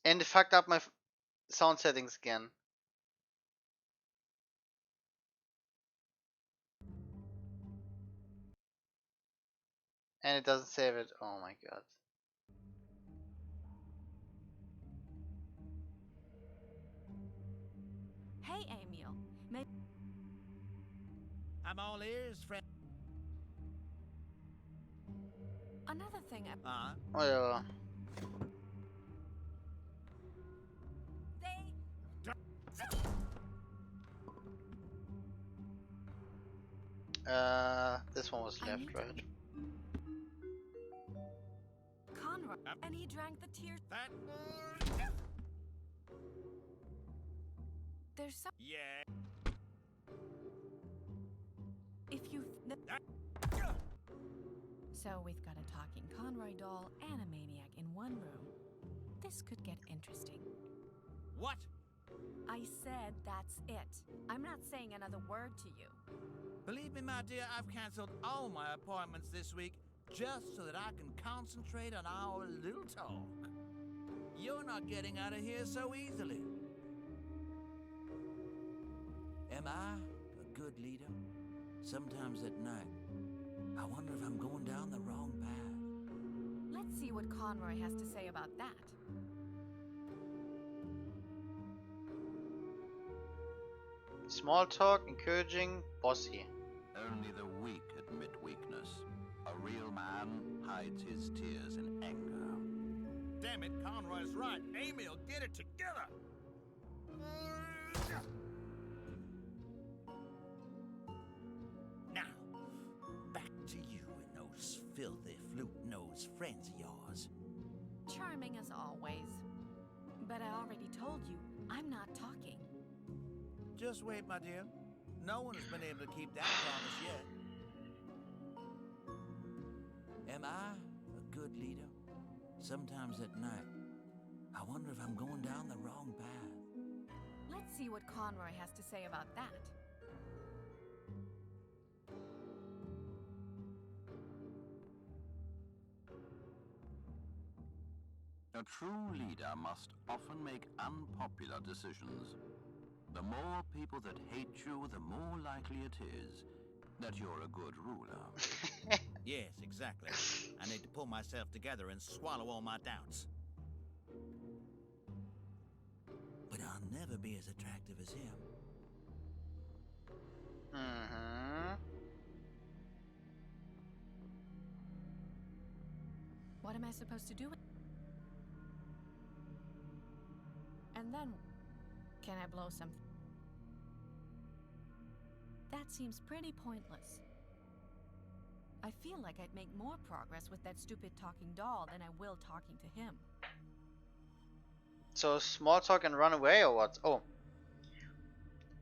And it fucked up my sound settings again. And it doesn't save it. Oh my god. Hey, Emil. Maybe I'm all ears, friend. another thing. Oh yeah. This one was left, right? Conroy, and he drank the tears. There's some. Yeah. If you. So we've got a talking Conroy doll and a maniac in one room. This could get interesting. What? I said that's it. I'm not saying another word to you. Believe me, my dear, I've canceled all my appointments this week just so that I can concentrate on our little talk. You're not getting out of here so easily. Am I a good leader? Sometimes at night, I wonder if I'm going down the wrong path. Let's see what Conroy has to say about that. Small talk, encouraging, bossy. Only the weak admit weakness. A real man hides his tears in anger. Damn it, Conroy's right. Emil, get it together! Now, back to you and those filthy flute-nosed friends of yours. Charming as always. But I already told you, I'm not talking. Just wait, my dear. No one has been able to keep that promise yet. Am I a good leader? Sometimes at night, I wonder if I'm going down the wrong path. Let's see what Conroy has to say about that. A true leader must often make unpopular decisions. The more people that hate you, the more likely it is that you're a good ruler. Yes, exactly. I need to pull myself together and swallow all my doubts. But I'll never be as attractive as him. Mm-hmm. What am I supposed to do? And then, can I blow some? That seems pretty pointless. I feel like I'd make more progress with that stupid talking doll than I will talking to him. So small talk and run away or what? Oh.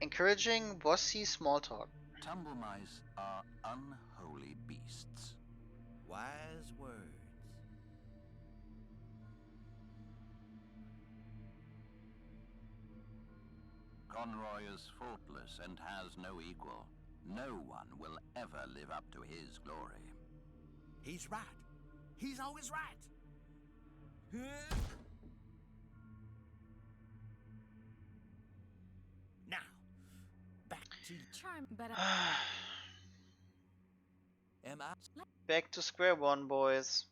Encouraging, bossy, small talk. Tumble mice are unholy beasts. Wise words. Conroy is faultless and has no equal. No one will ever live up to his glory. He's right. He's always right. Now, back to Charm, but Am I? Back to square one, boys.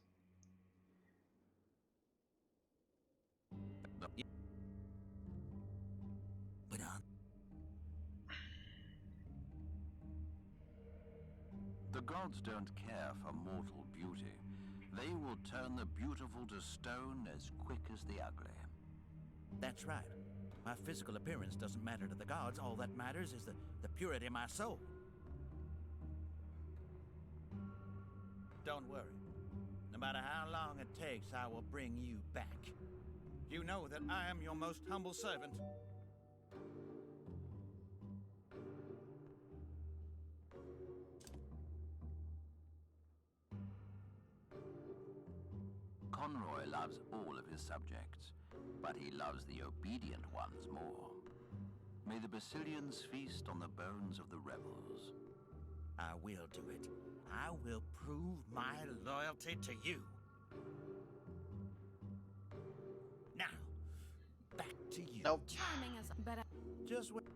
But The gods don't care for mortal beauty. They will turn the beautiful to stone as quick as the ugly. That's right. My physical appearance doesn't matter to the gods. All that matters is the purity of my soul. Don't worry. No matter how long it takes, I will bring you back. You know that I am your most humble servant. Conroy loves all of his subjects, but he loves the obedient ones more. May the Basilians feast on the bones of the rebels. I will do it. I will prove my loyalty to you. Now, back to you. Nope. Charming as but Just wait.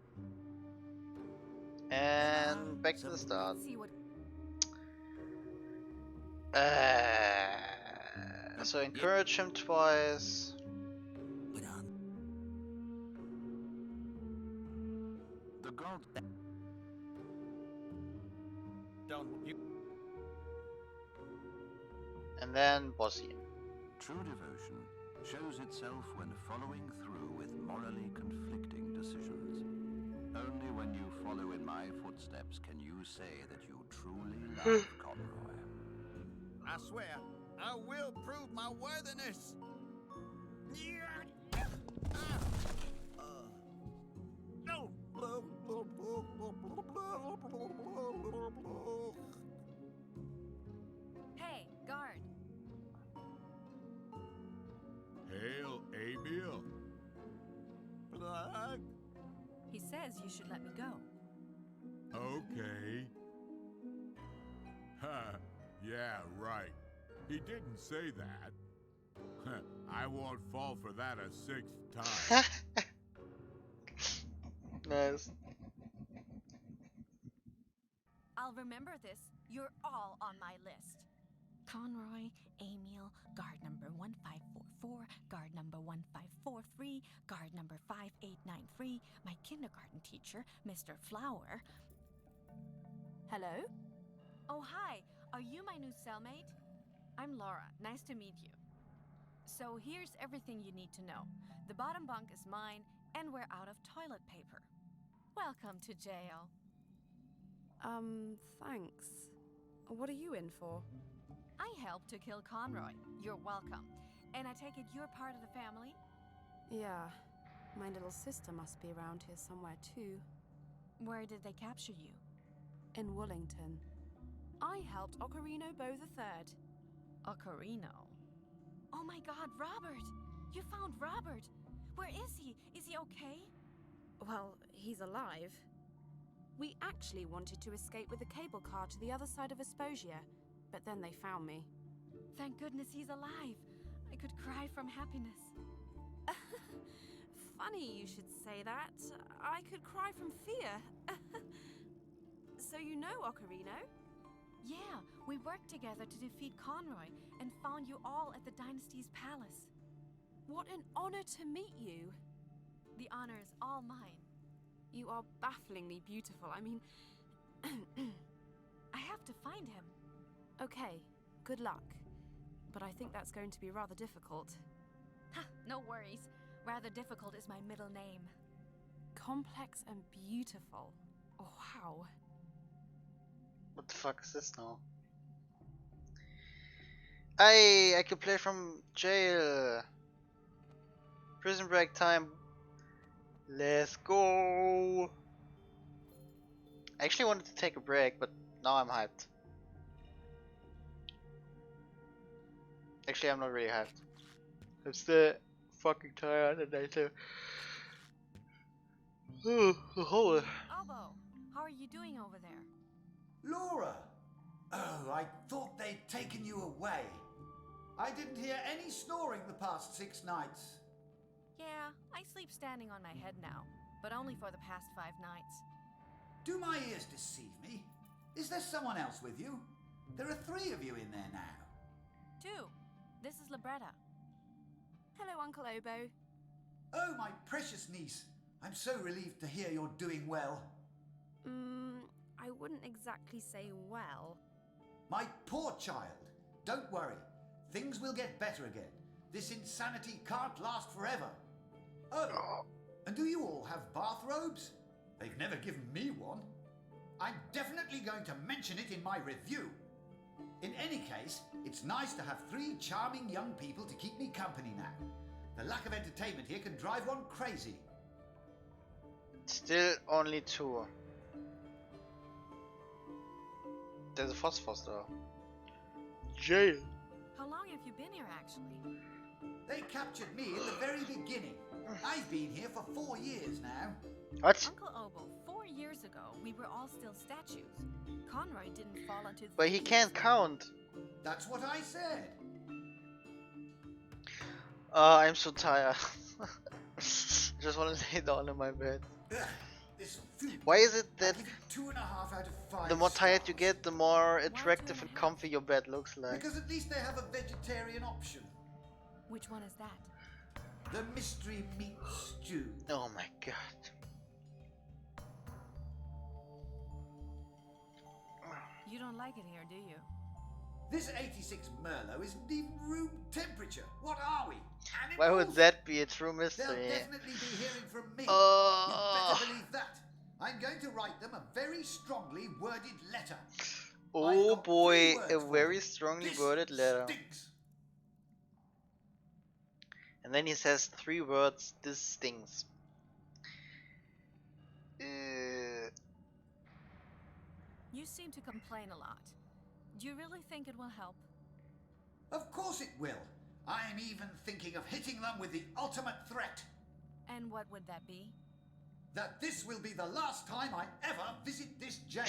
And back to the start. let's see what So encourage him twice. But on The god Don't you? And then bossy. True devotion shows itself when following through with morally conflicting decisions. Only when you follow in my footsteps can you say that you truly love Conroy. I swear, I will prove my worthiness. No. Hey, guard. Hail, Emil. He says you should let me go. Okay. Ha, yeah, right. He didn't say that. I won't fall for that a sixth time. Nice. I'll remember this. You're all on my list. Conroy, Emil, guard number 1544, guard number 1543, guard number 5893, my kindergarten teacher, Mr. Flower. Hello? Oh, hi. Are you my new cellmate? I'm Laura. Nice to meet you. So here's everything you need to know. The bottom bunk is mine, and we're out of toilet paper. Welcome to jail. thanks. What are you in for? I helped to kill Conroy. You're welcome. And I take it you're part of the family? Yeah. My little sister must be around here somewhere too. Where did they capture you? In Wollington. I helped Ocarino Bow III. Ocarino? Oh my god, Robert! You found Robert! Where is he? Is he okay? Well, he's alive. We actually wanted to escape with a cable car to the other side of Vesposia, but then they found me. Thank goodness he's alive. I could cry from happiness. Funny you should say that. I could cry from fear. So you know Ocarino? Yeah, we worked together to defeat Conroy and found you all at the Dynasty's palace. What an honor to meet you. The honor is all mine. You are bafflingly beautiful. I mean... I have to find him. Okay, good luck. But I think that's going to be rather difficult. Ha, no worries. Rather difficult is my middle name. Complex and beautiful. Wow. What the fuck is this now? I could play from jail. Prison break time. Let's go. I actually wanted to take a break, but now I'm hyped. Actually, I'm not really hyped. I'm still fucking tired and I say, oh, Albo, how are you doing over there? Laura! Oh, I thought they'd taken you away. I didn't hear any snoring the past 6 nights. Yeah, I sleep standing on my head now, but only for the past 5 nights. Do my ears deceive me? Is there someone else with you? There are 3 of you in there now. 2. This is Libretta. Hello, Uncle Obo. Oh, my precious niece. I'm so relieved to hear you're doing well. I wouldn't exactly say well. My poor child. Don't worry. Things will get better again. This insanity can't last forever. Oh, and do you all have bathrobes? They've never given me one. I'm definitely going to mention it in my review. In any case, it's nice to have 3 charming young people to keep me company now. The lack of entertainment here can drive one crazy. Still only 2. There's a phosphorus though. Jail. How long have you been here, actually? They captured me in the very beginning. I've been here for 4 years now. What? Uncle Obo, 4 years ago, we were all still statues. Conroy didn't fall into the But he can't count. That's what I said. I'm so tired. I just want to lay down in my bed. This food. Why is it that I give it 2.5 out of 5 the more tired you stars. get, the more attractive and comfy your bed looks like? Because at least they have a vegetarian option. Which one is that? The mystery meat stew. Oh my god. You don't like it here, do you? This 86 Merlot isn't even room temperature. What are we? Why would that be a true They'll mystery? definitely be hearing from me. Oh. You better believe that. I'm going to write them a very strongly worded letter. Oh boy, words a for very them. strongly This worded letter. stinks. And then he says 3 words, this stings. You seem to complain a lot. Do you really think it will help? Of course it will. I'm even thinking of hitting them with the ultimate threat. And what would that be? That this will be the last time I ever visit this jail.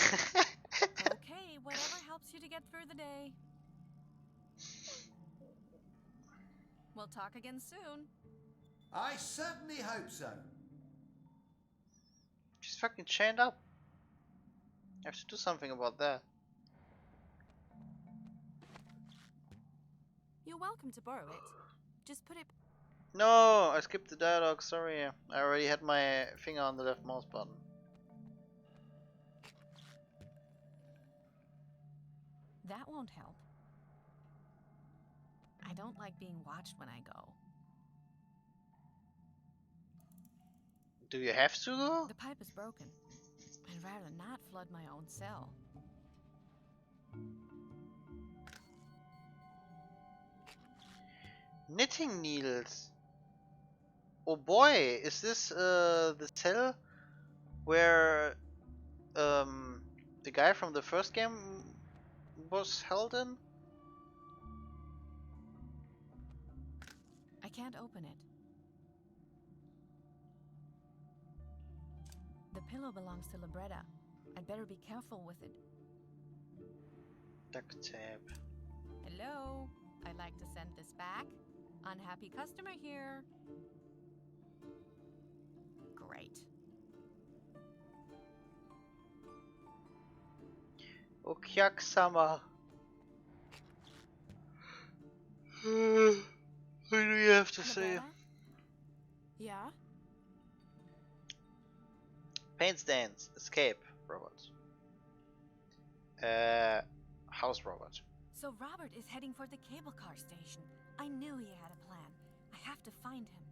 Okay, whatever helps you to get through the day. We'll talk again soon. I certainly hope so. She's fucking chained up. I have to do something about that. You're welcome to borrow it. Just put it. No, I skipped the dialogue, sorry. I already had my finger on the left mouse button. That won't help. I don't like being watched when I go. Do you have to though? The pipe is broken. I'd rather not flood my own cell. Knitting needles. Oh boy, is this the cell where the guy from the first game was held in? I can't open it. The pillow belongs to Libretta. I'd better be careful with it. Duct tape. Hello? I'd like to send this back. Unhappy customer here. Great. Okyak-sama. What do you have to say? Libretta? Yeah? Paint stains. Escape. Robot. House robot. So Robert is heading for the cable car station. I knew he had a plan. I have to find him.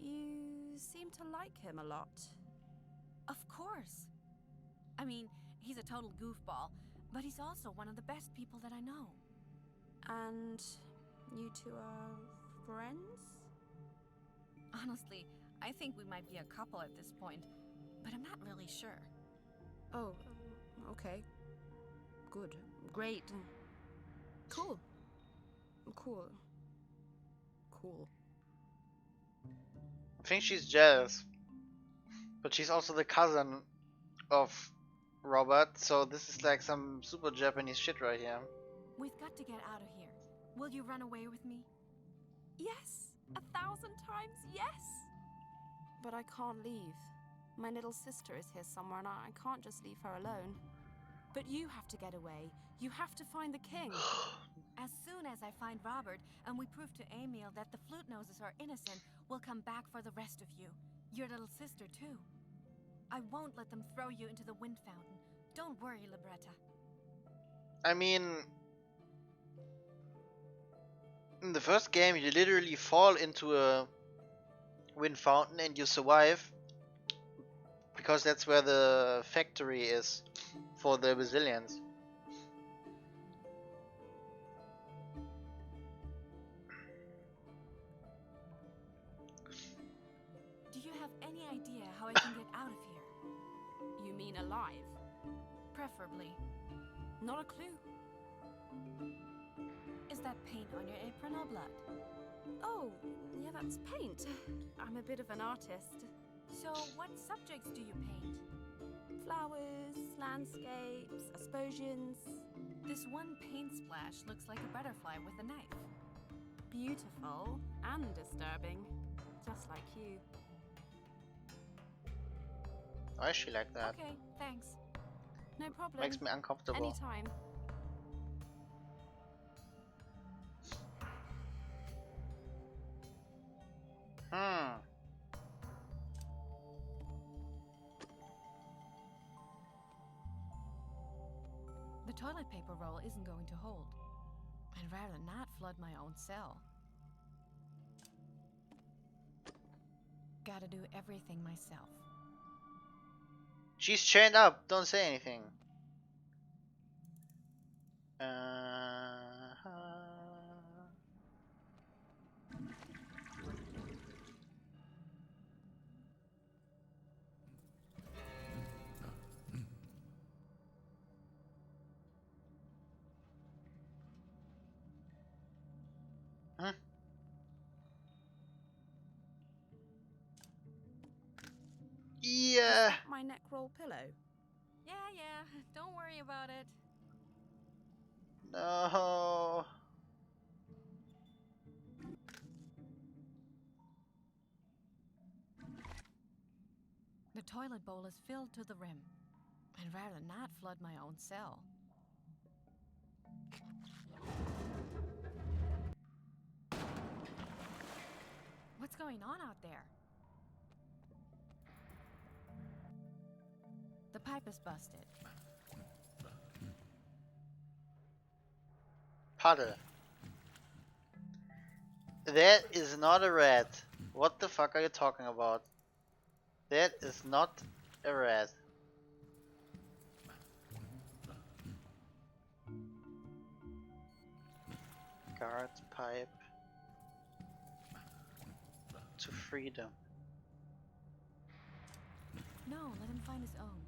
You seem to like him a lot. Of course. I mean, he's a total goofball, but he's also one of the best people that I know. And you two are friends? Honestly, I think we might be a couple at this point, but I'm not really sure. Oh, okay. Good. Great. Cool. Cool. Cool. I think she's jealous. But she's also the cousin of Robert, so this is like some super Japanese shit right here. We've got to get out of here. Will you run away with me? Yes! 1,000 times yes! But I can't leave. My little sister is here somewhere and I can't just leave her alone. But you have to get away. You have to find the king. As soon as I find Robert and we prove to Emil that the flute noses are innocent, we'll come back for the rest of you. Your little sister, too. I won't let them throw you into the wind fountain. Don't worry, Libretta. I mean, in the first game you literally fall into a wind fountain and you survive because that's where the factory is for the Basilians. Do you have any idea how I can get out of here? You mean alive? Preferably. Not a clue. Is that paint on your apron or blood? Oh, yeah, that's paint. I'm a bit of an artist. So, what subjects do you paint? Flowers, landscapes, aspersions. This one paint splash looks like a butterfly with a knife. Beautiful and disturbing, just like you. Why is she like that? Okay, thanks. No problem. Makes me uncomfortable. Anytime. The toilet paper roll isn't going to hold. I'd rather not flood my own cell. Gotta do everything myself. She's chained up. Don't say anything. Huh? Yeah. My neck roll pillow. Yeah, don't worry about it. No. The toilet bowl is filled to the rim. I'd rather not flood my own cell. What's going on out there? The pipe is busted. Potter. That is not a rat. What the fuck are you talking about? That is not a rat. Guard pipe to freedom. No, let him find his own.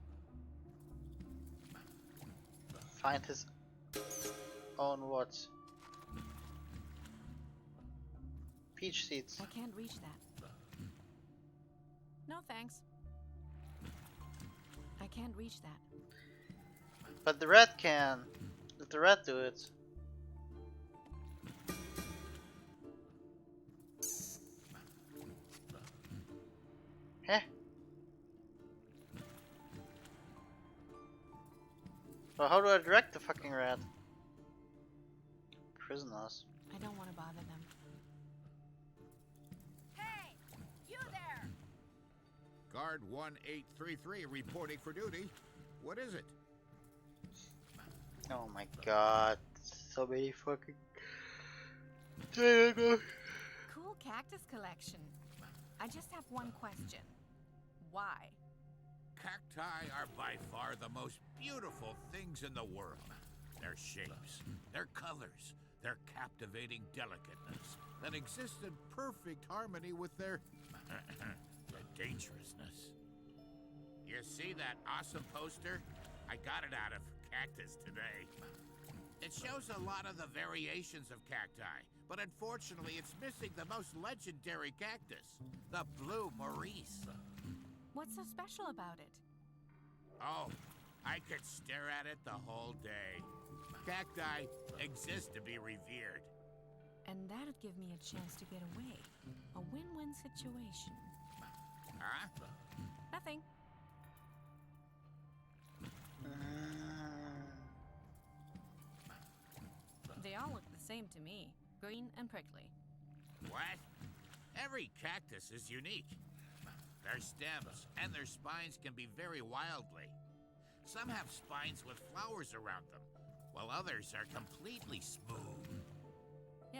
Find his own what? Peach seeds. I can't reach that. No thanks. I can't reach that. But the rat can. Let the rat do it. Heh. Well, how do I direct the fucking rat? Prisoners. I don't want to bother them. Hey! You there! Guard 1833 reporting for duty. What is it? Oh my god. So many fucking... Cool cactus collection. I just have one question. Why? Cacti are by far the most beautiful things in the world. Their shapes, their colors, their captivating delicateness that exist in perfect harmony with their dangerousness. You see that awesome poster? I got it out of Cactus today. It shows a lot of the variations of cacti, but unfortunately it's missing the most legendary cactus, the Blue Maurice. What's so special about it? Oh, I could stare at it the whole day. Cacti exist to be revered. And that'd give me a chance to get away. A win-win situation. Huh? Nothing. They all look the same to me. Green and prickly. What? Every cactus is unique. Their stems and their spines can be very wildly. Some have spines with flowers around them, while others are completely smooth. Yeah.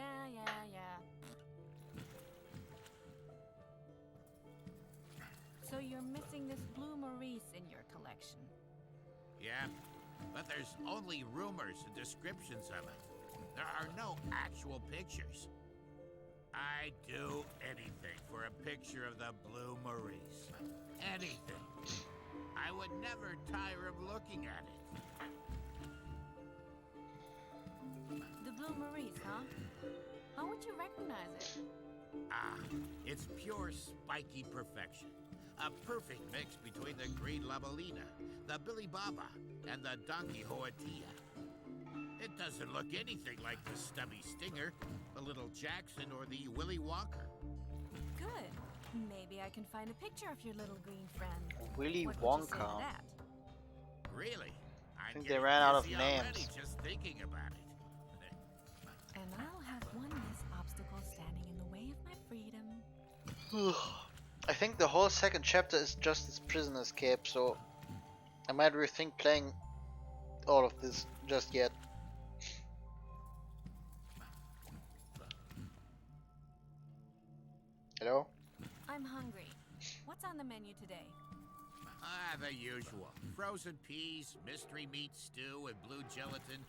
So you're missing this Blue Maurice in your collection. Yeah, but there's only rumors and descriptions of it. There are no actual pictures. I'd do anything for a picture of the Blue Maurice. Anything. I would never tire of looking at it. The Blue Maurice, huh? How would you recognize it? Ah, it's pure spiky perfection. A perfect mix between the green Labalina, the Billy Baba, and the Donkey Hoatia. It doesn't look anything like the Stubby Stinger, the Little Jackson, or the Willy Wonka. Good. Maybe I can find a picture of your little green friend. Willy What would you say to Wonka. that? Really? I think they getting ran out of dizzy already names. just thinking about it. And I'll have one less obstacle standing in the way of my freedom. I think the whole second chapter is just this prison escape, so I might rethink playing all of this just yet. Hello? I'm hungry. What's on the menu today? Ah, the usual. Frozen peas, mystery meat stew, and blue gelatin.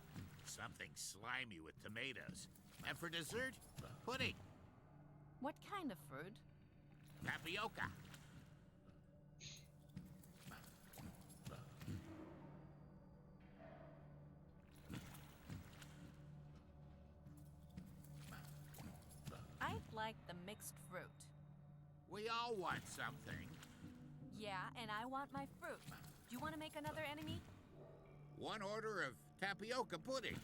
Something slimy with tomatoes. And for dessert, pudding. What kind of fruit? Tapioca. I'd like the mixed fruit. We all want something. Yeah, and I want my fruit. Do you want to make another enemy? One order of tapioca pudding.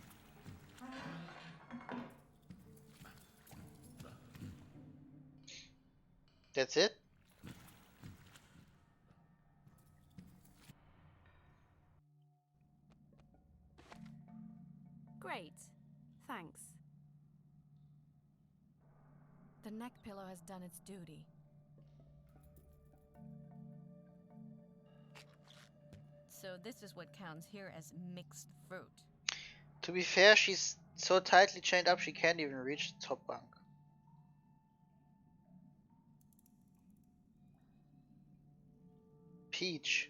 That's it? Great. Thanks. The neck pillow has done its duty. So this is what counts here as mixed fruit. To be fair, she's so tightly chained up she can't even reach the top bunk. Peach.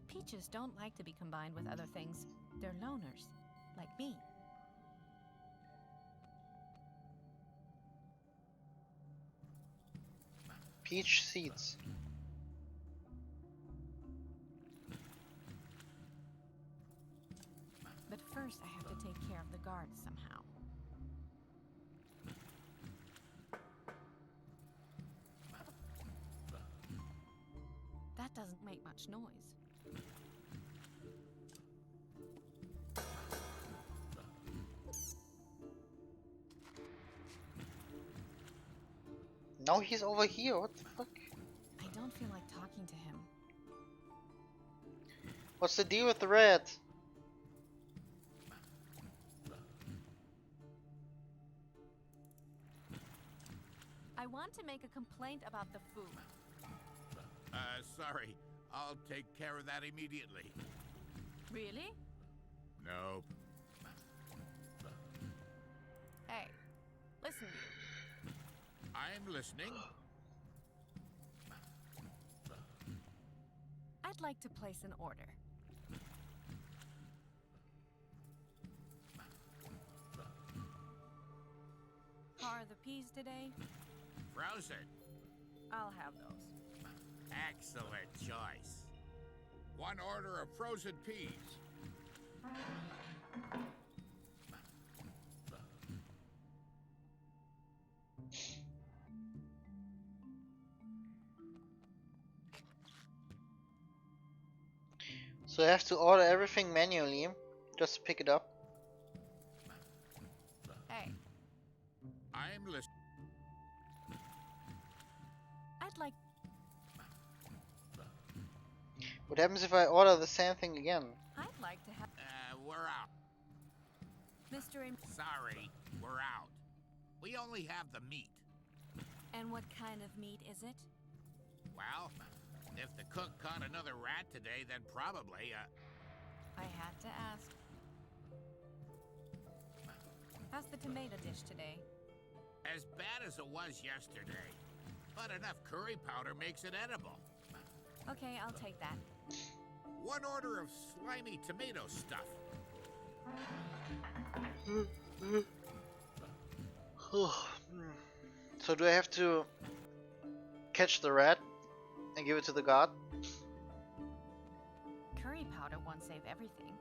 Peaches don't like to be combined with other things. They're loners, like me. Peach seeds. But first I have to take care of the guards somehow. That doesn't make much noise. Now he's over here, what the fuck? I don't feel like talking to him. What's the deal with the red? I want to make a complaint about the food. Sorry. I'll take care of that immediately. Really? Nope. Hey, listen. I'm listening. I'd like to place an order. How are the peas today? Frozen. I'll have those. Excellent choice. One order of frozen peas. So I have to order everything manually just to pick it up. Hey, I'm listening. I'd like. What happens if I order the same thing again? I'd like to have. We're out. Mr. Sorry, we're out. We only have the meat. And what kind of meat is it? Well, if the cook caught another rat today, then probably, I had to ask. How's the tomato dish today? as bad as it was yesterday. But enough curry powder makes it edible. Okay, I'll take that. One order of slimy tomato stuff. So do I have to catch the rat and give it to the god? Curry powder won't save everything.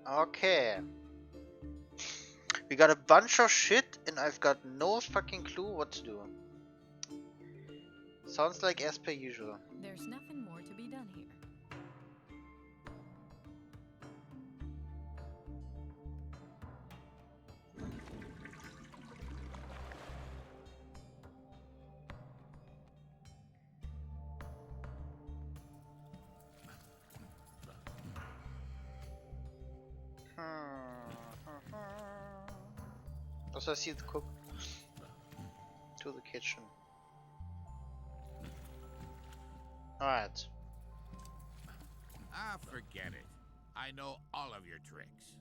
Okay. We got a bunch of shit and I've got no fucking clue what to do. Sounds like as per usual. There's nothing more to be done here. Also, I see the cook to the kitchen. Alright. Ah, forget it. I know all of your tricks.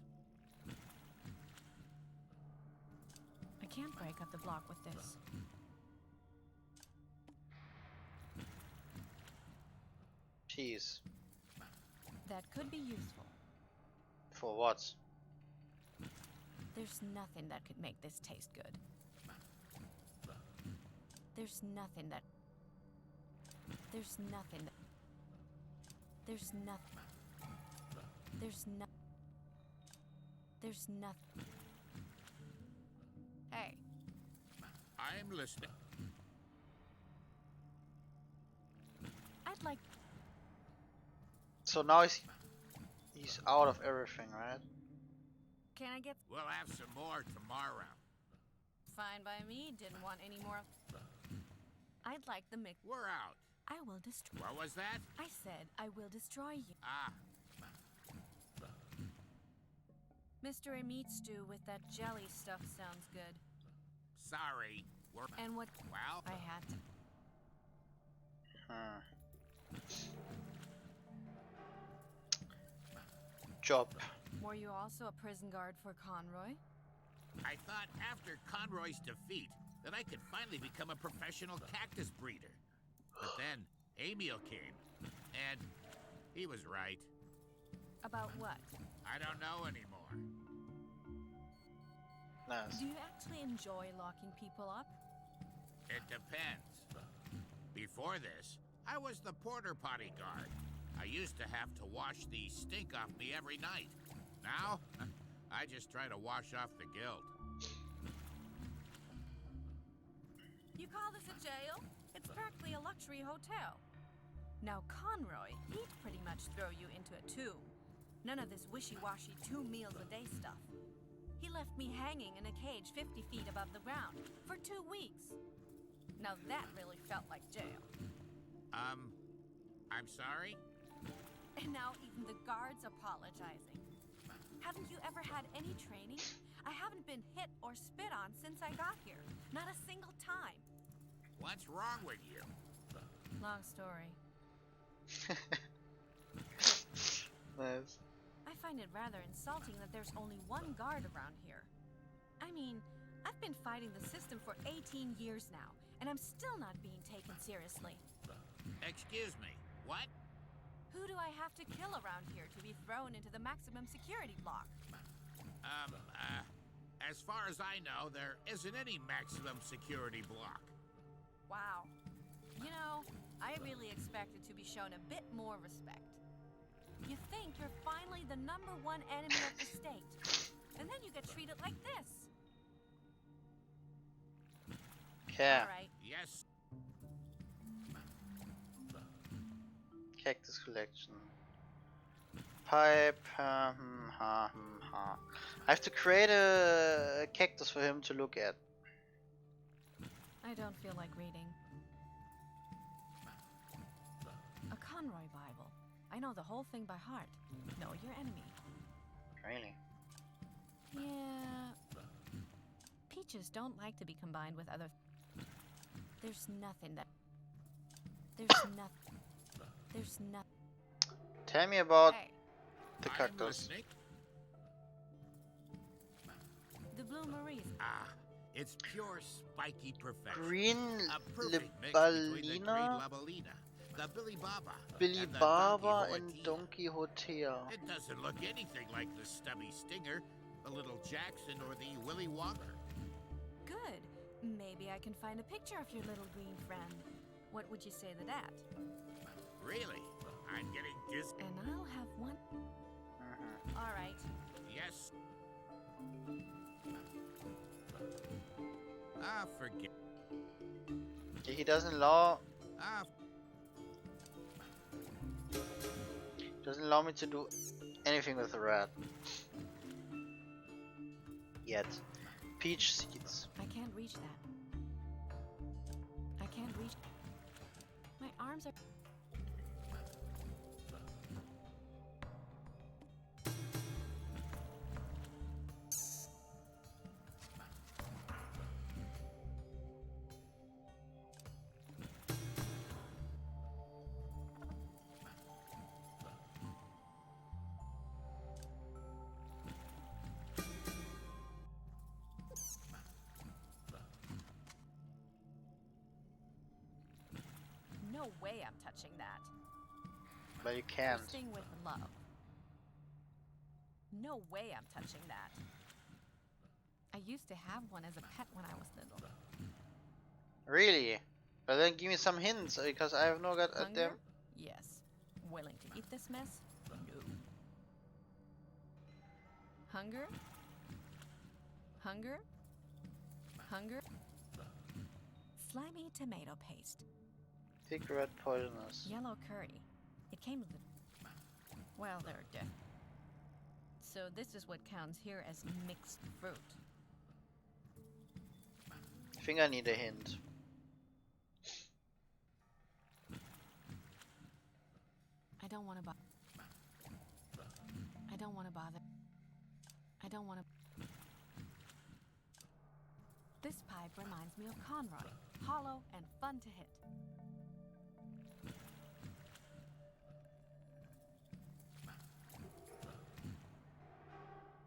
I can't break up the block with this. Cheese. That could be useful. For what? There's nothing that could make this taste good. There's nothing that... There's nothing that... There's nothing... There's no... There's nothing... Hey. I'm listening. I'd like... So now he's out of everything, right? Can I get... We'll have some more tomorrow. Fine by me. Didn't want any more of... I'd like the mix... We're out. I will destroy... What was that? I said I will destroy you. Ah. Mr. A meat stew with that jelly stuff sounds good. Sorry. We're... And what... Well... I had to... Job. Were you also a prison guard for Conroy? I thought after Conroy's defeat that I could finally become a professional cactus breeder. But then Emil came, and he was right. About what? I don't know anymore. Nice. Do you actually enjoy locking people up? It depends. Before this, I was the porter potty guard. I used to have to wash the stink off me every night. Now, I just try to wash off the guilt. You call this a jail? It's practically a luxury hotel. Now Conroy, he'd pretty much throw you into a tomb. None of this wishy-washy 2 meals a day stuff. He left me hanging in a cage 50 feet above the ground for 2 weeks. Now that really felt like jail. I'm sorry? And now even the guards apologizing. Haven't you ever had any training? I haven't been hit or spit on since I got here. Not a single time. What's wrong with you? Long story. Nice. I find it rather insulting that there's only one guard around here. I mean, I've been fighting the system for 18 years now, and I'm still not being taken seriously. Excuse me, what? Who do I have to kill around here to be thrown into the maximum security block? As far as I know, there isn't any maximum security block. Wow. You know, I really expected to be shown a bit more respect. You think you're finally the #1 enemy of the state, and then you get treated like this. Okay. All right. Yes. Cactus collection. Pipe. I have to create a cactus for him to look at. I don't feel like reading. A Conroy Bible. I know the whole thing by heart. Know your enemy. Really? Yeah. Peaches don't like to be combined with other... There's nothing that... There's nothing... There's nothing... Tell me about Hey, the I'm cactus. listening. the Blue Maries. Ah, it's pure spiky perfection. Green A perfect mix between the green Libalina, Labalina, the Billy Baba, Billy and the Baba, Don and Quixotea. Don Quixotea. It doesn't look anything like the stubby Stinger, the Little Jackson, or the Willy Wonka. Good. Maybe I can find a picture of your little green friend. What would you say to that? Really? I'm getting dizzy. And I'll have one. All right. Yes. Ah, forget. Okay, he doesn't allow me to do anything with the rat. Yet. Peach seeds. I can't reach that. I can't reach. My arms are. No way I'm touching that. But you can't. Bursting with love. No way I'm touching that. I used to have one as a pet when I was little. Really? But then give me some hints, because I have no got at them. Hunger? Yes. Willing to eat this mess? No. Hunger? Hunger? Hunger? Slimy tomato paste. Thick red poisonous. Yellow curry. It came with the... Well, they're dead. So this is what counts here as mixed fruit. I think I need a hint. I don't want to bother. I don't want to bother. I don't want to... This pipe reminds me of Conroy. Hollow and fun to hit.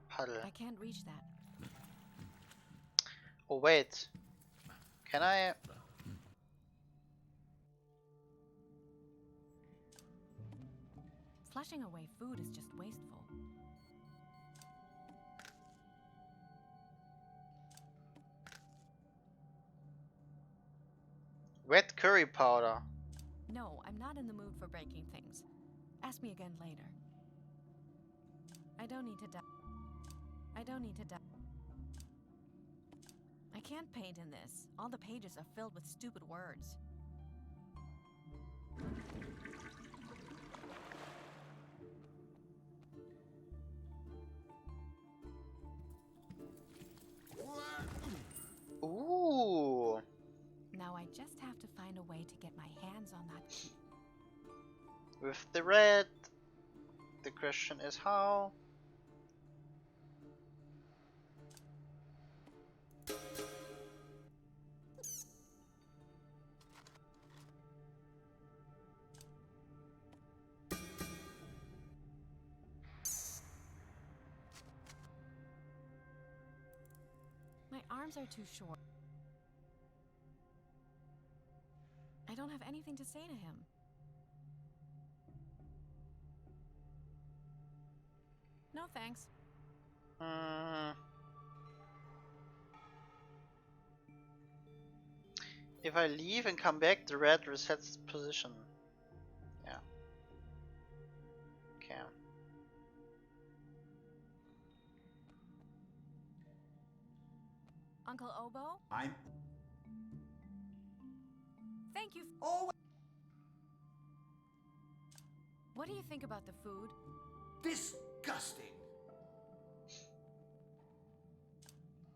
Puddle. I can't reach that. Oh wait. Can I... Flushing away food is just wasteful. Wet curry powder. No, I'm not in the mood for breaking things. Ask me again later. I don't need to die. I don't need to die. I can't paint in this. All the pages are filled with stupid words. Ooh. Now I just have to find a way to get my hands on that key. With the red. The question is how. My arms are too short. I don't have anything to say to him. No thanks. If I leave and come back, the red resets position. Yeah. Okay. Uncle Obo? I'm... Thank you. Oh! What do you think about the food? Disgusting!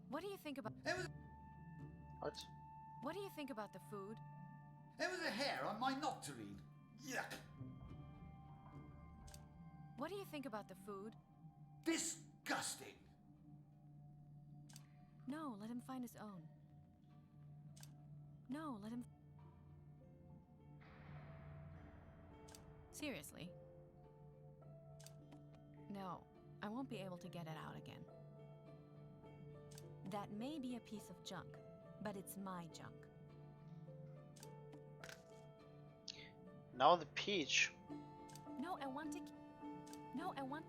What do you think about... What? What do you think about the food? There was a hair on my Nocturine. Yuck! What do you think about the food? Disgusting! No, let him find his own. No, let him... Seriously? No, I won't be able to get it out again. That may be a piece of junk, but it's my junk. Now the peach. No, I want to... No, I want...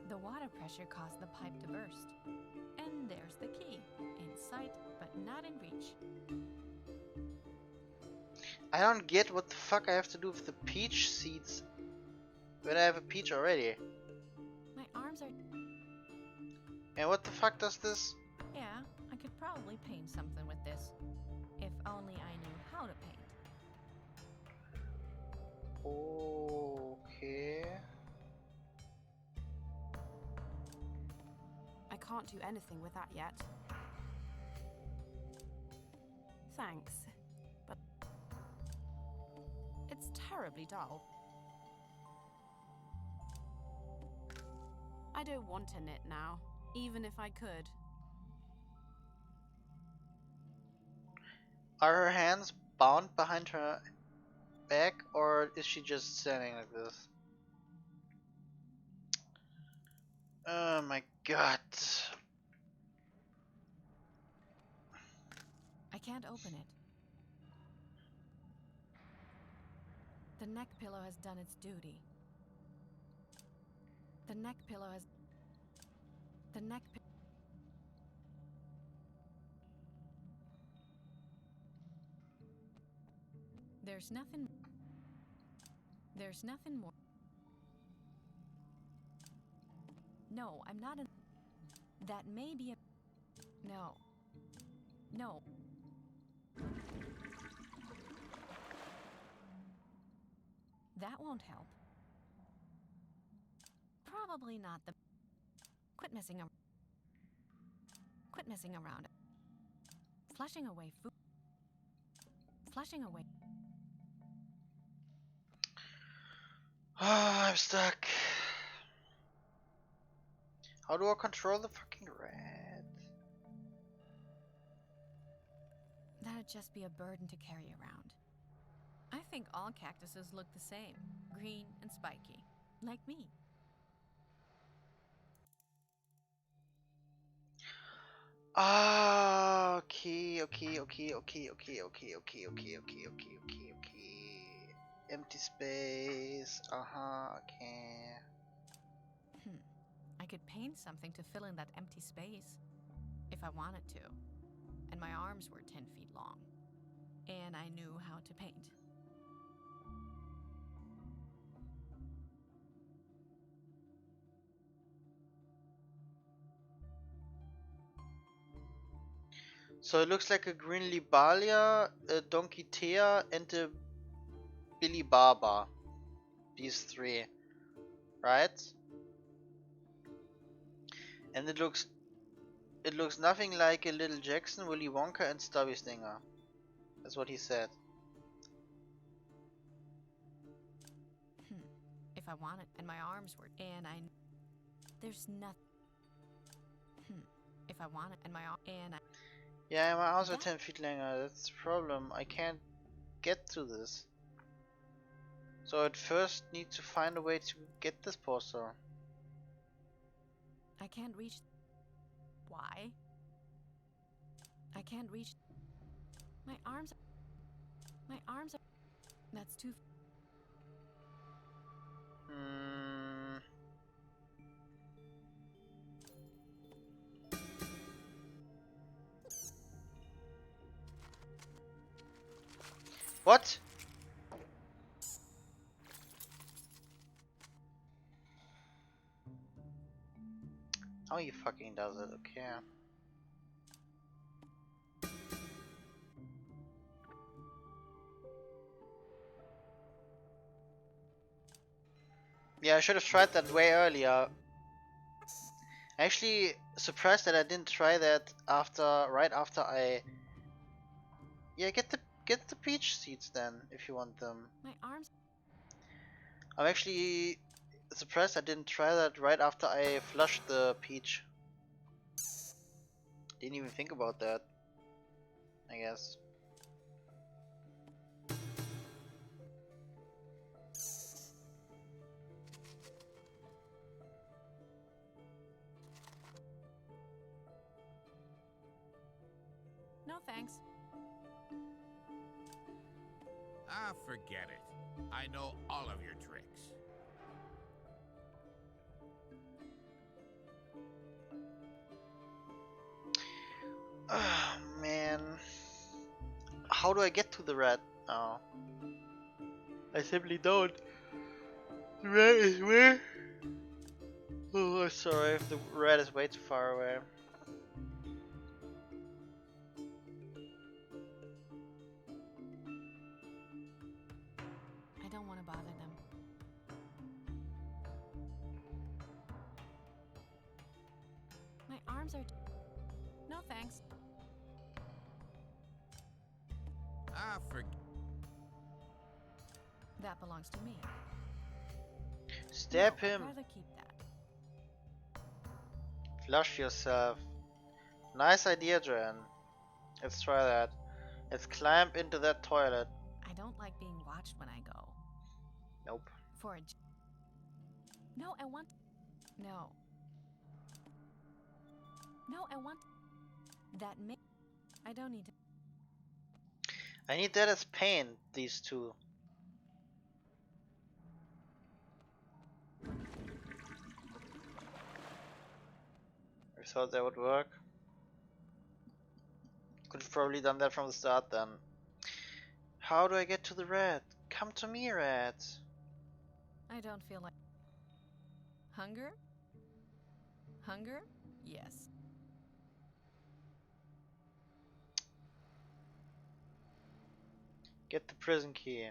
The water pressure caused the pipe to burst. And there's the key. In sight, but not in reach. I don't get what the fuck I have to do with the peach seeds when I have a peach already. My arms are... And what the fuck does this? Yeah, I could probably paint something with this. If only I knew how to paint. Okay. I can't do anything with that yet. Thanks, but it's terribly dull. I don't want to knit now, even if I could. Are her hands bound behind her back, or is she just standing like this? Oh my god. I can't open it. The neck pillow has done its duty. The neck pillow has... The neck pi- There's nothing more. No, I'm not in... That may be a... No. No. That won't help. Probably not the... Quit messing around. Flushing away food. Flushing away... I'm stuck. How do I control the fucking rat? That'd just be a burden to carry around. I think all cactuses look the same. Green and spiky. Like me. Ah, okay. Empty space. Okay. I could paint something to fill in that empty space. If I wanted to. And my arms were 10 feet long. And I knew how to paint. So it looks like a green Libalia, a Donkey Tea, and a Billy Barber. These three. Right? And it looks nothing like a Little Jackson, Willy Wonka, and Stubby Stinger. That's what he said. If I wanted, and my arms were, and I... There's nothing... If I wanted, and my arm, and I... Yeah, my arms are 10 feet longer. That's the problem. I can't get to this. So I'd first need to find a way to get this poster. I can't reach... Why? I can't reach... My arms are... That's too... What? How he fucking does it, okay. Yeah, I should have tried that way earlier. Actually, surprised that I didn't try that right after I... Yeah, get the peach seeds then, if you want them. My arms... I'm actually surprised I didn't try that right after I flushed the peach. Didn't even think about that, I guess. No thanks. Ah, forget it. I know all of your tricks. Oh man. How do I get to the rat now? I simply don't. The rat is where? Oh, sorry, the rat is way too far away. I don't want to bother them. My arms are... No thanks. Ah, forget... That belongs to me. Stab No, him. I'd rather keep that. Flush yourself. Nice idea, Joanne. Let's try that. Let's climb into that toilet I don't like being watched when I go. Nope. For a... No, I want... No. No, I want... That may... I don't need to... I need that as paint, these two. I thought that would work. Could have probably done that from the start then. How do I get to the red? Come to me, red. I don't feel like... Hunger? Hunger? Yes. Get the prison key.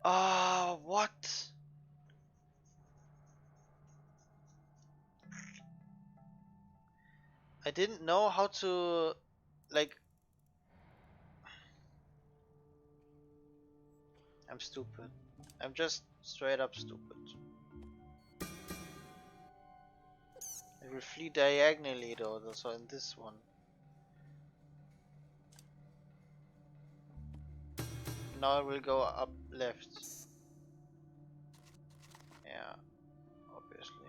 Oh, what? I didn't know how to, like... I'm stupid. I'm just straight up stupid. It will flee diagonally though, so in this one. Now it will go up left. Yeah, obviously.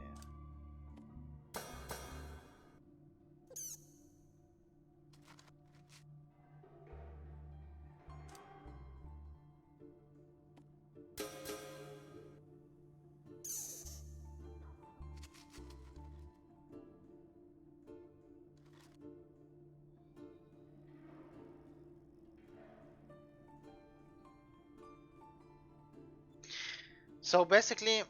So basically,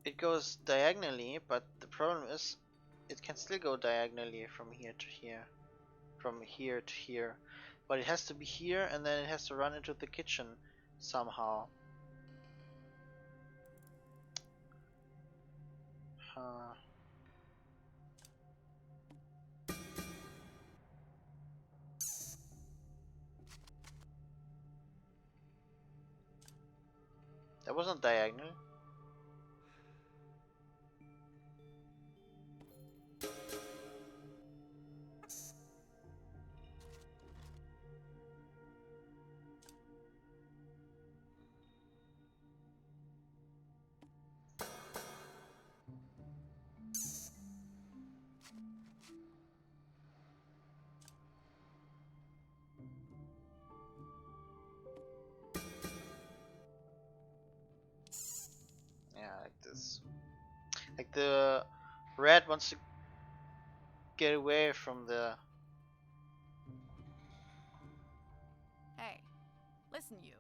it goes diagonally, but the problem is it can still go diagonally from here to here, from here to here, but it has to be here and then it has to run into the kitchen somehow. That wasn't diagonal. Like this. Like the red wants to get away from the... Hey, listen you.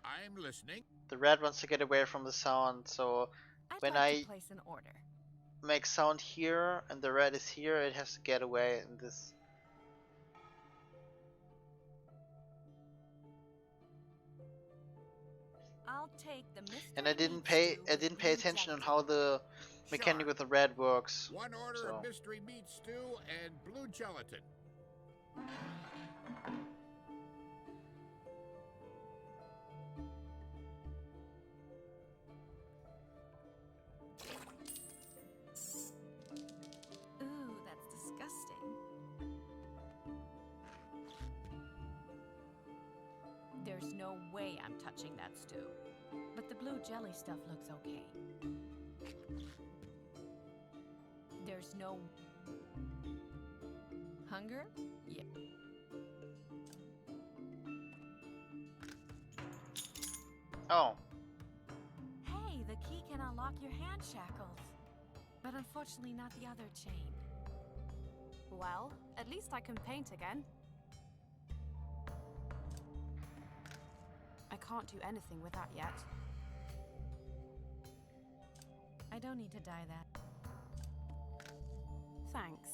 I'm listening. The red wants to get away from the sound, so when I'd like to place an order. Make sound here and the red is here, it has to get away in this. I'll take the And I didn't pay attention on how the mechanic with the red works. One order so. of mystery meat stew and blue gelatin. Ooh, that's disgusting. There's no way I'm touching that stew. But the blue jelly stuff looks okay. There's no... Hunger? Yeah. Oh. Hey, the key can unlock your hand shackles. But unfortunately not the other chain. Well, at least I can paint again. I can't do anything with that yet. I don't need to dye that. Thanks.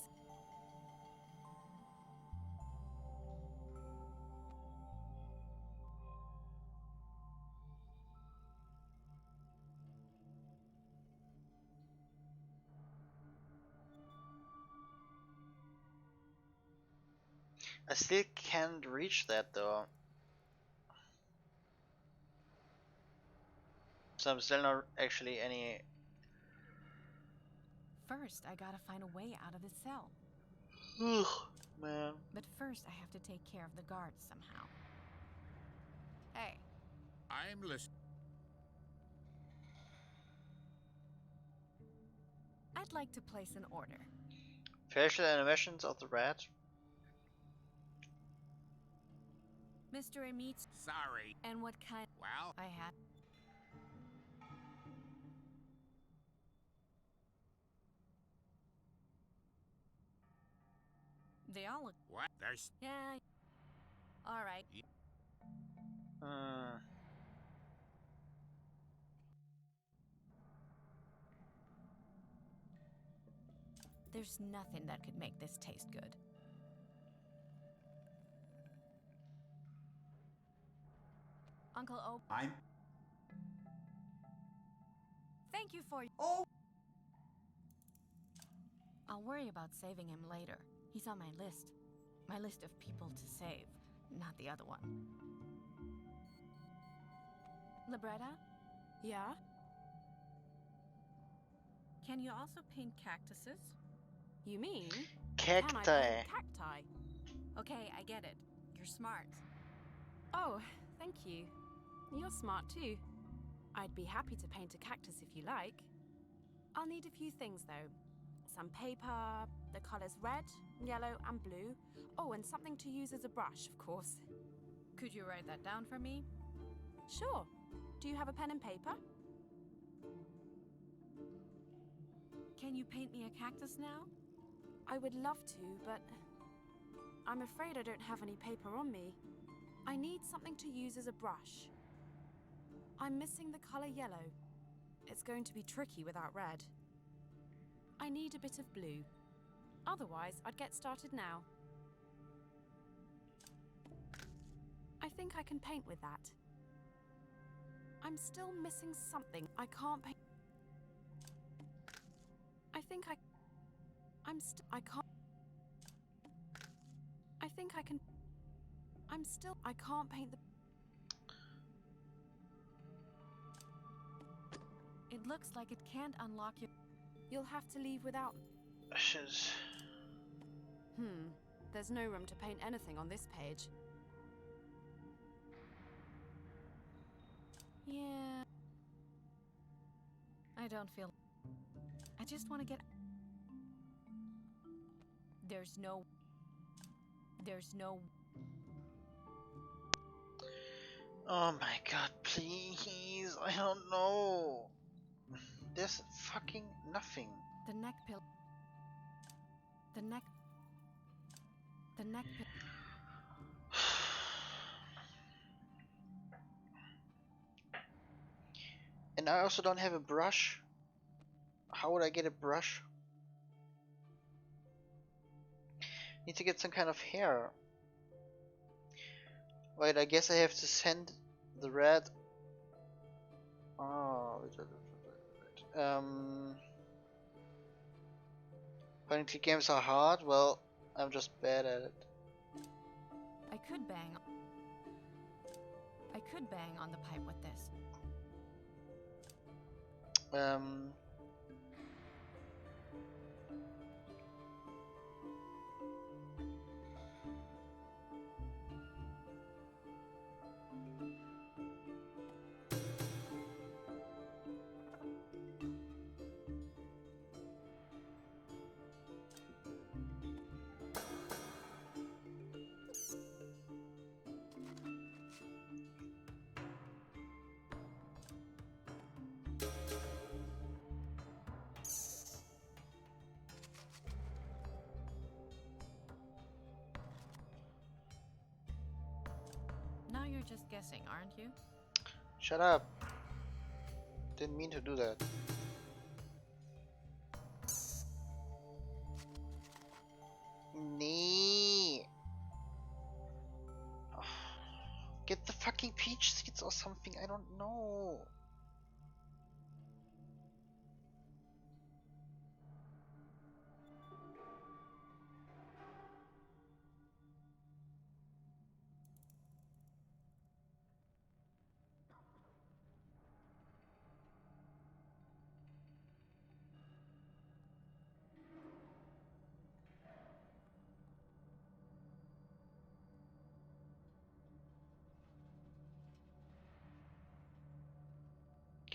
I still can't reach that though. So I'm still not actually any. First, I gotta find a way out of the cell. Ugh, man. But first, I have to take care of the guards somehow. Hey. I'm listening. I'd like to place an order. Facial animations of the rat. Mr. Amit's. Sorry. And what kind? Well, I had. They all look. What? There's. Yeah. All right. There's nothing that could make this taste good. Uncle O. I'm. Thank you for. Oh! I'll worry about saving him later. He's on my list. My list of people to save, not the other one. Libretta? Yeah? Can you also paint cactuses? You mean? Cacti. Can I paint cacti? Okay, I get it. You're smart. Oh, thank you. You're smart too. I'd be happy to paint a cactus if you like. I'll need a few things though. Some paper, the colors red, yellow, and blue. Oh, and something to use as a brush, of course. Could you write that down for me? Sure. Do you have a pen and paper? Can you paint me a cactus now? I would love to, but I'm afraid I don't have any paper on me. I need something to use as a brush. I'm missing the color yellow. It's going to be tricky without red. I need a bit of blue. Otherwise, I'd get started now. I think I can paint with that. I'm still missing something. I can't paint. I think I can't. I think I can. I can't paint the. It looks like it can't unlock your. You'll have to leave without. There's no room to paint anything on this page. Yeah. I don't feel. I just want to get. There's no. Oh my god, please. I don't know. There's fucking nothing. The neck pill. The neck pill. And I also don't have a brush. How would I get a brush? Need to get some kind of hair. Wait, I guess I have to send the red. Oh, Apparently games are hard. Well, I'm just bad at it. I could bang on the pipe with this. Now you're just guessing, aren't you? Shut up. Didn't mean to do that. Nee. Get the fucking peach seeds or something, I don't know.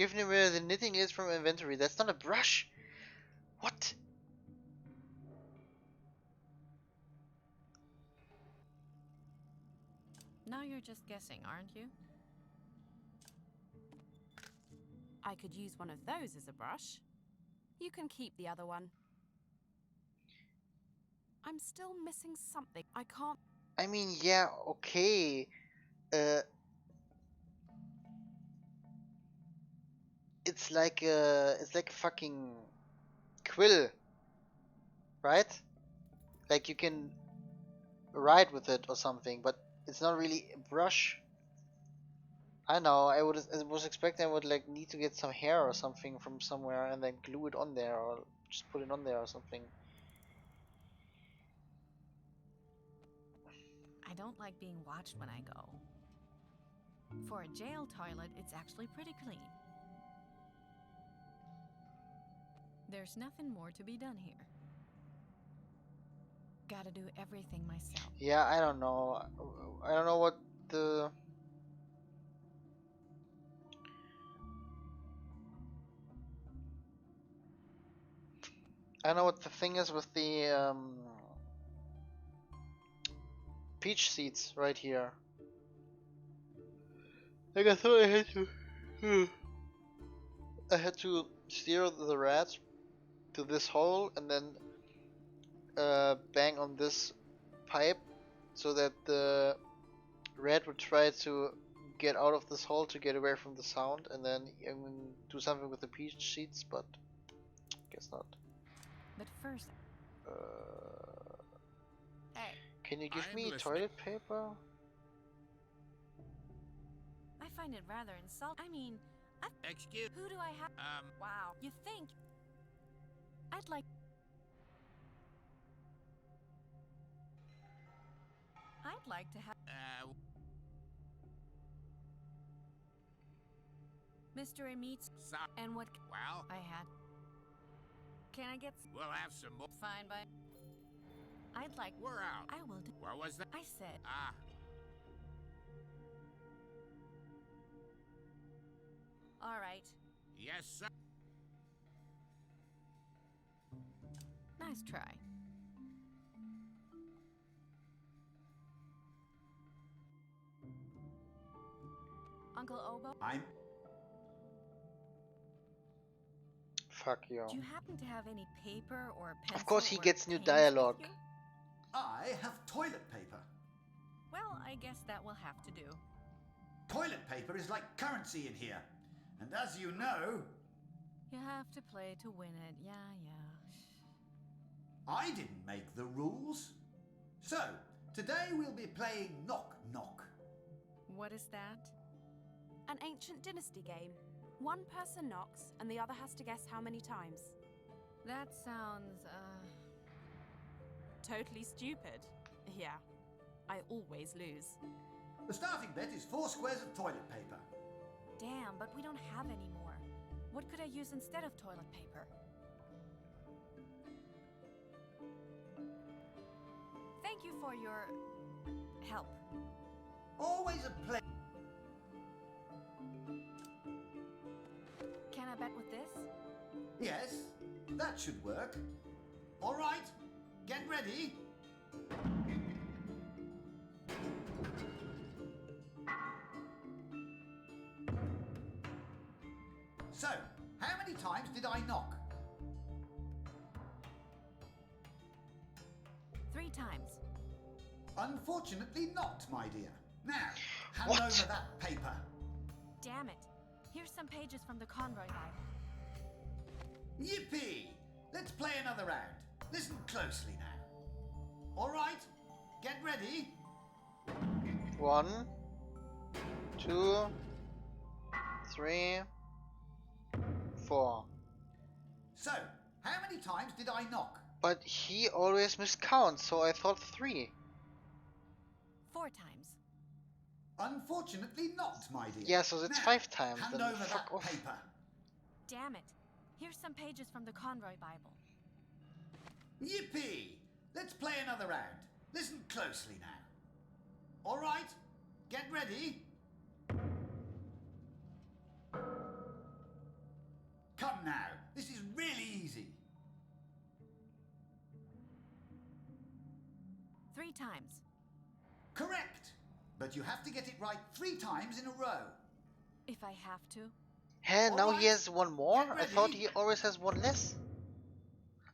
Give me where the knitting is from inventory. That's not a brush. What? Now you're just guessing, aren't you? I could use one of those as a brush. You can keep the other one. I'm still missing something. I can't... I mean, yeah, okay. It's like a fucking quill, right? Like you can write with it or something, but it's not really a brush. I know. I was expecting I would like need to get some hair or something from somewhere and then glue it on there or just put it on there or something. I don't like being watched when I go. For a jail toilet, it's actually pretty clean. There's nothing more to be done here. Gotta do everything myself. Yeah, I don't know. I don't know what the... I don't know what the thing is with the peach seeds right here. Like I thought I had to steer the rat to this hole and then bang on this pipe so that the rat would try to get out of this hole to get away from the sound, and then do something with the peach seeds, but guess not. But first... Hey. Can you give I'm me listening. toilet paper? I find it rather insulting. I mean, Excuse... who do I have? Wow. You think... I'd like... to have... Mr. Amit's... And what... Well... I had... Can I get... We'll have some more... Fine, but... I'd like... We're out. I will do... What was that? I said... Ah. All right. Yes, sir. Nice try. Uncle Obo? Fuck you. Do you happen to have any paper or pencil? Of course he or gets new paint dialogue. with you? I have toilet paper. Well, I guess that will have to do. Toilet paper is like currency in here. And as you know... You have to play to win it. Yeah. I didn't make the rules. So, today we'll be playing Knock Knock. What is that? An ancient dynasty game. One person knocks, and the other has to guess how many times. That sounds, Totally stupid. Yeah, I always lose. The starting bet is 4 squares of toilet paper. Damn, but we don't have any more. What could I use instead of toilet paper? Thank you for your... help. Always a pleasure. Can I bet with this? Yes, that should work. All right, get ready. So, how many times did I knock? 3 times. Unfortunately not, my dear. Now, hand What? over that paper. Damn it. Here's some pages from the Conroy Bible. Yippee! Let's play another round. Listen closely now. All right, get ready. 1, 2, 3, 4. So, how many times did I knock? But he always miscounts, so I thought 3. 4 times. Unfortunately not, my dear. Yeah, so it's Now, 5 times, hand then over fuck that off. paper. Damn it. Here's some pages from the Conroy Bible. Yippee! Let's play another round. Listen closely now. All right, get ready. times. Correct! But you have to get it right 3 times in a row. If I have to. Hey, now he Alright, has one more? get I thought ready. he always has one less.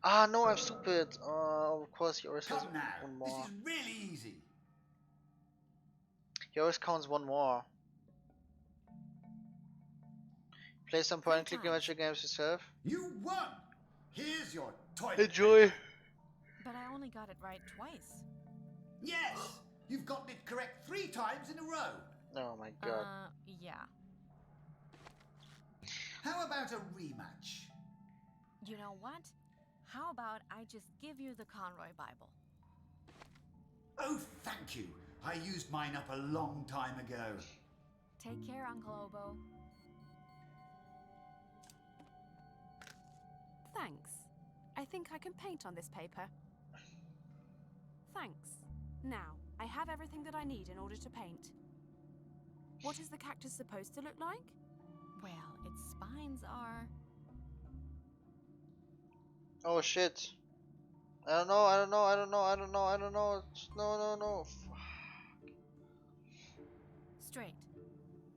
Ah, no, I'm stupid. Of course he always has Come now, one this more. is really easy. He always counts one more. Play some point and click adventure games yourself. You won! Here's your toilet Enjoy! paper. But I only got it right twice. Yes! You've gotten it correct 3 times in a row. Oh my god. Yeah. How about a rematch? You know what? How about I just give you the Conroy Bible? Oh, thank you. I used mine up a long time ago. Take care, Uncle Obo. Thanks. I think I can paint on this paper. Thanks. Now, I have everything that I need in order to paint. What is the cactus supposed to look like? Well, its spines are... Oh shit. I don't know. No. straight.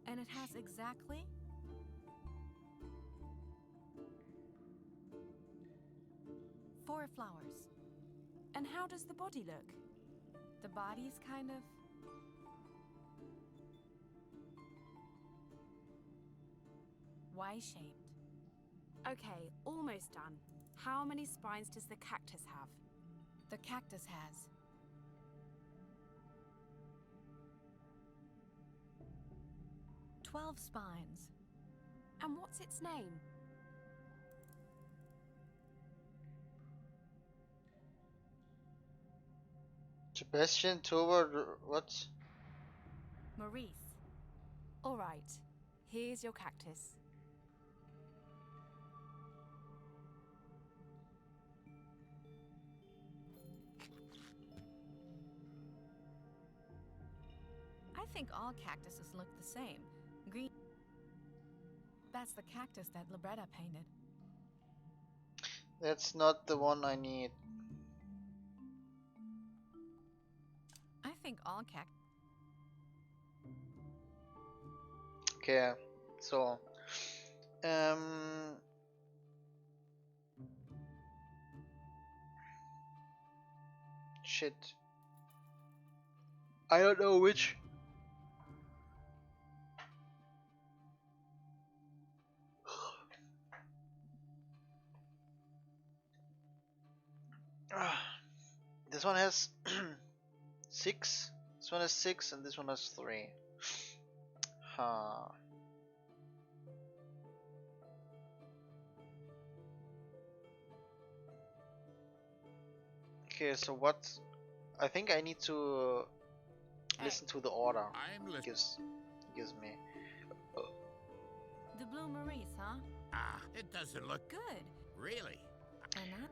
And it has exactly... 4 flowers. And how does the body look? The body's kind of... Y-shaped. Okay, almost done. How many spines does the cactus have? The cactus has... 12 spines. And what's its name? Sebastian Tober, what? Maurice. Alright, here's your cactus. I think all cactuses look the same. Green. That's the cactus that Libretta painted. That's not the one I need. I think all cactus. Okay, so shit. I don't know which. This one has 6. This one has 6, and this one has 3. Huh. Okay, so what? I think I need to listen to the order. It gives me. The blue Maurice, huh? Ah, it doesn't look good. Really? And that?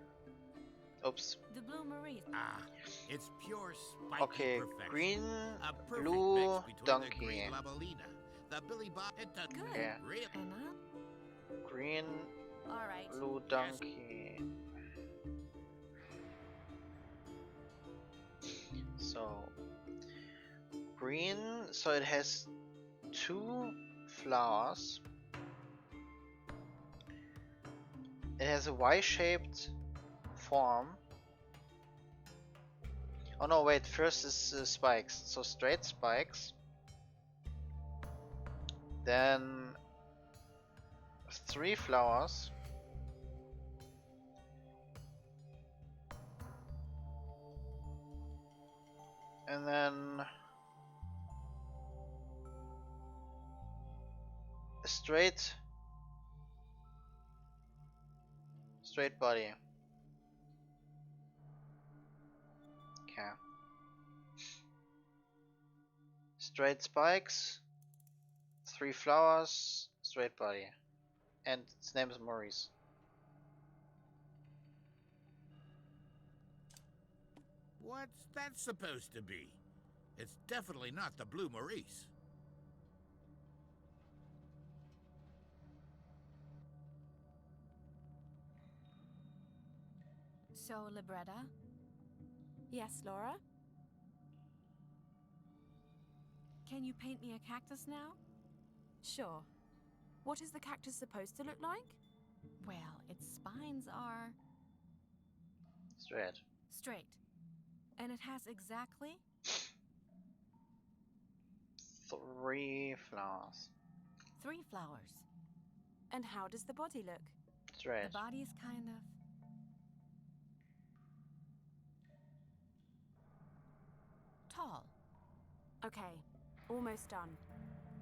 Oops. The blue Maurice. Ah, it's pure spiky Okay, perfection. green, A perfect blue, mix between donkey. the green Labalina, the Billy Bob. It doesn't Good. Yeah. really. And that? Green, Alright. blue, donkey. So green, so it has 2 flowers. It has a Y-shaped form. Oh no, wait, first is spikes, so straight spikes. Then 3 flowers. And then a straight body. Okay. Straight spikes, 3 flowers, straight body. And its name is Maurice. What's that supposed to be? It's definitely not the blue Maurice. So, Libretta? Yes, Laura? Can you paint me a cactus now? Sure. What is the cactus supposed to look like? Well, its spines are... Straight. straight. And it has exactly... 3 flowers. 3 flowers. And how does the body look? Straight. The body is kind of... tall. Okay, almost done.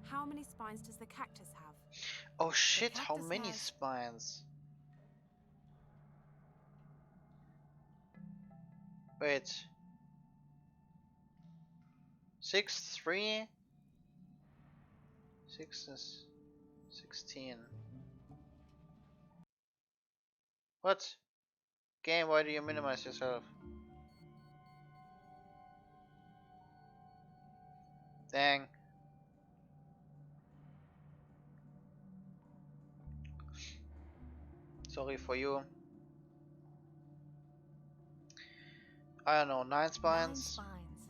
How many spines does the cactus have? Oh shit, how cactus many has- spines? Wait. 6, 3? 6 is 16. What? Game, why do you minimize yourself? Dang. Sorry for you. I don't know, 9 spines? 9 spines.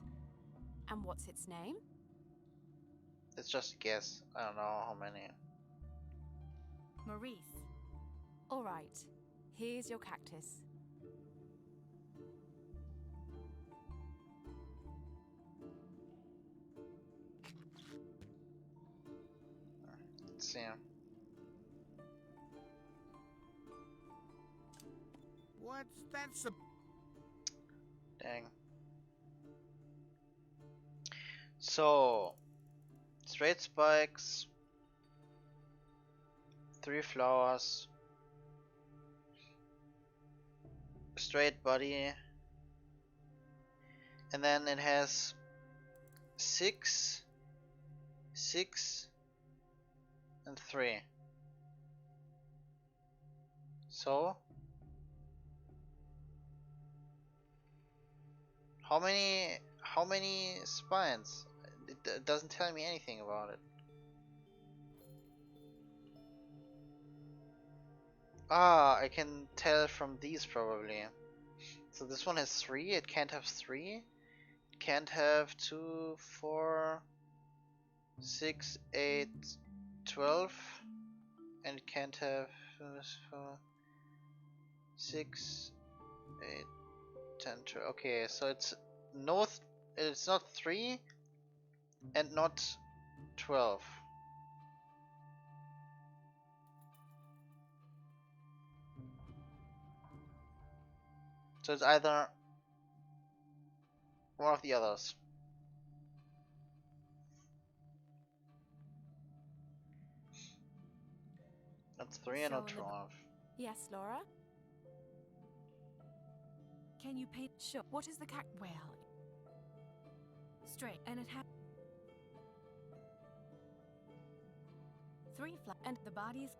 And what's its name? It's just a guess. I don't know how many. Maurice. Alright, here's your cactus. Let's see. What's that Dang. So, straight spikes, 3 flowers, straight body, and then it has 6, 6, and 3. So, how many spines? It doesn't tell me anything about it. Ah, I can tell from these probably. So this one has 3, it can't have 3. It can't have 2, 4, 6, 8, 12. And it can't have 6, 8, 10, 12. Okay, so it's it's not 3 and not 12. So it's either one of the others. That's 3 and not So the- 12. Yes, Laura? Can you paint? Sure. What is the well? Straight. And it has 3 flat. And the body is...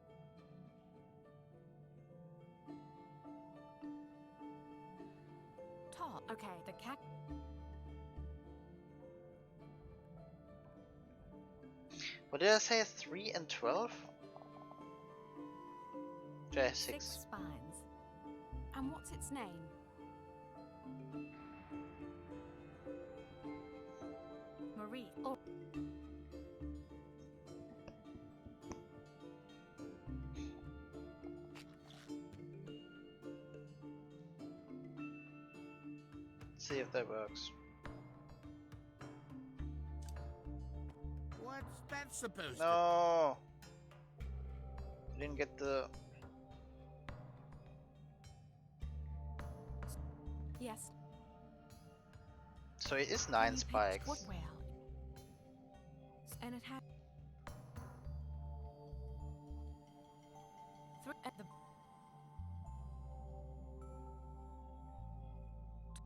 tall. Okay, the cat... What did I say? 3 and 12? Okay, 6 spines. And what's its name? Marie. Oh. Let's see if that works. What's that supposed No! I didn't get the... Yes. So it is 9 spikes. What well? And it has... 3 at the...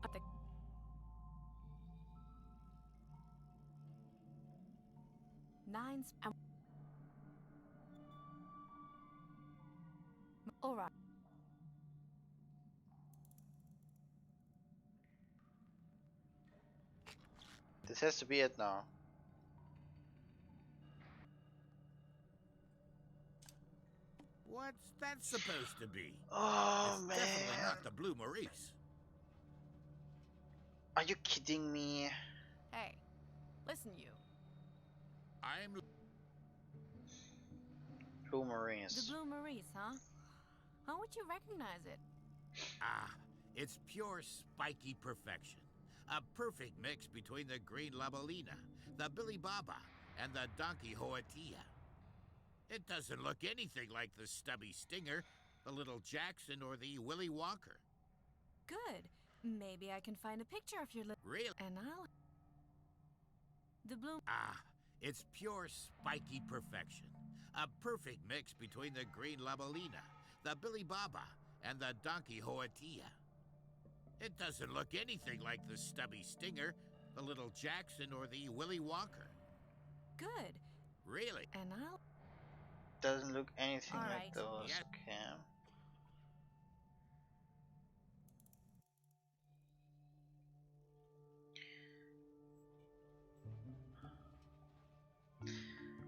at the... 9 and... Alright. This has to be it now. What's that supposed to be? Oh it's man! definitely not the Blue Maurice. Are you kidding me? Hey, listen you. I'm Blue The Marines. Blue Maurice, huh? How would you recognize it? it's pure spiky perfection. A perfect mix between the green Labalina, the Billy Baba, and the Donkey Hoatia. It doesn't look anything like the Stubby Stinger, the Little Jackson, or the Willy Wonker. Good. Maybe I can find a picture of your little... Really? And I'll... The Blue... It's pure spiky perfection. A perfect mix between the green Labalina, the Billy Baba, and the Donkey Hoatia. It doesn't look anything like the Stubby Stinger, the Little Jackson, or the Willy Wonker. Good. Really? And I'll... Doesn't look anything All like right. those. Yeah. Okay.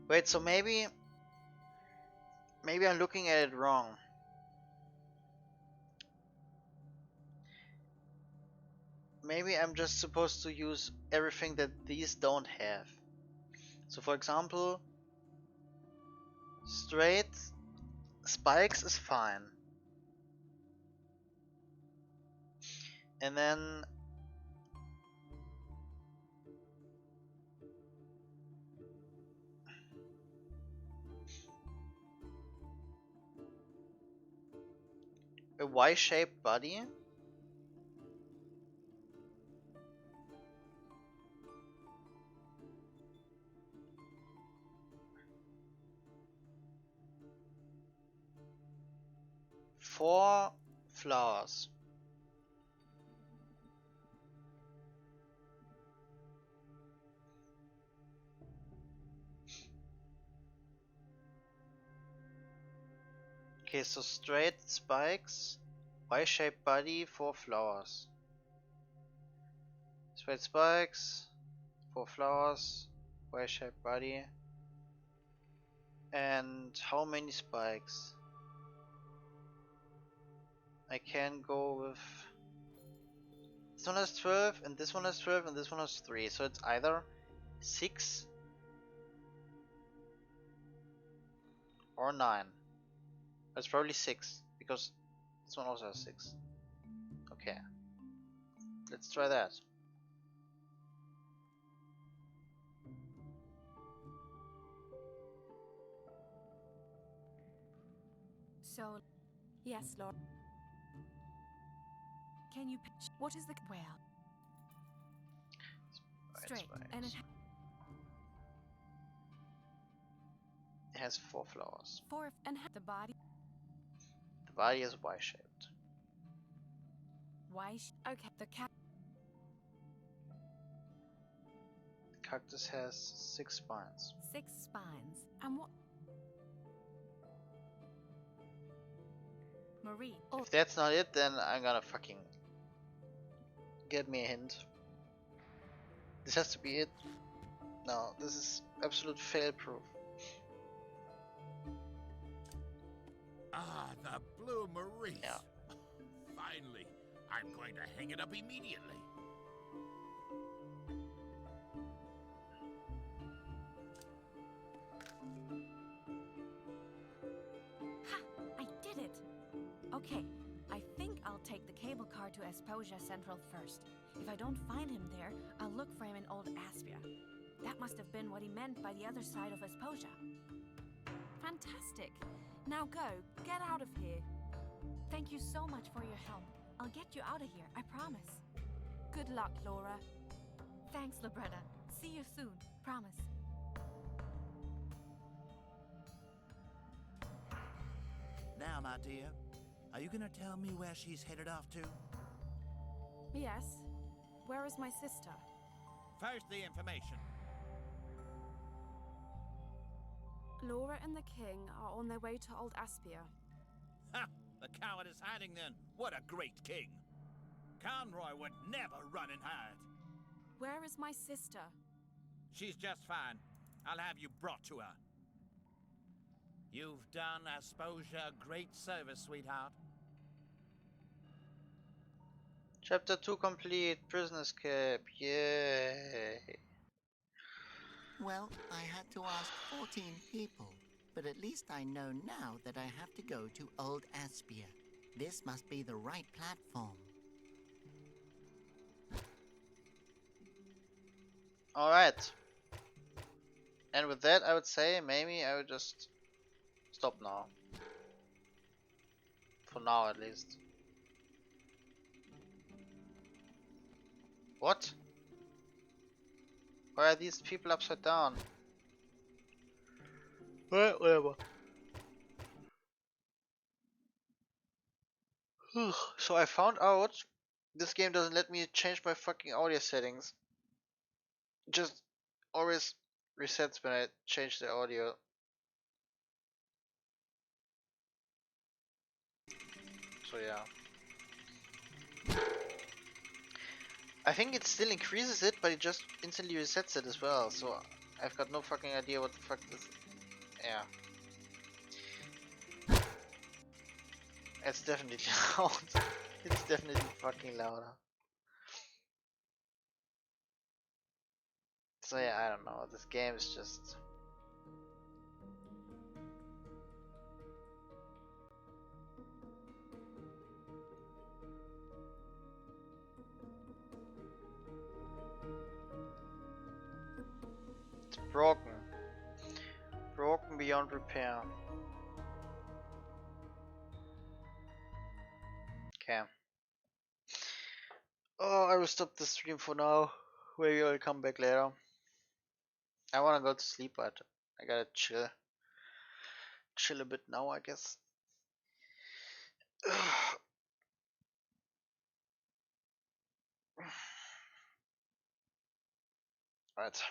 Wait, so maybe I'm looking at it wrong. Maybe I'm just supposed to use everything that these don't have. So for example, straight spikes is fine. And then a Y-shaped body. Four flowers. Okay, so straight spikes, Y-shaped body, 4 flowers. Straight spikes, 4 flowers, Y-shaped body. And how many spikes? I can go with... This one has 12, and this one has 12, and this one has 3. So it's either 6 or 9. It's probably 6, because this one also has 6. Okay. Let's try that. So, yes, Lord. Can you pitch? What is the well? Straight, and it has 4 flowers. the body. The body is Y-shaped. Okay, the cat. The cactus has 6 spines. 6 spines. And what? Marie. If that's not it, then I'm gonna fucking get me a hint. This has to be it. No, this is absolute fail proof. The Blue Maurice. Yeah. Finally, I'm going to hang it up immediately. Ha! I did it! Okay, I think I'll take the cable car to Esposia Central first. If I don't find him there, I'll look for him in Old Aspia. That must have been what he meant by the other side of Esposia. Fantastic. Now go. Get out of here. Thank you so much for your help. I'll get you out of here, I promise. Good luck, Laura. Thanks, Libretta. See you soon, promise. Now, my dear, are you gonna tell me where she's headed off to? Yes. Where is my sister? First, the information. Laura and the king are on their way to Old Aspia. Ha! The coward is hiding then. What a great king. Conroy would never run and hide. Where is my sister? She's just fine. I'll have you brought to her. You've done Asposia a great service, sweetheart. Chapter 2 complete. Prison escape. Yay. Well, I had to ask 14 people, but at least I know now that I have to go to Old Aspia. This must be the right platform. Alright. And with that, I would say maybe I would just stop now. For now, at least. What? Why are these people upside down? Well, whatever. So I found out this game doesn't let me change my fucking audio settings. Just always resets when I change the audio. So yeah. I think it still increases it, but it just instantly resets it as well. So I've got no fucking idea what the fuck this. Yeah. It's definitely loud. It's definitely fucking louder. So yeah, I don't know. This game is just. It's broken. Broken beyond repair. Okay. Oh, I will stop the stream for now. Maybe I'll come back later. I wanna go to sleep, but I gotta chill. Chill a bit now, I guess. Alright.